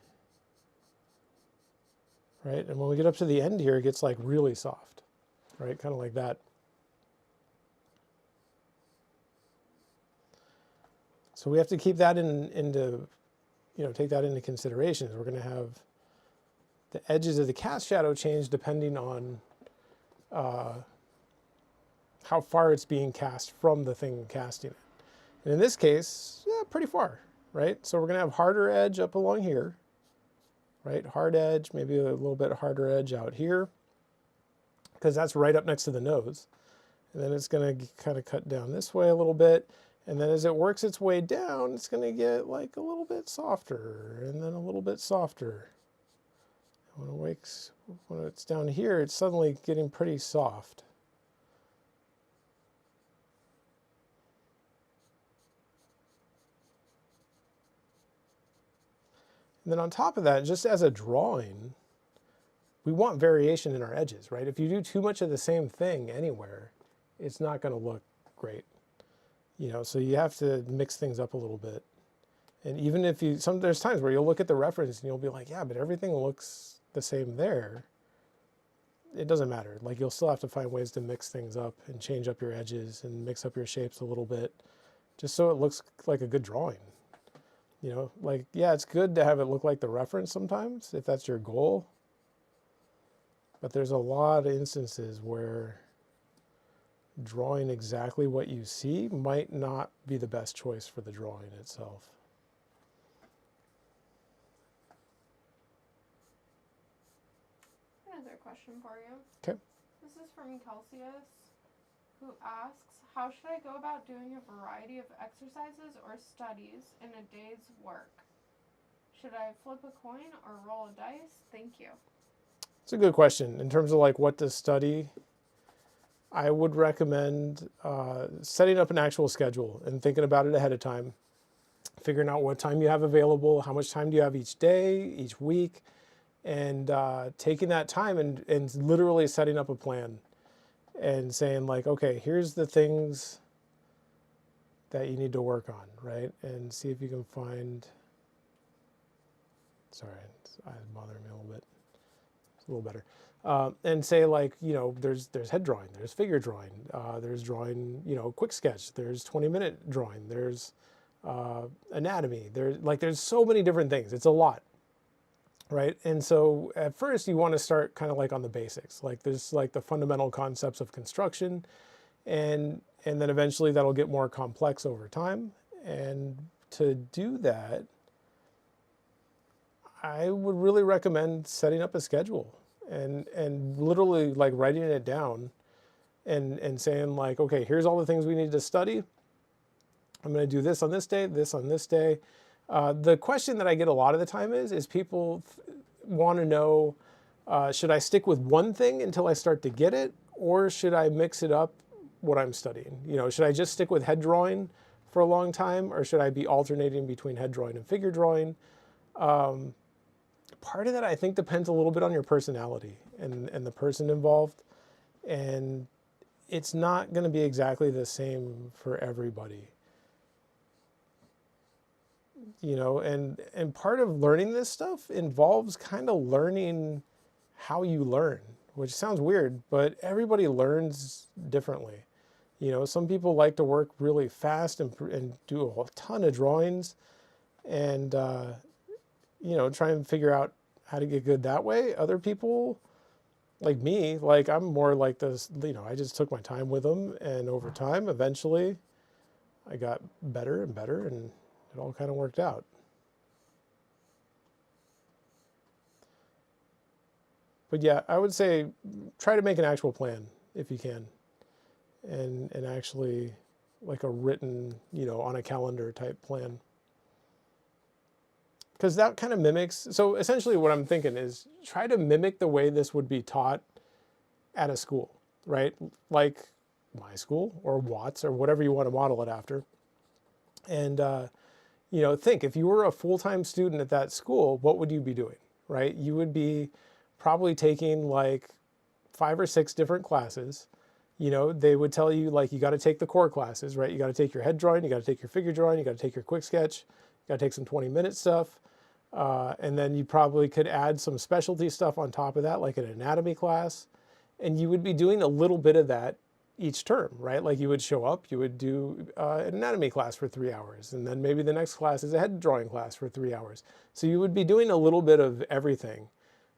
right? And when we get up to the end here, it gets like really soft, right? Kind of like that. So we have to keep that into, you know, take that into consideration. We're going to have the edges of the cast shadow change depending on how far it's being cast from the thing casting it. And in this case, yeah, pretty far, right? So we're going to have harder edge up along here, right? Hard edge, maybe a little bit harder edge out here, because that's right up next to the nose. And then it's going to kind of cut down this way a little bit. And then as it works its way down, it's going to get like a little bit softer and then a little bit softer. When it's down here, it's suddenly getting pretty soft. And then on top of that, just as a drawing, we want variation in our edges, right? If you do too much of the same thing anywhere, it's not going to look great. You know, so you have to mix things up a little bit. And even if you, there's times where you'll look at the reference and you'll be like, yeah, but everything looks the same there. It doesn't matter. Like, you'll still have to find ways to mix things up and change up your edges and mix up your shapes a little bit, just so it looks like a good drawing. You know, like, yeah, it's good to have it look like the reference sometimes, if that's your goal. But there's a lot of instances where drawing exactly what you see might not be the best choice for the drawing itself. Another question for you. Okay. This is from Celsius, who asks, how should I go about doing a variety of exercises or studies in a day's work? Should I flip a coin or roll a dice? Thank you. It's a good question. In terms of like what to study, I would recommend setting up an actual schedule and thinking about it ahead of time, figuring out what time you have available, how much time do you have each day, each week, and taking that time and literally setting up a plan and saying like, okay, here's the things that you need to work on, right? And see if you can find, sorry, it's bothering me a little bit. It's a little better. And say like, you know, there's head drawing, there's figure drawing, there's drawing, you know, quick sketch, there's 20-minute drawing, there's anatomy, there's so many different things. It's a lot, right? And so at first you want to start kind of like on the basics, like there's like the fundamental concepts of construction, and then eventually that'll get more complex over time. And to do that, I would really recommend setting up a schedule and literally like writing it down and saying like, okay, here's all the things we need to study. I'm going to do this on this day, this on this day. The question that I get a lot of the time is people want to know, should I stick with one thing until I start to get it, or should I mix it up what I'm studying? You know, should I just stick with head drawing for a long time, or should I be alternating between head drawing and figure drawing? Part of that I think depends a little bit on your personality and the person involved, and it's not going to be exactly the same for everybody. You know, and part of learning this stuff involves kind of learning how you learn, which sounds weird, but everybody learns differently. You know, some people like to work really fast and do a ton of drawings and, you know, try and figure out how to get good that way. Other people, like me, like I'm more like this, you know, I just took my time with them, and over time, eventually, I got better and better, and it all kind of worked out. But yeah, I would say try to make an actual plan if you can, and actually like a written, you know, on a calendar type plan. Because that kind of mimics, so essentially what I'm thinking is try to mimic the way this would be taught at a school, right? Like my school or Watts or whatever you want to model it after. And, you know, think if you were a full-time student at that school, what would you be doing, right? You would be probably taking like 5 or 6 different classes. You know, they would tell you like, you got to take the core classes, right? You got to take your head drawing, you got to take your figure drawing, you got to take your quick sketch, you got to take some 20-minute stuff. And then you probably could add some specialty stuff on top of that, like an anatomy class. And you would be doing a little bit of that each term, right? Like you would show up, you would do an anatomy class for 3 hours, and then maybe the next class is a head drawing class for 3 hours. So you would be doing a little bit of everything.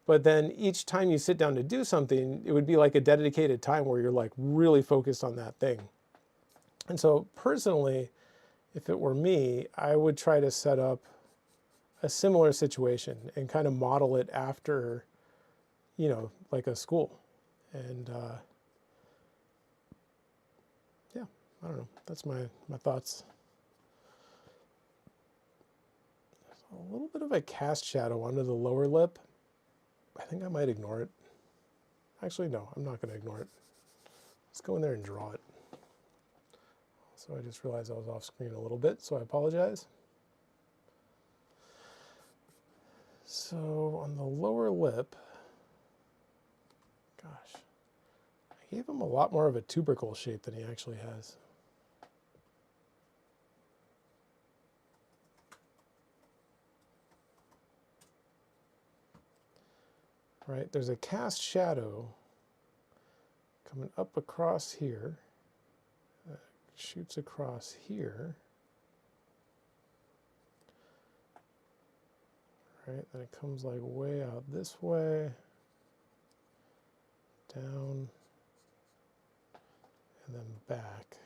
But then each time you sit down to do something, it would be like a dedicated time where you're like really focused on that thing. And so personally, if it were me, I would try to set up a similar situation and kind of model it after, you know, like a school. And yeah, I don't know. That's my thoughts. There's a little bit of a cast shadow under the lower lip. I think I might ignore it. Actually, no, I'm not going to ignore it. Let's go in there and draw it. So I just realized I was off screen a little bit, so I apologize. So on the lower lip, gosh, I gave him a lot more of a tubercle shape than he actually has. Right, there's a cast shadow coming up across here, shoots across here. Right, then it comes like way out this way, down, and then back.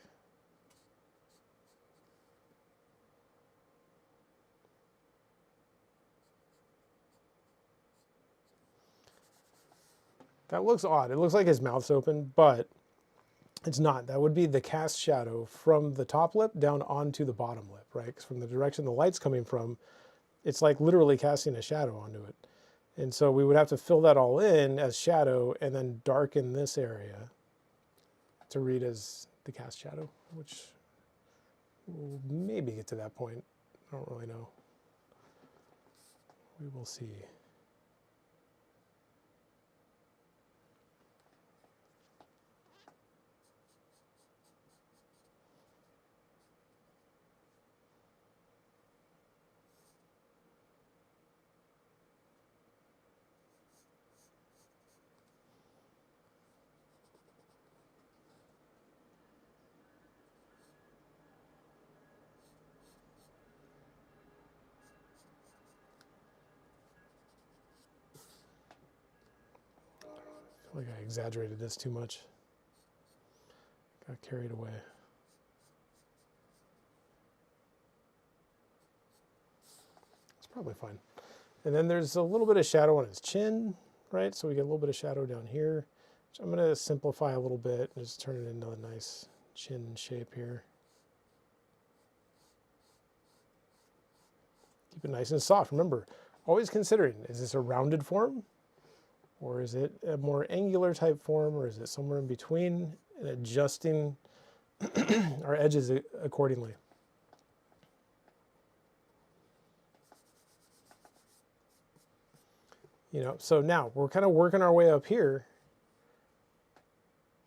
That looks odd. It looks like his mouth's open, but it's not. That would be the cast shadow from the top lip down onto the bottom lip, right? Because from the direction the light's coming from, it's like literally casting a shadow onto it. And so we would have to fill that all in as shadow and then darken this area to read as the cast shadow, which we'll maybe get to that point. I don't really know. We will see. I feel like I exaggerated this too much. Got carried away. It's probably fine. And then there's a little bit of shadow on his chin, right? So we get a little bit of shadow down here. So I'm going to simplify a little bit and just turn it into a nice chin shape here. Keep it nice and soft. Remember, always considering, is this a rounded form? Or is it a more angular type form, or is it somewhere in between, and adjusting our edges accordingly? You know, so now we're kind of working our way up here,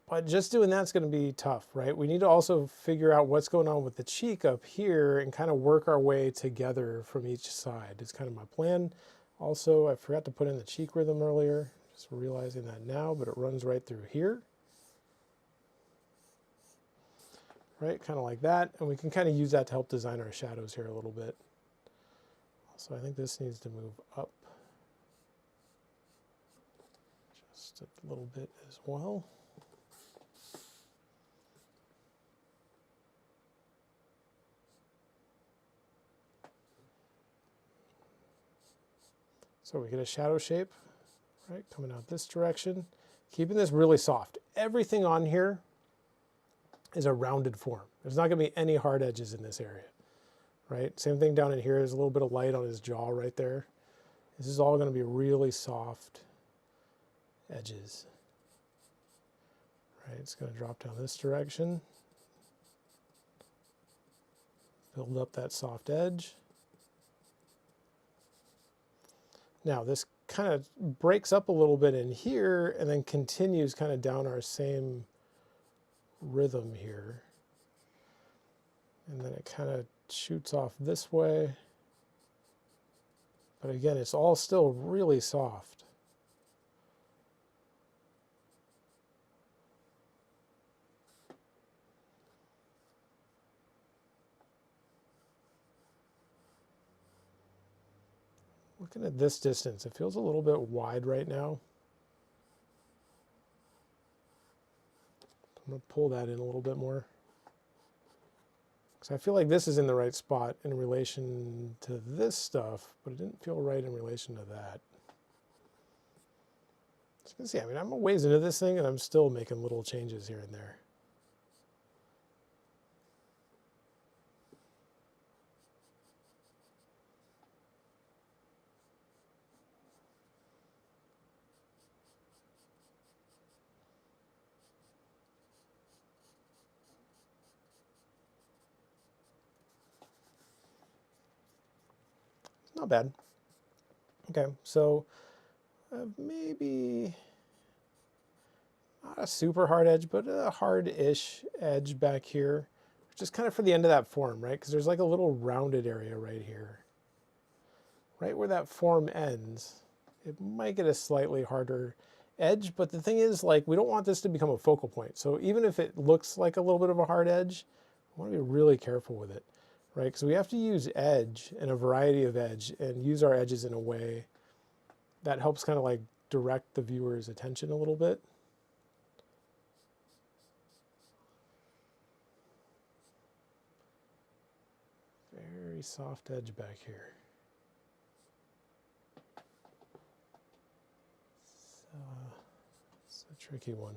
but just doing that's going to be tough, right? We need to also figure out what's going on with the cheek up here and kind of work our way together from each side. It's kind of my plan. Also, I forgot to put in the cheek rhythm earlier. Just realizing that now, but it runs right through here. Right, kind of like that. And we can kind of use that to help design our shadows here a little bit. So I think this needs to move up just a little bit as well. So we get a shadow shape, right, coming out this direction, keeping this really soft. Everything on here is a rounded form. There's not going to be any hard edges in this area, right? Same thing down in here. There's a little bit of light on his jaw right there. This is all going to be really soft edges, right? It's going to drop down this direction, build up that soft edge. Now this kind of breaks up a little bit in here and then continues kind of down our same rhythm here. And then it kind of shoots off this way. But again, it's all still really soft. Looking at this distance, it feels a little bit wide right now. I'm going to pull that in a little bit more. Because I feel like this is in the right spot in relation to this stuff, but it didn't feel right in relation to that. So you can see, I mean, I'm a ways into this thing and I'm still making little changes here and there. Not bad. Okay, so maybe not a super hard edge, but a hard-ish edge back here, just kind of for the end of that form, right? Because there's like a little rounded area right here. Right where that form ends, it might get a slightly harder edge, but the thing is, like, we don't want this to become a focal point. So even if it looks like a little bit of a hard edge, I want to be really careful with it. Right, because we have to use edge and a variety of edge and use our edges in a way that helps kind of like direct the viewer's attention a little bit. Very soft edge back here. It's a tricky one.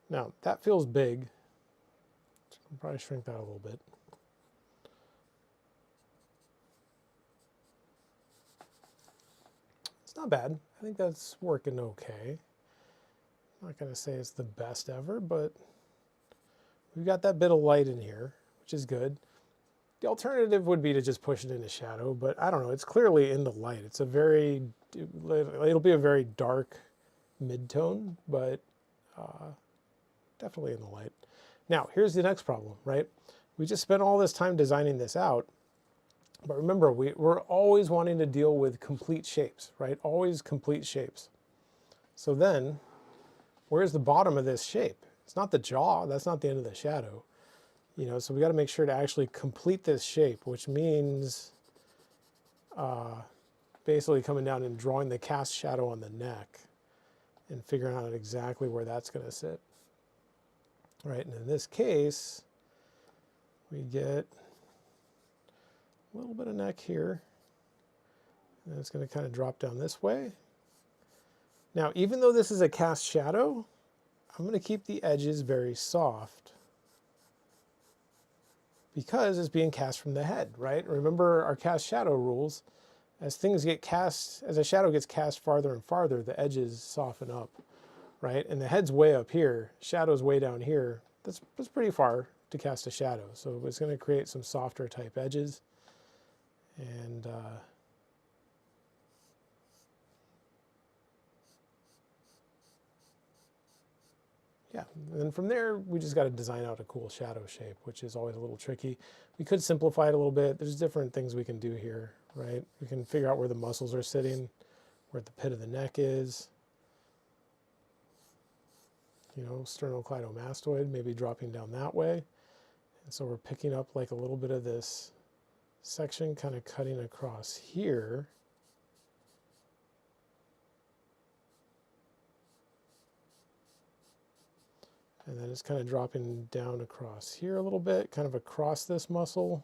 Now, that feels big. I'll probably shrink that a little bit. It's not bad. I think that's working okay. I'm not going to say it's the best ever, but we've got that bit of light in here, which is good. The alternative would be to just push it into shadow, but I don't know. It's clearly in the light. It's a very, it'll be a very dark mid-tone, but definitely in the light. Now, here's the next problem, right? We just spent all this time designing this out, but remember, we're always wanting to deal with complete shapes, right? Always complete shapes. So then, where's the bottom of this shape? It's not the jaw, that's not the end of the shadow. You know, so we got to make sure to actually complete this shape, which means basically coming down and drawing the cast shadow on the neck and figuring out exactly where that's going to sit. Right, and in this case, we get a little bit of neck here, and it's going to kind of drop down this way. Now, even though this is a cast shadow, I'm going to keep the edges very soft because it's being cast from the head, right? Remember our cast shadow rules. As things get cast, as a shadow gets cast farther and farther, the edges soften up, right? And the head's way up here, shadow's way down here. That's pretty far to cast a shadow. So it's going to create some softer type edges. And yeah, and then from there, we just got to design out a cool shadow shape, which is always a little tricky. We could simplify it a little bit. There's different things we can do here, right? We can figure out where the muscles are sitting, where the pit of the neck is. You know, sternocleidomastoid, maybe dropping down that way. And so we're picking up like a little bit of this section kind of cutting across here. And then it's kind of dropping down across here a little bit, kind of across this muscle.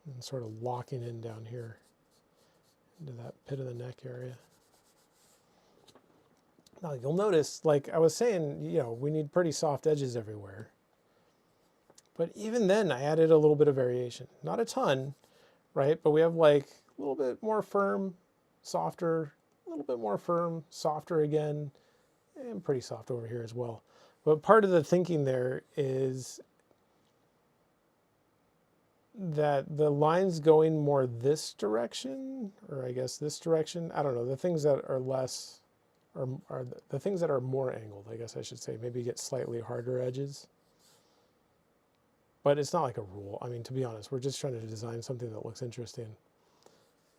And sort of locking in down here into that pit of the neck area. Now you'll notice, like I was saying, you know, we need pretty soft edges everywhere. But even then I added a little bit of variation. Not a ton, right? But we have like a little bit more firm, softer, a little bit more firm, softer again, and pretty soft over here as well. But part of the thinking there is that the lines going more this direction, or I guess this direction, I don't know, the things that are less, are the things that are more angled, I guess I should say, maybe get slightly harder edges. But it's not like a rule. I mean, to be honest, we're just trying to design something that looks interesting.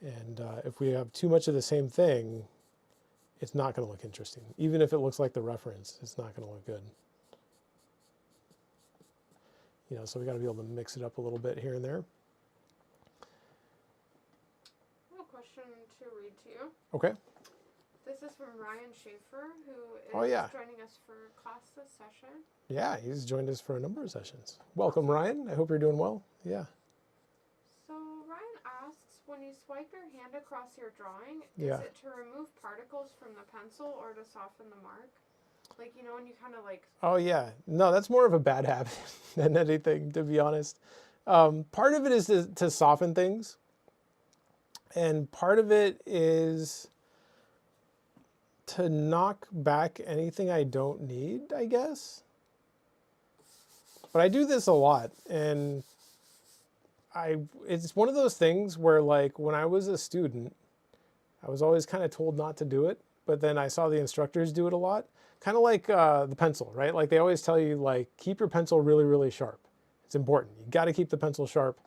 And if we have too much of the same thing, it's not going to look interesting. Even if it looks like the reference, it's not going to look good. You know, so we got to be able to mix it up a little bit here and there. I have a question to read to you. Okay. This is from Ryan Schaefer, who is joining us for class this session. Yeah, he's joined us for a number of sessions. Welcome, Ryan. I hope you're doing well. Yeah. So Ryan asks, when you swipe your hand across your drawing, Yeah. is it to remove particles from the pencil or to soften the mark? Like, you know, when you kind of like... Oh, yeah. No, that's more of a bad habit than anything, to be honest. Part of it is to soften things. And part of it is to knock back anything I don't need, I guess. But I do this a lot. And it's one of those things where, like, when I was a student, I was always kind of told not to do it. But then I saw the instructors do it a lot. Kind of like the pencil, right? Like they always tell you, like, keep your pencil really, really sharp. It's important. You got to keep the pencil sharp.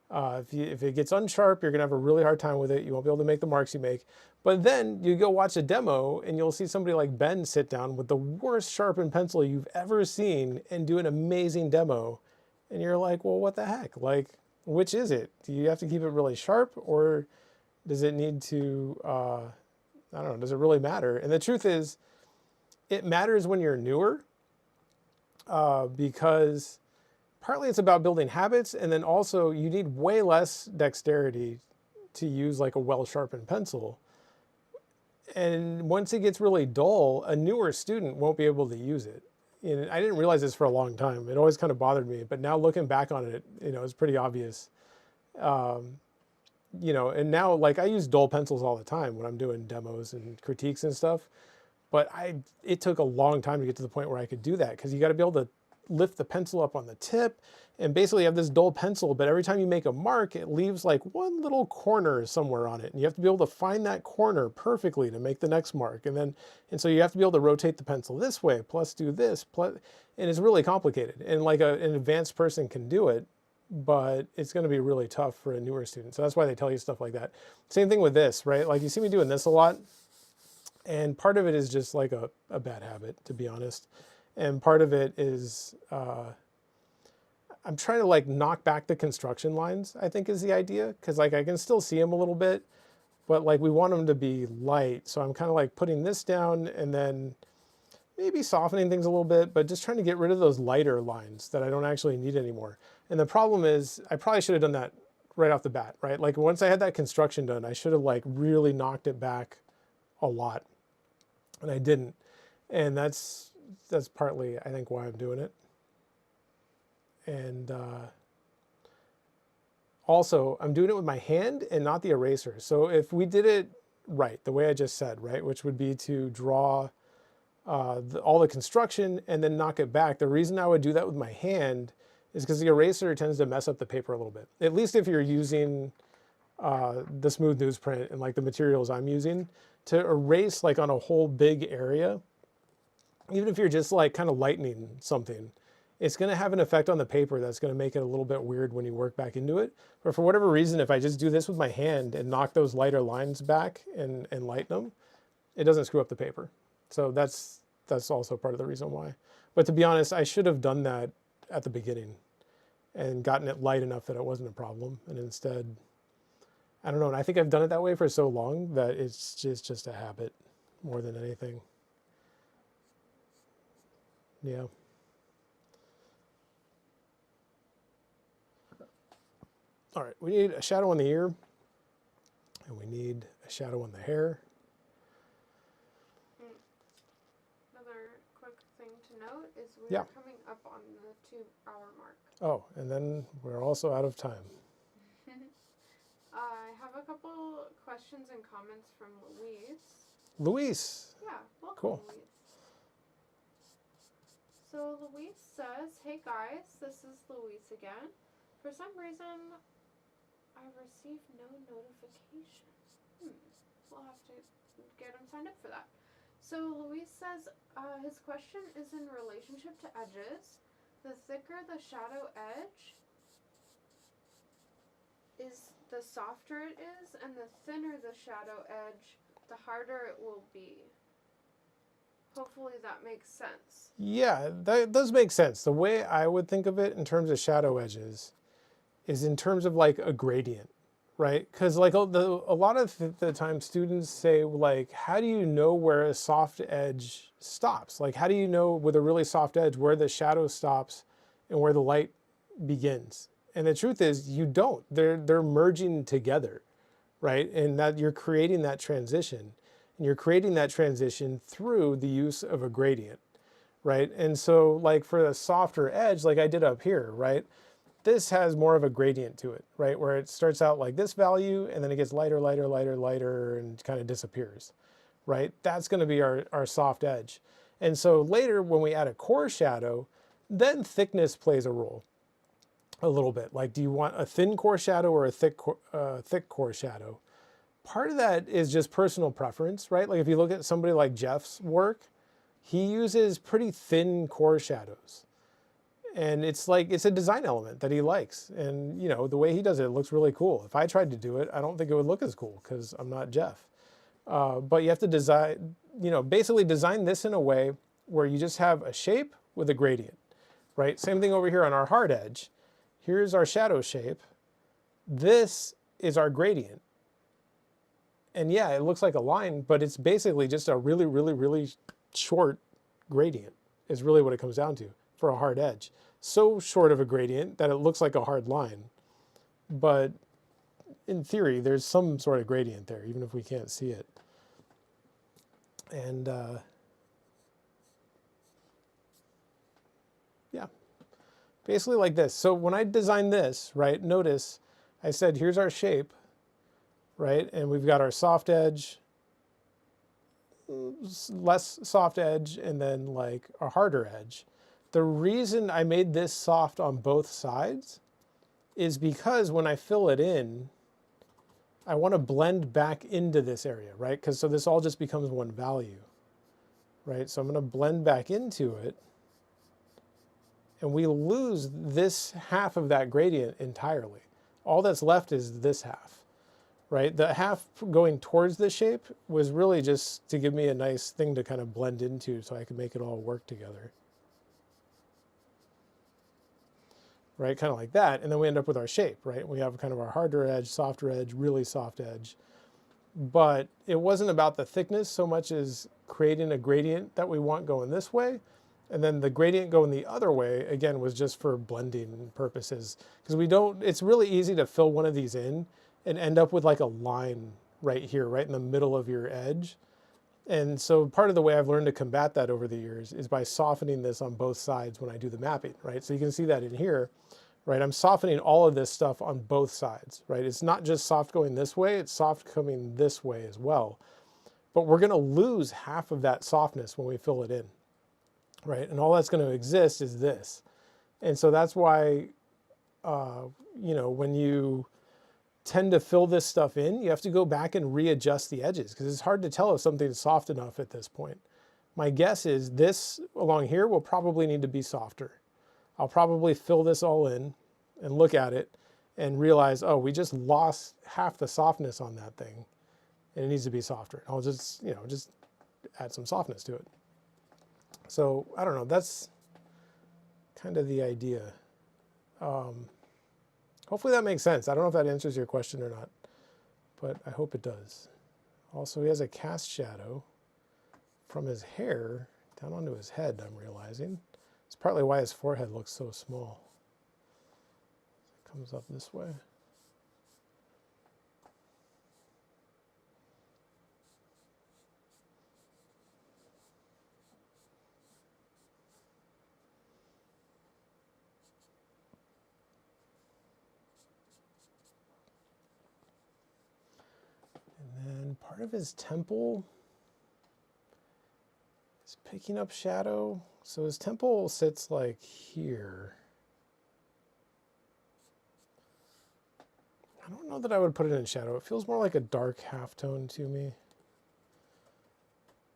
If it gets unsharp, you're going to have a really hard time with it. You won't be able to make the marks you make. But then you go watch a demo and you'll see somebody like Ben sit down with the worst sharpened pencil you've ever seen and do an amazing demo. And you're like, well, what the heck? Like, which is it? Do you have to keep it really sharp, or does it need to, I don't know, does it really matter? And the truth is, it matters when you're newer, because partly it's about building habits, and then also you need way less dexterity to use like a well-sharpened pencil. And once it gets really dull, a newer student won't be able to use it. And I didn't realize this for a long time. It always kind of bothered me, but now looking back on it, it's pretty obvious. And now like I use dull pencils all the time when I'm doing demos and critiques and stuff. But it took a long time to get to the point where I could do that, because you got to be able to lift the pencil up on the tip and basically have this dull pencil, but every time you make a mark, it leaves like one little corner somewhere on it. And you have to be able to find that corner perfectly to make the next mark. And so you have to be able to rotate the pencil this way, plus do this, and it's really complicated. And like an advanced person can do it, but it's going to be really tough for a newer student. So that's why they tell you stuff like that. Same thing with this, right? Like you see me doing this a lot. And part of it is just like a bad habit, to be honest. And part of it is I'm trying to like knock back the construction lines, I think is the idea. Because like I can still see them a little bit, but like we want them to be light. So I'm kind of like putting this down and then maybe softening things a little bit, but just trying to get rid of those lighter lines that I don't actually need anymore. And the problem is I probably should have done that right off the bat, right? Like once I had that construction done, I should have like really knocked it back a lot. And I didn't. And that's partly, I think, why I'm doing it. And also, I'm doing it with my hand and not the eraser. So if we did it right, the way I just said, right, which would be to draw all the construction and then knock it back, the reason I would do that with my hand is because the eraser tends to mess up the paper a little bit. At least if you're using the smooth newsprint and like the materials I'm using, to erase like on a whole big area, even if you're just like kind of lightening something, it's going to have an effect on the paper that's going to make it a little bit weird when you work back into it. But for whatever reason, if I just do this with my hand and knock those lighter lines back and lighten them, it doesn't screw up the paper. So that's also part of the reason why. But to be honest, I should have done that at the beginning and gotten it light enough that it wasn't a problem. And instead, I don't know, and I think I've done it that way for so long that it's just a habit more than anything. Yeah. All right, we need a shadow on the ear, and we need a shadow on the hair. Another quick thing to note is we're coming up on the 2-hour mark. Oh, and then we're also out of time. I have a couple questions and comments from Luis. Luis. Yeah, welcome, cool. Luis. So Luis says, hey guys, this is Luis again. For some reason, I received no notification. We'll have to get him signed up for that. So Luis says his question is in relationship to edges. The thicker the shadow edge is, the softer it is, and the thinner the shadow edge, the harder it will be. Hopefully that makes sense. Yeah, that does make sense. The way I would think of it in terms of shadow edges is in terms of like a gradient, right? Because like a lot of the time students say like, how do you know where a soft edge stops? Like, how do you know with a really soft edge where the shadow stops and where the light begins? And the truth is you don't. They're merging together, right? And that you're creating that transition. And you're creating that transition through the use of a gradient, right? And so like for a softer edge, like I did up here, right? This has more of a gradient to it, right? Where it starts out like this value and then it gets lighter, lighter, lighter, lighter, and kind of disappears, right? That's going to be our soft edge. And so later when we add a core shadow, then thickness plays a role a little bit. Like, do you want a thin core shadow or a thick core shadow? Part of that is just personal preference, right? Like if you look at somebody like Jeff's work, he uses pretty thin core shadows. And it's like, it's a design element that he likes. And you know, the way he does it looks really cool. If I tried to do it, I don't think it would look as cool because I'm not Jeff. But you have to design, basically design this in a way where you just have a shape with a gradient, right? Same thing over here on our hard edge. Here's our shadow shape. This is our gradient. And yeah, it looks like a line, but it's basically just a really, really, really short gradient is really what it comes down to for a hard edge. So short of a gradient that it looks like a hard line, but in theory, there's some sort of gradient there, even if we can't see it. And yeah, basically like this. So when I designed this, right, notice I said, here's our shape, right? And we've got our soft edge, less soft edge, and then like a harder edge. The reason I made this soft on both sides is because when I fill it in, I want to blend back into this area, right? Because so this all just becomes one value, right? So I'm going to blend back into it, and we lose this half of that gradient entirely. All that's left is this half, right? The half going towards the shape was really just to give me a nice thing to kind of blend into so I can make it all work together. Right, kind of like that, and then we end up with our shape, right? We have kind of our harder edge, softer edge, really soft edge. But it wasn't about the thickness so much as creating a gradient that we want going this way, and then the gradient going the other way, again, was just for blending purposes. Because we don't, it's really easy to fill one of these in and end up with like a line right here, right in the middle of your edge. And so part of the way I've learned to combat that over the years is by softening this on both sides when I do the mapping, right? So you can see that in here, right? I'm softening all of this stuff on both sides, right? It's not just soft going this way, it's soft coming this way as well. But we're gonna lose half of that softness when we fill it in, right? And all that's gonna exist is this. And so that's why, you know, when you tend to fill this stuff in, you have to go back and readjust the edges because it's hard to tell if something's soft enough at this point. My guess is this along here will probably need to be softer. I'll probably fill this all in and look at it and realize, oh, we just lost half the softness on that thing and it needs to be softer. I'll just, you know, just add some softness to it. So I don't know, that's kind of the idea. Hopefully that makes sense. I don't know if that answers your question or not, but I hope it does. Also, he has a cast shadow from his hair down onto his head, I'm realizing. It's partly why his forehead looks so small. It comes up this way. And part of his temple is picking up shadow. So his temple sits like here. I don't know that I would put it in shadow. It feels more like a dark halftone to me.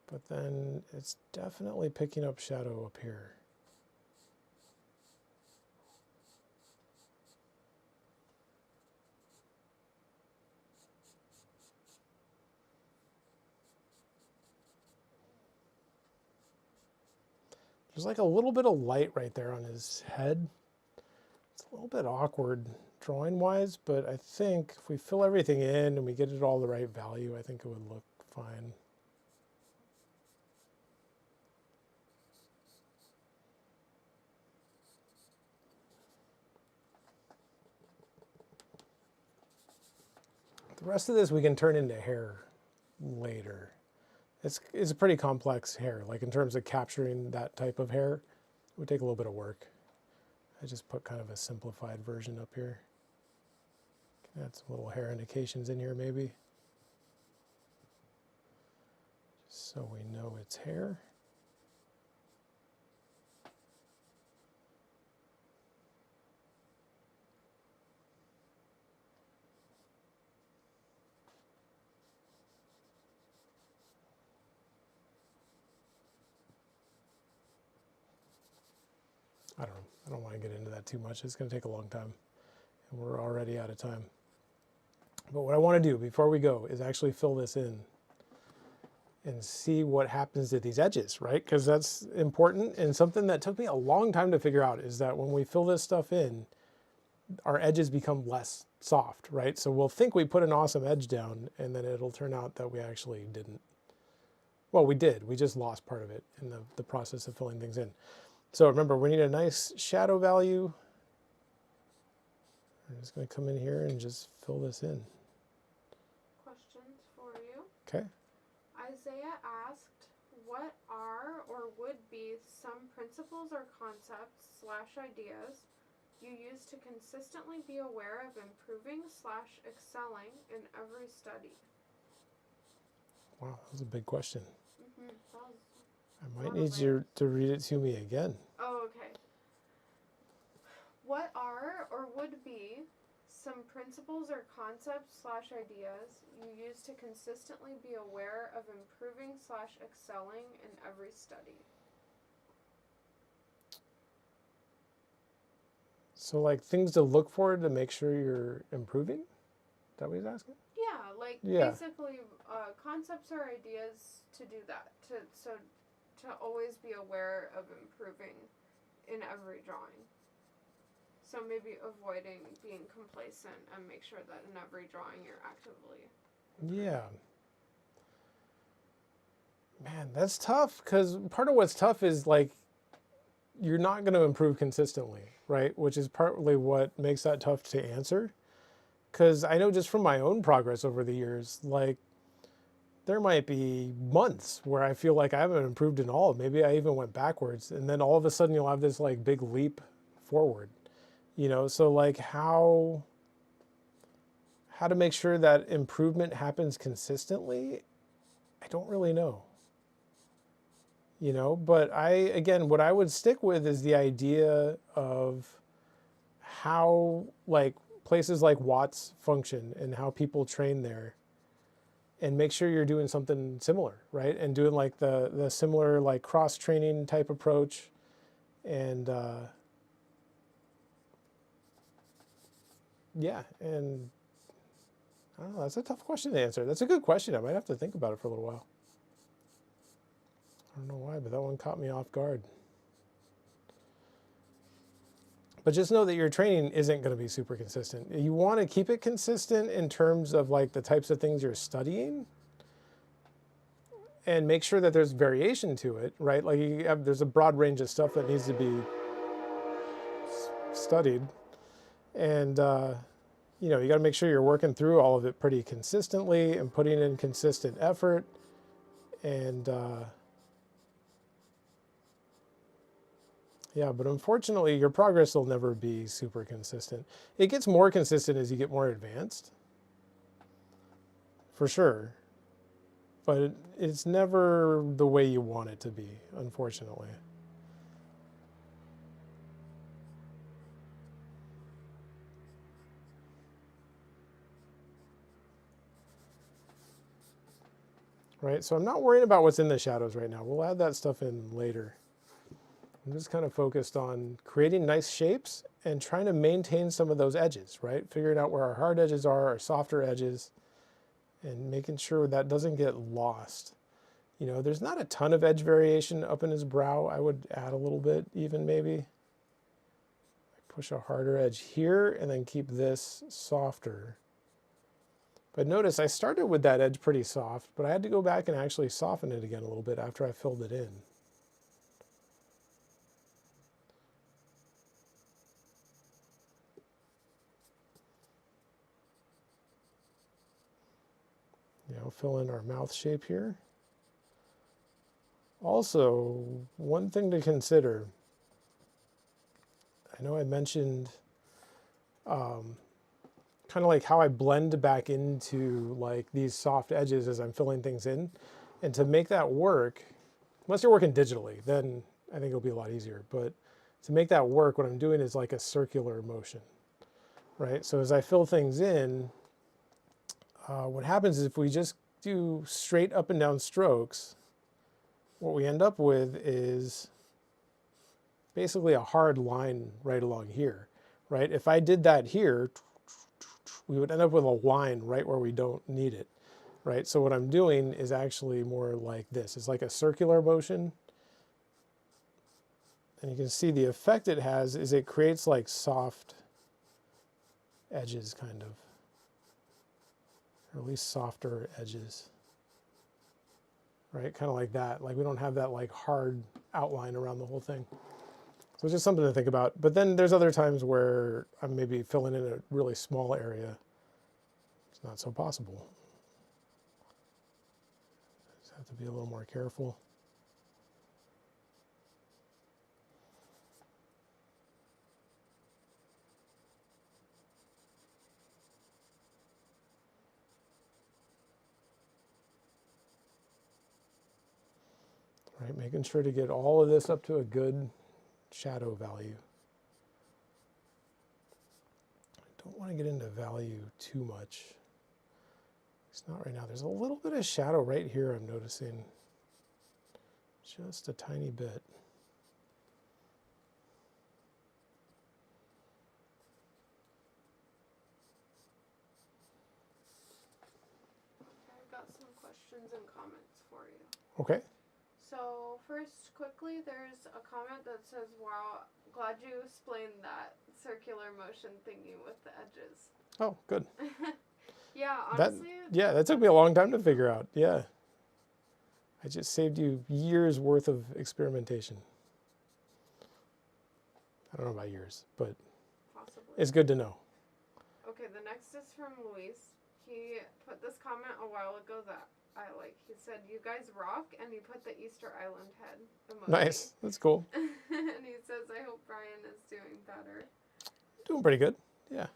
But then it's definitely picking up shadow up here. There's like a little bit of light right there on his head. It's a little bit awkward drawing wise, but I think if we fill everything in and we get it all the right value, I think it would look fine. The rest of this we can turn into hair later. It's a pretty complex hair, like in terms of capturing that type of hair, it would take a little bit of work. I just put kind of a simplified version up here. Can add some little hair indications in here maybe, just so we know it's hair. I don't want to get into that too much. It's going to take a long time, and we're already out of time. But what I want to do before we go is actually fill this in and see what happens to these edges, right? Because that's important, and something that took me a long time to figure out is that when we fill this stuff in, our edges become less soft, right? So we'll think we put an awesome edge down, and then it'll turn out that we actually didn't. Well, we did. We just lost part of it in the process of filling things in. So remember, we need a nice shadow value. I'm just going to come in here and just fill this in. Okay. Isaiah asked, what are or would be some principles or concepts / ideas you use to consistently be aware of improving / excelling in every study? Wow, that was a big question. That was I might need you to read it to me again. Oh, okay. What are or would be some principles or concepts / ideas you use to consistently be aware of improving / excelling in every study? So like things to look for to make sure you're improving? Is that what he's asking? Yeah, like Yeah. basically concepts or ideas to do that. To always be aware of improving in every drawing. So maybe avoiding being complacent and make sure that in every drawing you're actively improving. Yeah. Man, that's tough because part of what's tough is like you're not going to improve consistently, right? Which is partly what makes that tough to answer. Because I know just from my own progress over the years, like there might be months where I feel like I haven't improved in all. Maybe I even went backwards. And then all of a sudden you'll have this like big leap forward, you know? So like how to make sure that improvement happens consistently, I don't really know. You know, but again, what I would stick with is the idea of how like places like Watts function and how people train there, and make sure you're doing something similar, right? And doing like the similar like cross training type approach. And yeah, and I don't know, that's a tough question to answer. That's a good question. I might have to think about it for a little while. I don't know why, but that one caught me off guard. But just know that your training isn't going to be super consistent. You want to keep it consistent in terms of like the types of things you're studying, and make sure that there's variation to it, right? Like there's a broad range of stuff that needs to be studied. And, you know, you got to make sure you're working through all of it pretty consistently and putting in consistent effort. And, yeah, but unfortunately, your progress will never be super consistent. It gets more consistent as you get more advanced, for sure. But it's never the way you want it to be, unfortunately. Right, so I'm not worried about what's in the shadows right now. We'll add that stuff in later. I'm just kind of focused on creating nice shapes and trying to maintain some of those edges, right? Figuring out where our hard edges are, our softer edges, and making sure that doesn't get lost. You know, there's not a ton of edge variation up in his brow. I would add a little bit even maybe. Push a harder edge here and then keep this softer. But notice I started with that edge pretty soft, but I had to go back and actually soften it again a little bit after I filled it in. You know, fill in our mouth shape here. Also, one thing to consider, I know I mentioned kind of like how I blend back into like these soft edges as I'm filling things in. And to make that work, unless you're working digitally, then I think it'll be a lot easier. But to make that work, what I'm doing is like a circular motion, right? So as I fill things in, what happens is if we just do straight up and down strokes, what we end up with is basically a hard line right along here, right? If I did that here, we would end up with a line right where we don't need it, right? So what I'm doing is actually more like this. It's like a circular motion. And you can see the effect it has is it creates like soft edges kind of, or at least softer edges, right? Kind of like that. Like we don't have that like hard outline around the whole thing. So it's just something to think about. But then there's other times where I'm maybe filling in a really small area. It's not so possible. have to be a little more careful. Right, making sure to get all of this up to a good shadow value. I don't want to get into value too much. It's not right now. There's a little bit of shadow right here I'm noticing. Just a tiny bit. I've got some questions and comments for you. Okay. So first, quickly, there's a comment that says, wow, glad you explained that circular motion thingy with the edges. Oh, good. Yeah, honestly. That took me a long time to figure out. Yeah. I just saved you years worth of experimentation. I don't know about years, but possibly. It's good to know. Okay, the next is from Luis. He put this comment a while ago that I like. He said, you guys rock, and he put the Easter Island head emoji. Nice. That's cool. And he says, I hope Brian is doing better. Doing pretty good. Yeah.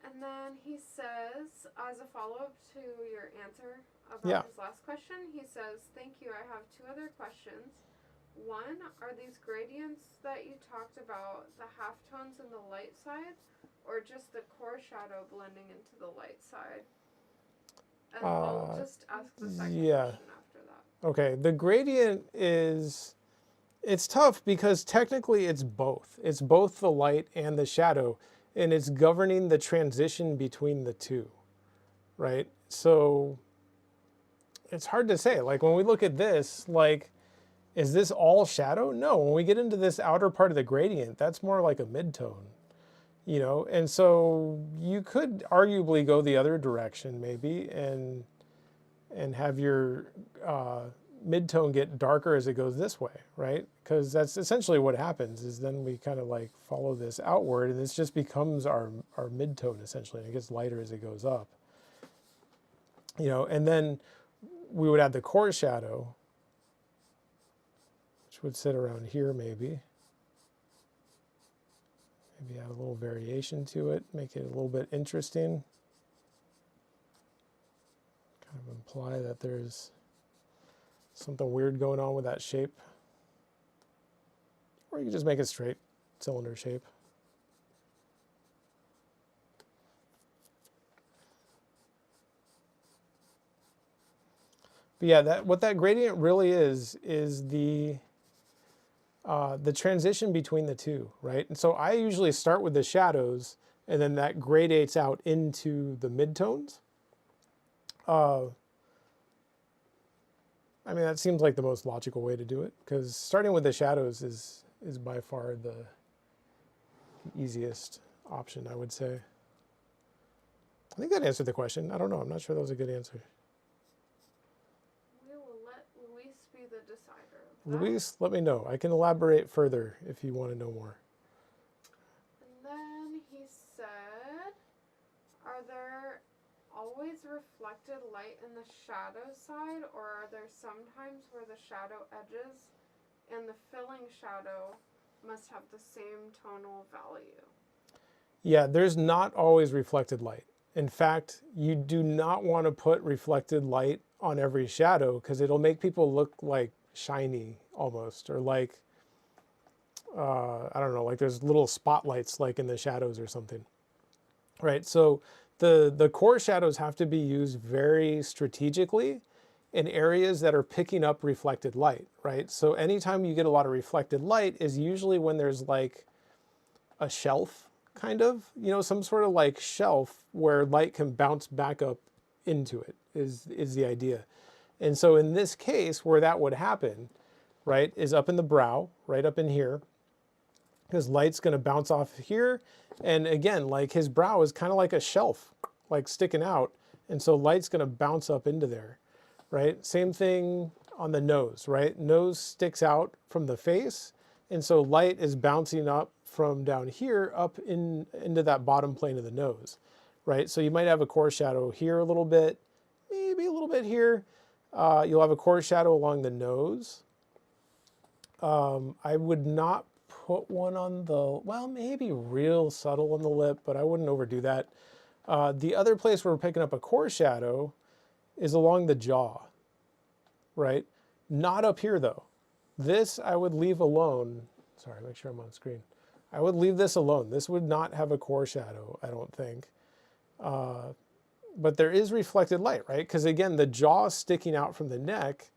And then he says, as a follow-up to your answer about his last question, he says, thank you, I have two other questions. One, are these gradients that you talked about the halftones in the light side, or just the core shadow blending into the light side? And I'll just ask the second question after that. Okay, the gradient is, it's tough because technically it's both. It's both the light and the shadow, and it's governing the transition between the two, right? So it's hard to say. Like when we look at this, like, is this all shadow? No, when we get into this outer part of the gradient, that's more like a midtone, you know? And so you could arguably go the other direction maybe and have your midtone get darker as it goes this way, right? Because that's essentially what happens is then we kind of like follow this outward and this just becomes our midtone essentially, and it gets lighter as it goes up. You know, and then we would add the core shadow, which would sit around here maybe. Maybe add a little variation to it, make it a little bit interesting. Kind of imply that there's something weird going on with that shape. Or you can just make it straight, cylinder shape. But yeah, what that gradient really is the transition between the two, right? And so I usually start with the shadows, and then that gradates out into the midtones. I mean, that seems like the most logical way to do it, because starting with the shadows is by far the easiest option, I would say. I think that answered the question. I don't know. I'm not sure that was a good answer. We will let Luis be the decider of that. Luis, let me know. I can elaborate further if you want to know more. And then he said, are there always reflected light in the shadow side, or are there some times where the shadow edges and the filling shadow must have the same tonal value? Yeah, there's not always reflected light. In fact, you do not want to put reflected light on every shadow because it'll make people look like shiny almost, or like, I don't know, like there's little spotlights like in the shadows or something, right? So the core shadows have to be used very strategically in areas that are picking up reflected light, right? So anytime you get a lot of reflected light is usually when there's like a shelf, kind of, you know, some sort of like shelf where light can bounce back up into it is the idea. And so in this case, where that would happen, right, is up in the brow, right up in here, because light's going to bounce off here. And again, like his brow is kind of like a shelf, like sticking out. And so light's going to bounce up into there, right? Same thing on the nose, right? Nose sticks out from the face. And so light is bouncing up from down here up into that bottom plane of the nose, right? So you might have a core shadow here a little bit, maybe a little bit here. You'll have a core shadow along the nose. I would not put one on the, well, maybe real subtle on the lip, but I wouldn't overdo that. The other place where we're picking up a core shadow is along the jaw, right? Not up here though. This I would leave alone. Sorry, make sure I'm on screen. I would leave this alone. This would not have a core shadow, I don't think. But there is reflected light, right? Because again, the jaw sticking out from the neck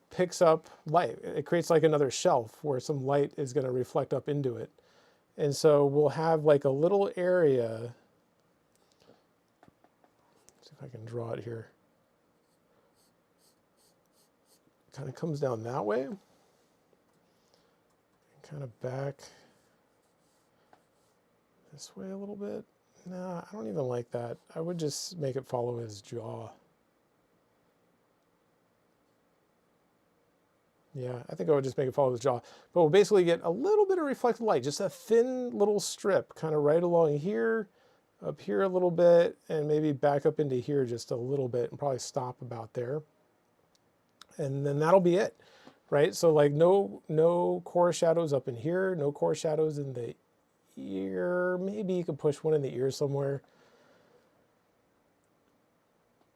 picks up light. It creates like another shelf where some light is going to reflect up into it. And so we'll have like a little area. See if I can draw it here. Kind of comes down that way. And kind of back this way a little bit. Nah, I don't even like that. I would just make it follow his jaw. Yeah, I think I would just make it follow his jaw. But we'll basically get a little bit of reflected light, just a thin little strip, kind of right along here, up here a little bit, and maybe back up into here just a little bit, and probably stop about there. And then that'll be it, right? So like no core shadows up in here, no core shadows in the ear. Maybe you could push one in the ear somewhere.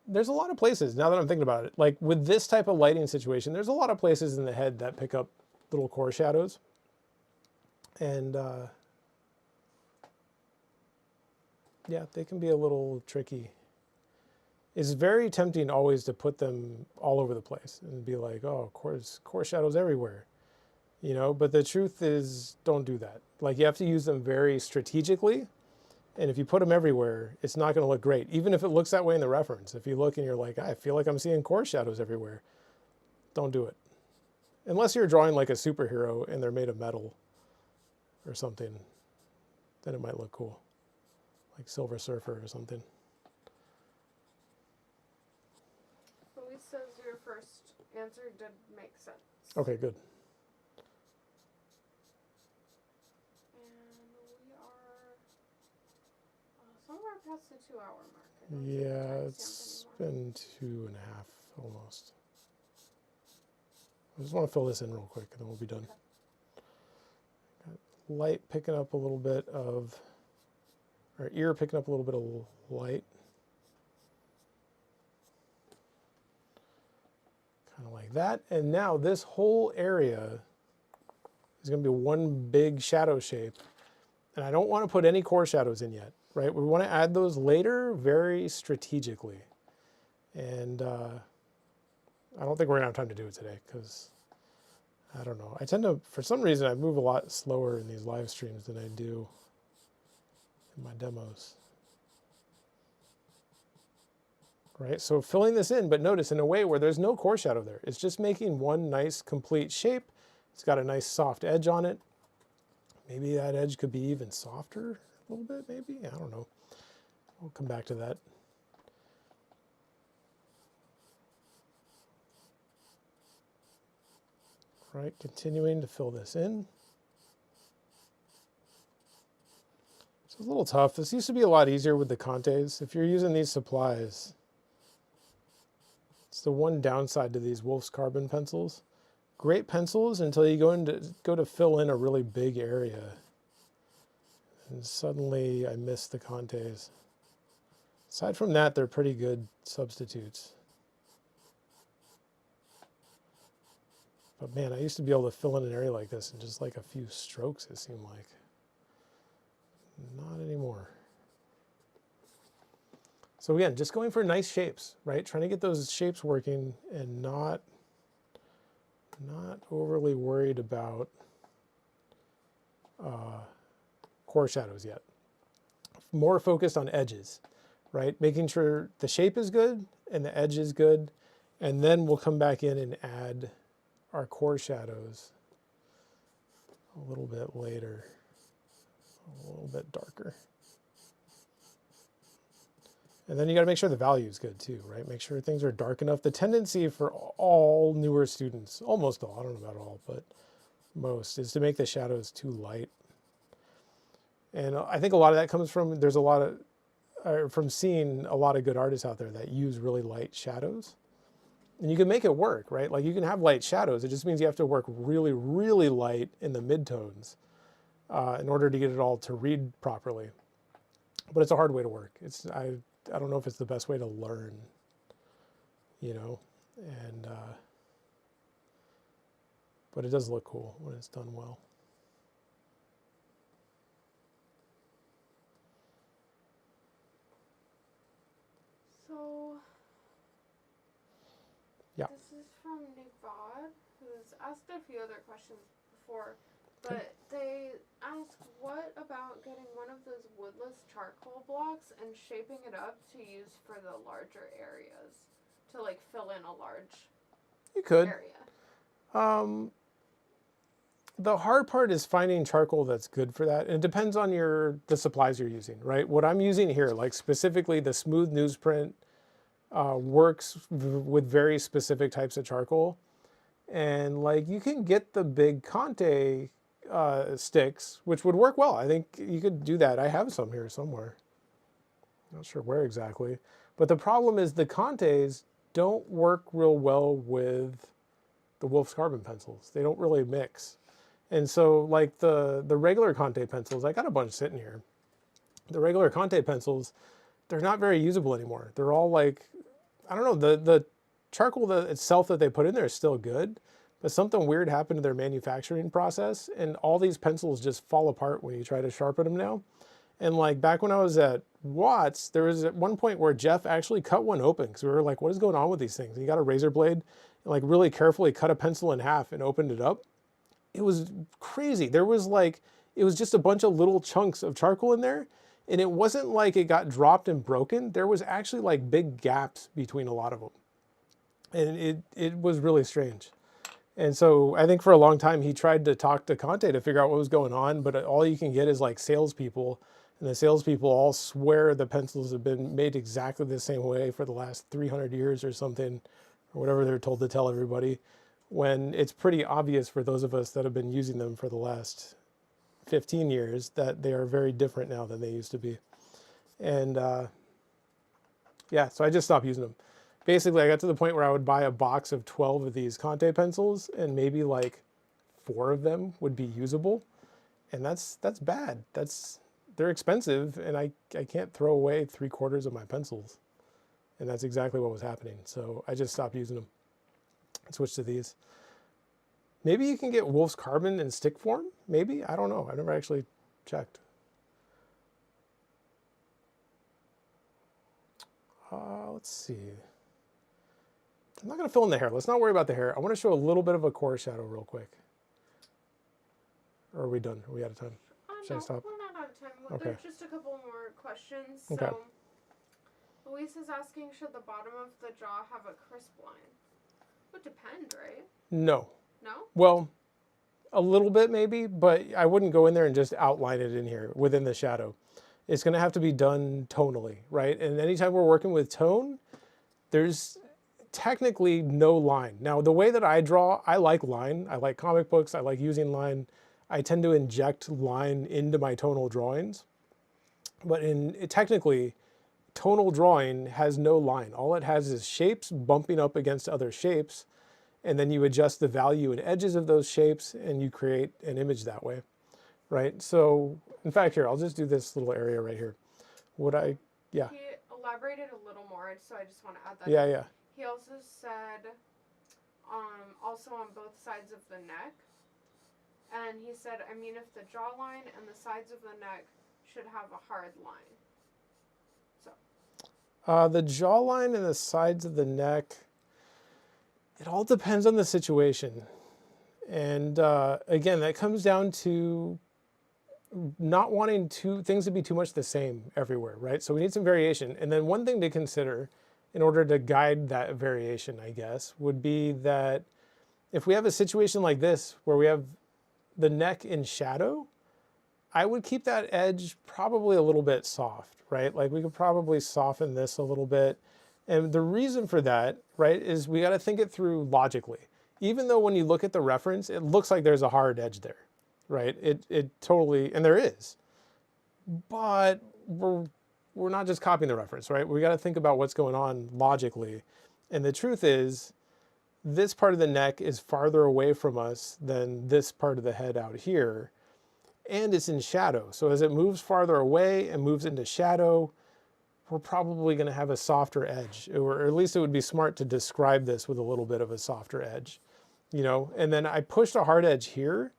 There's a lot of places, now that I'm thinking about it, like with this type of lighting situation, there's a lot of places in the head that pick up little core shadows. And yeah, they can be a little tricky. It's very tempting always to put them all over the place and be like, oh, core shadows everywhere. You know, but the truth is, don't do that. Like, you have to use them very strategically. And if you put them everywhere, it's not going to look great. Even if it looks that way in the reference. If you look and you're like, I feel like I'm seeing core shadows everywhere. Don't do it. Unless you're drawing like a superhero and they're made of metal or something, then it might look cool. Like Silver Surfer or something. Luis says your first answer did make sense. Okay, good. Somewhere past the 2-hour mark. Yeah, it's been 2.5 almost. I just want to fill this in real quick and then we'll be done. Okay. Got light picking up a little bit of, or ear picking up a little bit of light. Kind of like that. And now this whole area is going to be one big shadow shape. And I don't want to put any core shadows in yet. Right, we want to add those later very strategically. And I don't think we're going to have time to do it today because, I don't know. I tend to, for some reason, I move a lot slower in these live streams than I do in my demos. Right, so filling this in, but notice in a way where there's no core shadow there. It's just making one nice complete shape. It's got a nice soft edge on it. Maybe that edge could be even softer. A little bit, maybe? I don't know. We'll come back to that. Right, continuing to fill this in. It's a little tough. This used to be a lot easier with the Contes. If you're using these supplies, it's the one downside to these Wolf's Carbon pencils. Great pencils until you go to fill in a really big area. And suddenly I miss the Contes. Aside from that, they're pretty good substitutes. But man, I used to be able to fill in an area like this in just like a few strokes, it seemed like. Not anymore. So again, just going for nice shapes, right? Trying to get those shapes working and not overly worried about core shadows yet. More focused on edges, right? Making sure the shape is good and the edge is good, and then we'll come back in and add our core shadows a little bit later, a little bit darker. And then you got to make sure the value is good too, right? Make sure things are dark enough. The tendency for all newer students, almost all, I don't know about all, but most, is to make the shadows too light. And I think a lot of that comes from, there's a lot of, from seeing a lot of good artists out there that use really light shadows. And you can make it work, right? Like you can have light shadows. It just means you have to work really, really light in the midtones in order to get it all to read properly. But it's a hard way to work. I don't know if it's the best way to learn, you know, and but it does look cool when it's done well. So, yeah. This is from Nivad, who's asked a few other questions before, but they asked, what about getting one of those woodless charcoal blocks and shaping it up to use for the larger areas, to like fill in a large area? The hard part is finding charcoal that's good for that. And it depends on the supplies you're using, right? What I'm using here, like specifically the smooth newsprint, works with very specific types of charcoal. And like you can get the big Conte sticks, which would work well. I think you could do that. I have some here somewhere. Not sure where exactly. But the problem is the Contes don't work real well with the Wolf's Carbon pencils. They don't really mix. And so like the regular Conte pencils, I got a bunch sitting here. The regular Conte pencils, they're not very usable anymore. They're all like, I don't know, the charcoal itself that they put in there is still good, but something weird happened to their manufacturing process, and all these pencils just fall apart when you try to sharpen them now. And like back when I was at Watts, there was at one point where Jeff actually cut one open because we were like, what is going on with these things? And he got a razor blade and like really carefully cut a pencil in half and opened it up. It was crazy. There was like, it was just a bunch of little chunks of charcoal in there. And it wasn't like it got dropped and broken. There was actually like big gaps between a lot of them. And it was really strange. And so I think for a long time he tried to talk to Conte to figure out what was going on, but all you can get is like salespeople. And the salespeople all swear the pencils have been made exactly the same way for the last 300 years or something, or whatever they're told to tell everybody, when it's pretty obvious for those of us that have been using them for the last 15 years that they are very different now than they used to be. And yeah, so I just stopped using them. Basically, I got to the point where I would buy a box of 12 of these Conte pencils and maybe like 4 of them would be usable. And that's bad. They're expensive, and I can't throw away 3/4 of my pencils. And that's exactly what was happening. So I just stopped using them and switched to these. Maybe you can get Wolf's Carbon in stick form? Maybe? I don't know. I never actually checked. Let's see. I'm not going to fill in the hair. Let's not worry about the hair. I want to show a little bit of a core shadow real quick. Or are we done? Are we out of time? Should I stop? We're not out of time. Okay. There's just a couple more questions. Okay. So, Luis is asking, should the bottom of the jaw have a crisp line? Would depend, right? No. No? Well, a little bit maybe, but I wouldn't go in there and just outline it in here within the shadow. It's going to have to be done tonally, right? And anytime we're working with tone, there's technically no line. Now, the way that I draw, I like line. I like comic books. I like using line. I tend to inject line into my tonal drawings. But technically, tonal drawing has no line. All it has is shapes bumping up against other shapes, and then you adjust the value and edges of those shapes, and you create an image that way, right? So, in fact, here, I'll just do this little area right here. Yeah. He elaborated a little more, so I just want to add that. Yeah, yeah. He also said, also on both sides of the neck, and he said, I mean, if the jawline and the sides of the neck should have a hard line. So. The jawline and the sides of the neck, it all depends on the situation. And again, that comes down to not wanting things to be too much the same everywhere, right? So we need some variation. And then one thing to consider in order to guide that variation, I guess, would be that if we have a situation like this where we have the neck in shadow, I would keep that edge probably a little bit soft, right? Like we could probably soften this a little bit. And the reason for that, right, is we got to think it through logically. Even though when you look at the reference, it looks like there's a hard edge there, right? It totally, and there is. But we're not just copying the reference, right? We got to think about what's going on logically. And the truth is, this part of the neck is farther away from us than this part of the head out here, and it's in shadow. So as it moves farther away and moves into shadow, we're probably going to have a softer edge, or at least it would be smart to describe this with a little bit of a softer edge, you know. And then I pushed a hard edge here.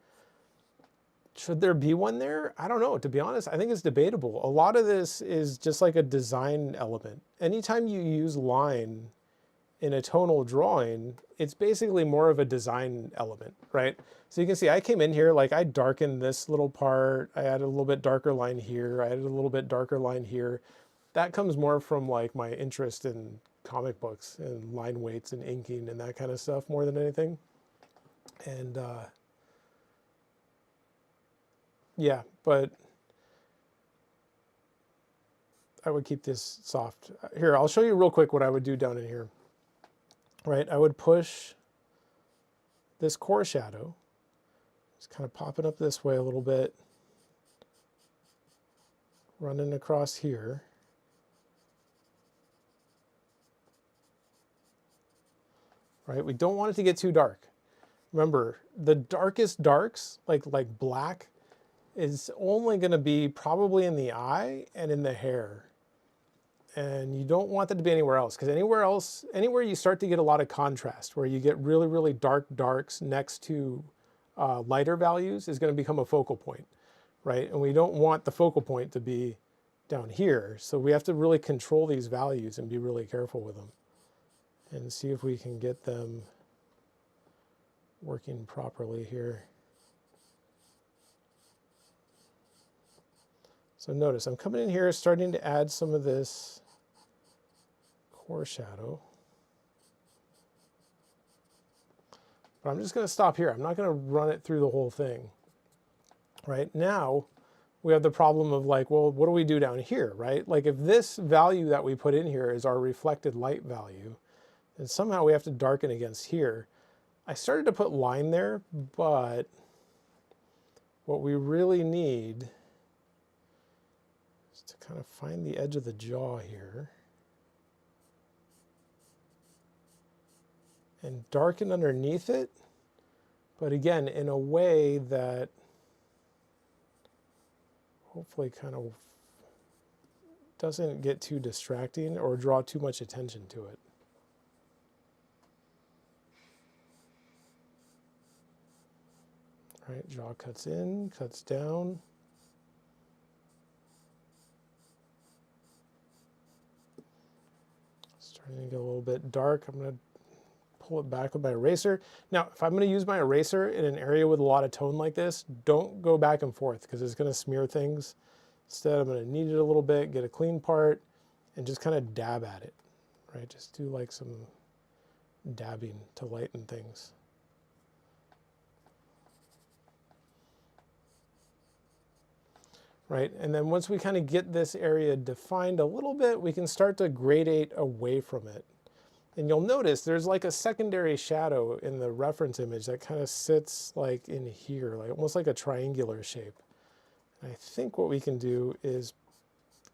Should there be one there? I don't know. To be honest, I think it's debatable. A lot of this is just like a design element. Anytime you use line in a tonal drawing, it's basically more of a design element, right? So you can see I came in here, like I darkened this little part. I added a little bit darker line here. I added a little bit darker line here. That comes more from like my interest in comic books and line weights and inking and that kind of stuff more than anything. And yeah, but I would keep this soft. Here, I'll show you real quick what I would do down in here. Right, I would push this core shadow. Just kind of popping up this way a little bit. Running across here. Right, we don't want it to get too dark. Remember, the darkest darks, like black, is only going to be probably in the eye and in the hair. And you don't want that to be anywhere else, because anywhere you start to get a lot of contrast, where you get really, really dark darks next to lighter values, is going to become a focal point, right? And we don't want the focal point to be down here. So we have to really control these values and be really careful with them and see if we can get them working properly here. So notice I'm coming in here, starting to add some of this core shadow. But I'm just going to stop here. I'm not going to run it through the whole thing. Right now, we have the problem of like, well, what do we do down here, right? Like if this value that we put in here is our reflected light value, then somehow we have to darken against here. I started to put line there, but what we really need is to kind of find the edge of the jaw here and darken underneath it, but again, in a way that hopefully kind of doesn't get too distracting or draw too much attention to it. All right, jaw cuts in, cuts down. Starting to get a little bit dark. I'm going to pull it back with my eraser. Now, if I'm going to use my eraser in an area with a lot of tone like this, don't go back and forth because it's going to smear things. Instead, I'm going to knead it a little bit, get a clean part, and just kind of dab at it, right? Just do like some dabbing to lighten things. Right, and then once we kind of get this area defined a little bit, we can start to gradate away from it. And you'll notice there's like a secondary shadow in the reference image that kind of sits like in here, like almost like a triangular shape. And I think what we can do is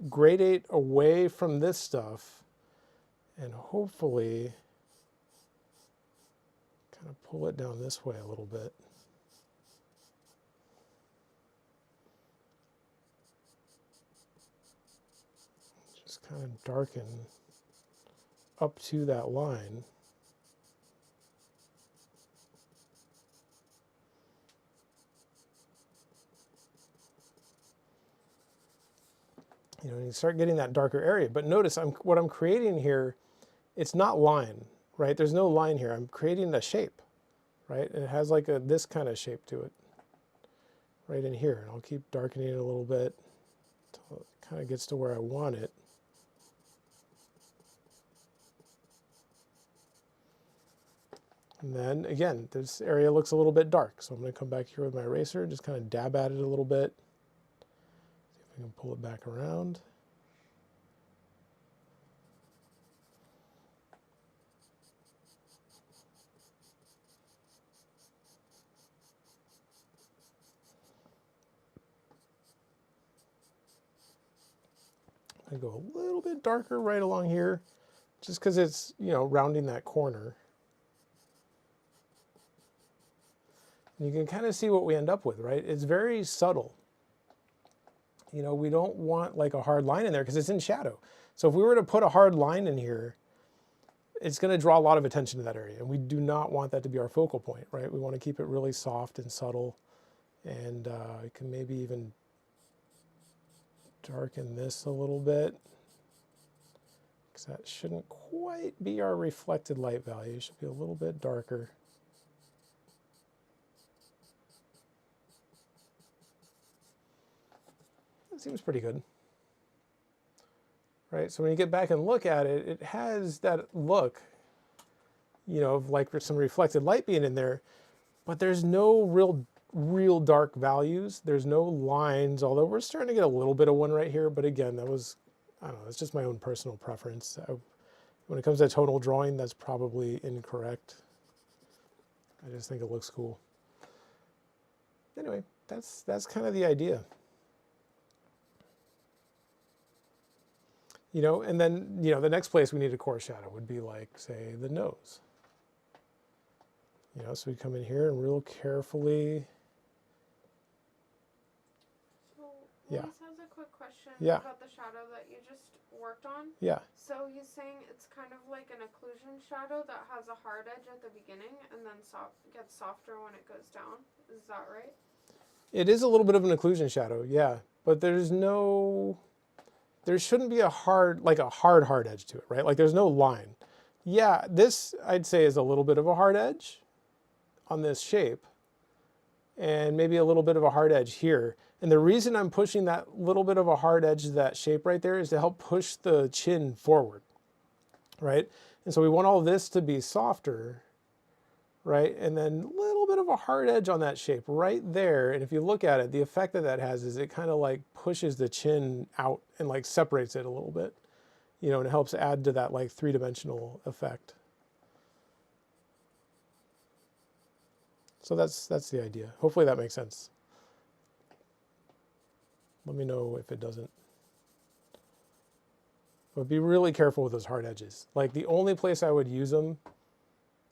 gradate away from this stuff and hopefully kind of pull it down this way a little bit. Just kind of darken up to that line. You know, and you start getting that darker area. But notice what I'm creating here, it's not line, right? There's no line here. I'm creating a shape, right? And it has like this kind of shape to it right in here. And I'll keep darkening it a little bit until it kind of gets to where I want it. And then again, this area looks a little bit dark. So I'm going to come back here with my eraser, just kind of dab at it a little bit. See if I can pull it back around. I go a little bit darker right along here, just because it's, you know, rounding that corner. You can kind of see what we end up with, right? It's very subtle. You know, we don't want like a hard line in there because it's in shadow. So if we were to put a hard line in here, it's going to draw a lot of attention to that area. And we do not want that to be our focal point, right? We want to keep it really soft and subtle. And I can maybe even darken this a little bit, because that shouldn't quite be our reflected light value. It should be a little bit darker. That seems pretty good. Right, so when you get back and look at it, it has that look, you know, of like some reflected light being in there, but there's no real dark values. There's no lines, although we're starting to get a little bit of one right here. But again, that was, I don't know, it's just my own personal preference. When it comes to tonal drawing, that's probably incorrect. I just think it looks cool. Anyway, that's kind of the idea. You know, and then, you know, the next place we need a core shadow would be like, say, the nose. You know, so we come in here and real carefully. Luis has a quick question about the shadow that you just worked on. Yeah. So he's saying it's kind of like an occlusion shadow that has a hard edge at the beginning and then gets softer when it goes down. Is that right? It is a little bit of an occlusion shadow, yeah. But there shouldn't be a hard edge to it, right? Like there's no line. Yeah, this I'd say is a little bit of a hard edge on this shape, and maybe a little bit of a hard edge here. And the reason I'm pushing that little bit of a hard edge to that shape right there is to help push the chin forward, right? And so we want all this to be softer, right? And then a little bit of a hard edge on that shape right there. And if you look at it, the effect that has is it kind of like pushes the chin out and like separates it a little bit, you know, and it helps add to that like three-dimensional effect. So that's the idea. Hopefully that makes sense. Let me know if it doesn't. But be really careful with those hard edges. Like the only place I would use them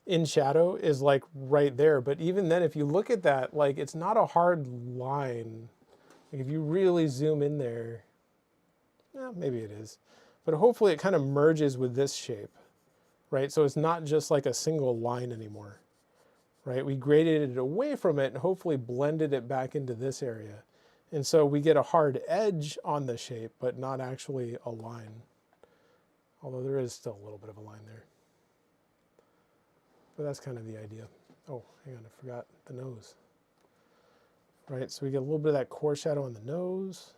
in shadow is like right there. But even then, if you look at that, like it's not a hard line. Like if you really zoom in there, maybe it is. But hopefully it kind of merges with this shape, right? So it's not just like a single line anymore, right? We graded it away from it and hopefully blended it back into this area. And so we get a hard edge on the shape, but not actually a line. Although there is still a little bit of a line there. But that's kind of the idea. Oh, hang on, I forgot the nose. Right, so we get a little bit of that core shadow on the nose.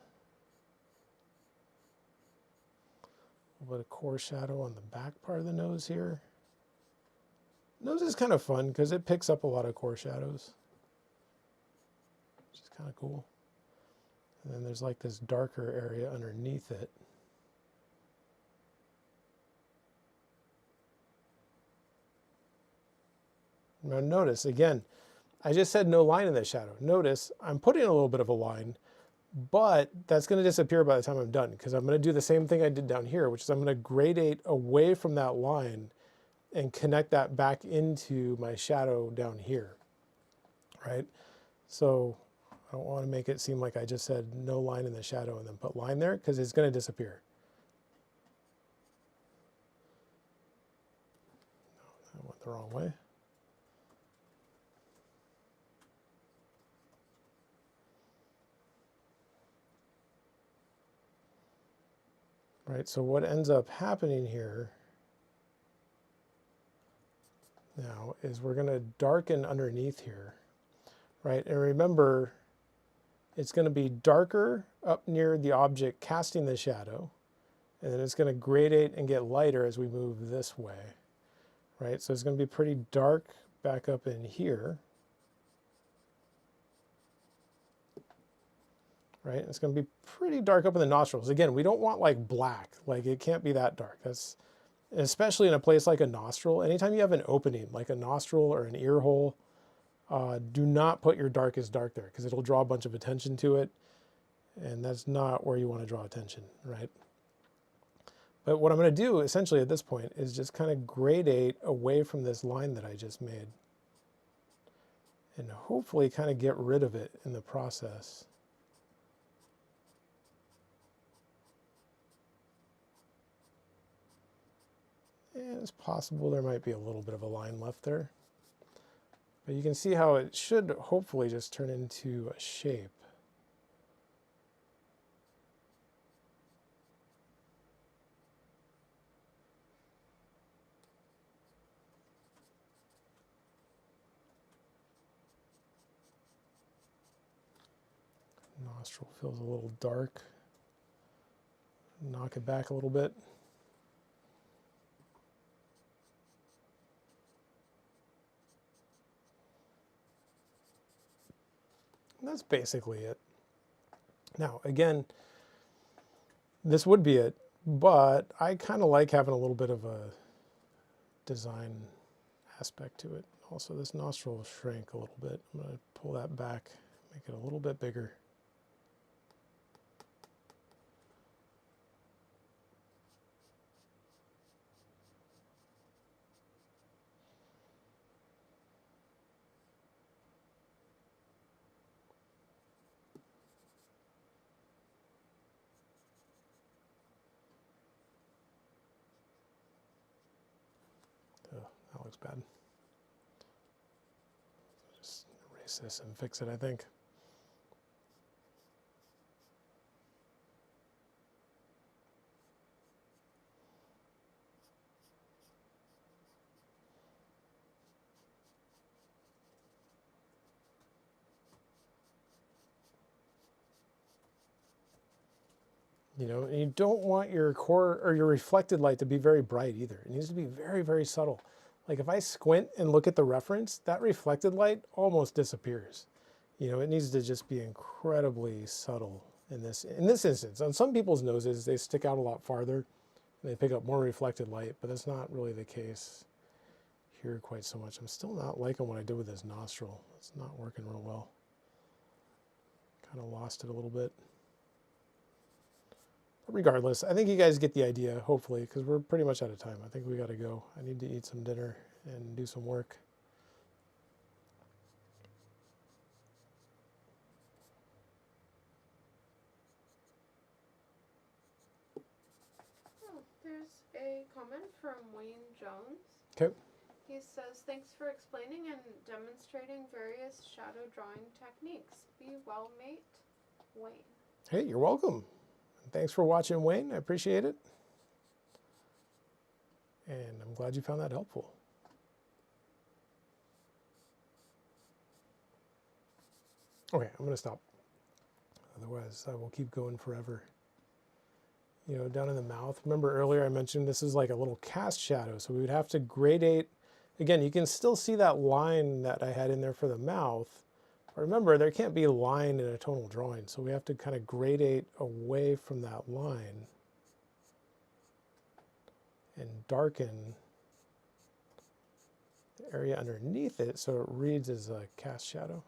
A little bit of core shadow on the back part of the nose here. Nose is kind of fun because it picks up a lot of core shadows, which is kind of cool. And then there's like this darker area underneath it. Now notice, again, I just said no line in the shadow. Notice I'm putting a little bit of a line, but that's going to disappear by the time I'm done because I'm going to do the same thing I did down here, which is I'm going to gradate away from that line and connect that back into my shadow down here, right? So I don't want to make it seem like I just said no line in the shadow and then put line there because it's going to disappear. No, that went the wrong way. Right, so what ends up happening here now is we're going to darken underneath here, right? And remember, it's going to be darker up near the object casting the shadow, and then it's going to gradate and get lighter as we move this way, right? So it's going to be pretty dark back up in here, right? It's going to be pretty dark up in the nostrils. Again, we don't want like black, like it can't be that dark. That's especially in a place like a nostril. Anytime you have an opening, like a nostril or an ear hole, do not put your darkest dark there because it'll draw a bunch of attention to it. And that's not where you want to draw attention, right? But what I'm going to do essentially at this point is just kind of gradate away from this line that I just made. and hopefully kind of get rid of it in the process. And it's possible there might be a little bit of a line left there. But you can see how it should hopefully just turn into a shape. Nostril feels a little dark. Knock it back a little bit. And that's basically it. Now, again, this would be it, but I kind of like having a little bit of a design aspect to it. Also, this nostril will shrink a little bit. I'm going to pull that back, make it a little bit bigger. That looks bad. Just erase this and fix it, I think. You know, and you don't want your core or your reflected light to be very bright either. It needs to be very, very subtle. Like if I squint and look at the reference, that reflected light almost disappears. You know, it needs to just be incredibly subtle in this instance. On some people's noses, they stick out a lot farther and they pick up more reflected light, but that's not really the case here quite so much. I'm still not liking what I did with this nostril. It's not working real well. Kind of lost it a little bit. Regardless, I think you guys get the idea, hopefully, because we're pretty much out of time. I think we got to go. I need to eat some dinner and do some work. Oh, there's a comment from Wayne Jones. Okay. He says, thanks for explaining and demonstrating various shadow drawing techniques. Be well, mate, Wayne. Hey, you're welcome. Thanks for watching, Wayne. I appreciate it. And I'm glad you found that helpful. Okay, I'm going to stop. Otherwise, I will keep going forever. You know, down in the mouth. Remember earlier I mentioned this is like a little cast shadow, so we would have to gradate. Again, you can still see that line that I had in there for the mouth. Remember, there can't be a line in a tonal drawing, so we have to kind of gradate away from that line and darken the area underneath it so it reads as a cast shadow.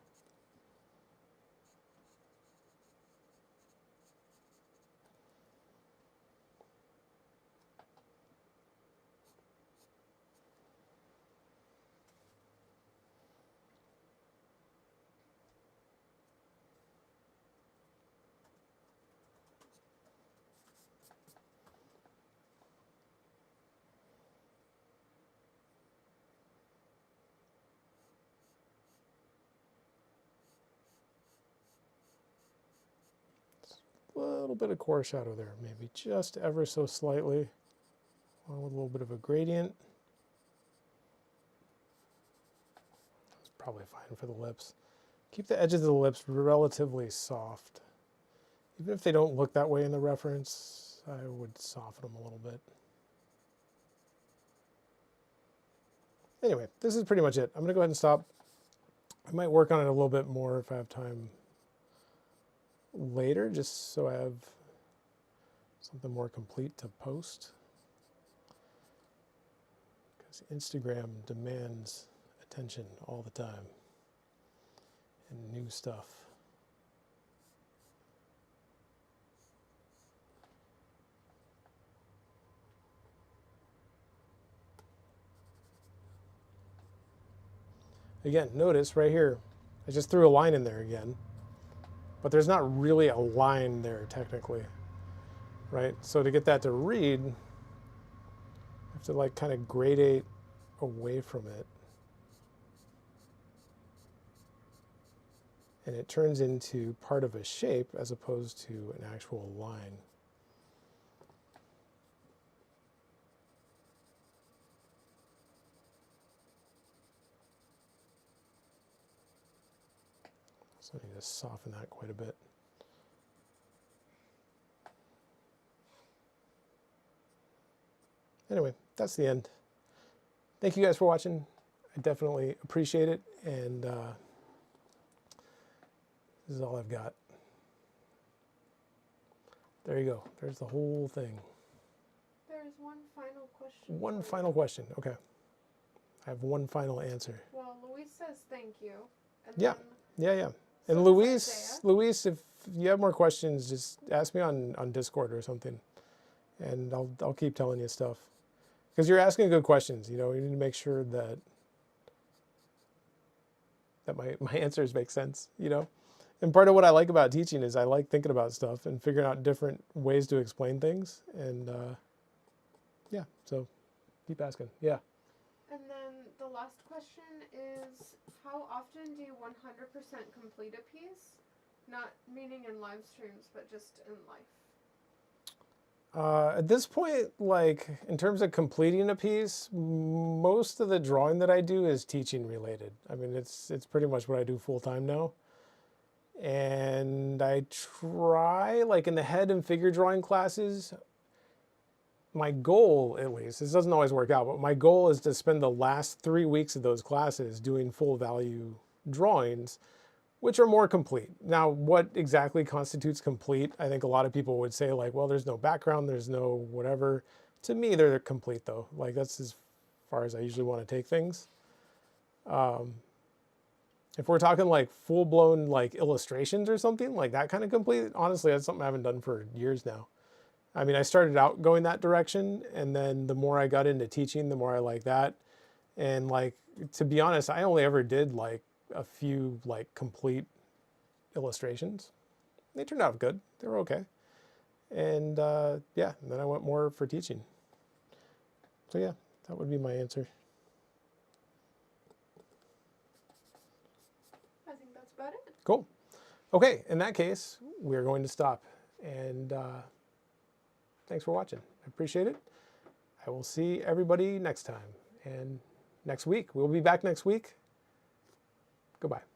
A little bit of core shadow there, maybe just ever so slightly, along with a little bit of a gradient. It's probably fine for the lips. Keep the edges of the lips relatively soft. Even if they don't look that way in the reference, I would soften them a little bit. Anyway, this is pretty much it. I'm going to go ahead and stop. I might work on it a little bit more if I have time later, just so I have something more complete to post. Because Instagram demands attention all the time and new stuff. Again, notice right here, I just threw a line in there again, but there's not really a line there technically, right? So to get that to read, I have to like kind of gradate away from it. And it turns into part of a shape as opposed to an actual line. So I need to soften that quite a bit. Anyway, that's the end. Thank you guys for watching. I definitely appreciate it. And this is all I've got. There you go. There's the whole thing. There's one final question. One final question. Okay. I have one final answer. Well, Luis says thank you. And Yeah. then Yeah. so And does Luis, Isaiah. if you have more questions, just ask me on Discord or something, and I'll keep telling you stuff. Because you're asking good questions. You know, you need to make sure that my answers make sense. You know, and part of what I like about teaching is I like thinking about stuff and figuring out different ways to explain things. And yeah, so keep asking. Yeah. And then the last question is, how often do you 100% complete a piece? Not meaning in live streams, but just in life. At this point, like in terms of completing a piece, most of the drawing that I do is teaching related. I mean, it's pretty much what I do full time now. And I try, like in the head and figure drawing classes, my goal, at least, this doesn't always work out, but my goal is to spend the last 3 weeks of those classes doing full value drawings, which are more complete. Now, what exactly constitutes complete? I think a lot of people would say like, well, there's no background, there's no whatever. To me, they're complete though. Like that's as far as I usually want to take things. If we're talking like full-blown like illustrations or something, like that kind of complete, honestly, that's something I haven't done for years now. I mean, I started out going that direction, and then the more I got into teaching, the more I like that. And like, to be honest, I only ever did like a few like complete illustrations. They turned out good. They were okay. And yeah, and then I went more for teaching. So yeah, that would be my answer. I think that's about it. Cool. Okay, in that case, we're going to stop. And thanks for watching. I appreciate it. I will see everybody next time. And next week, we'll be back next week. Goodbye.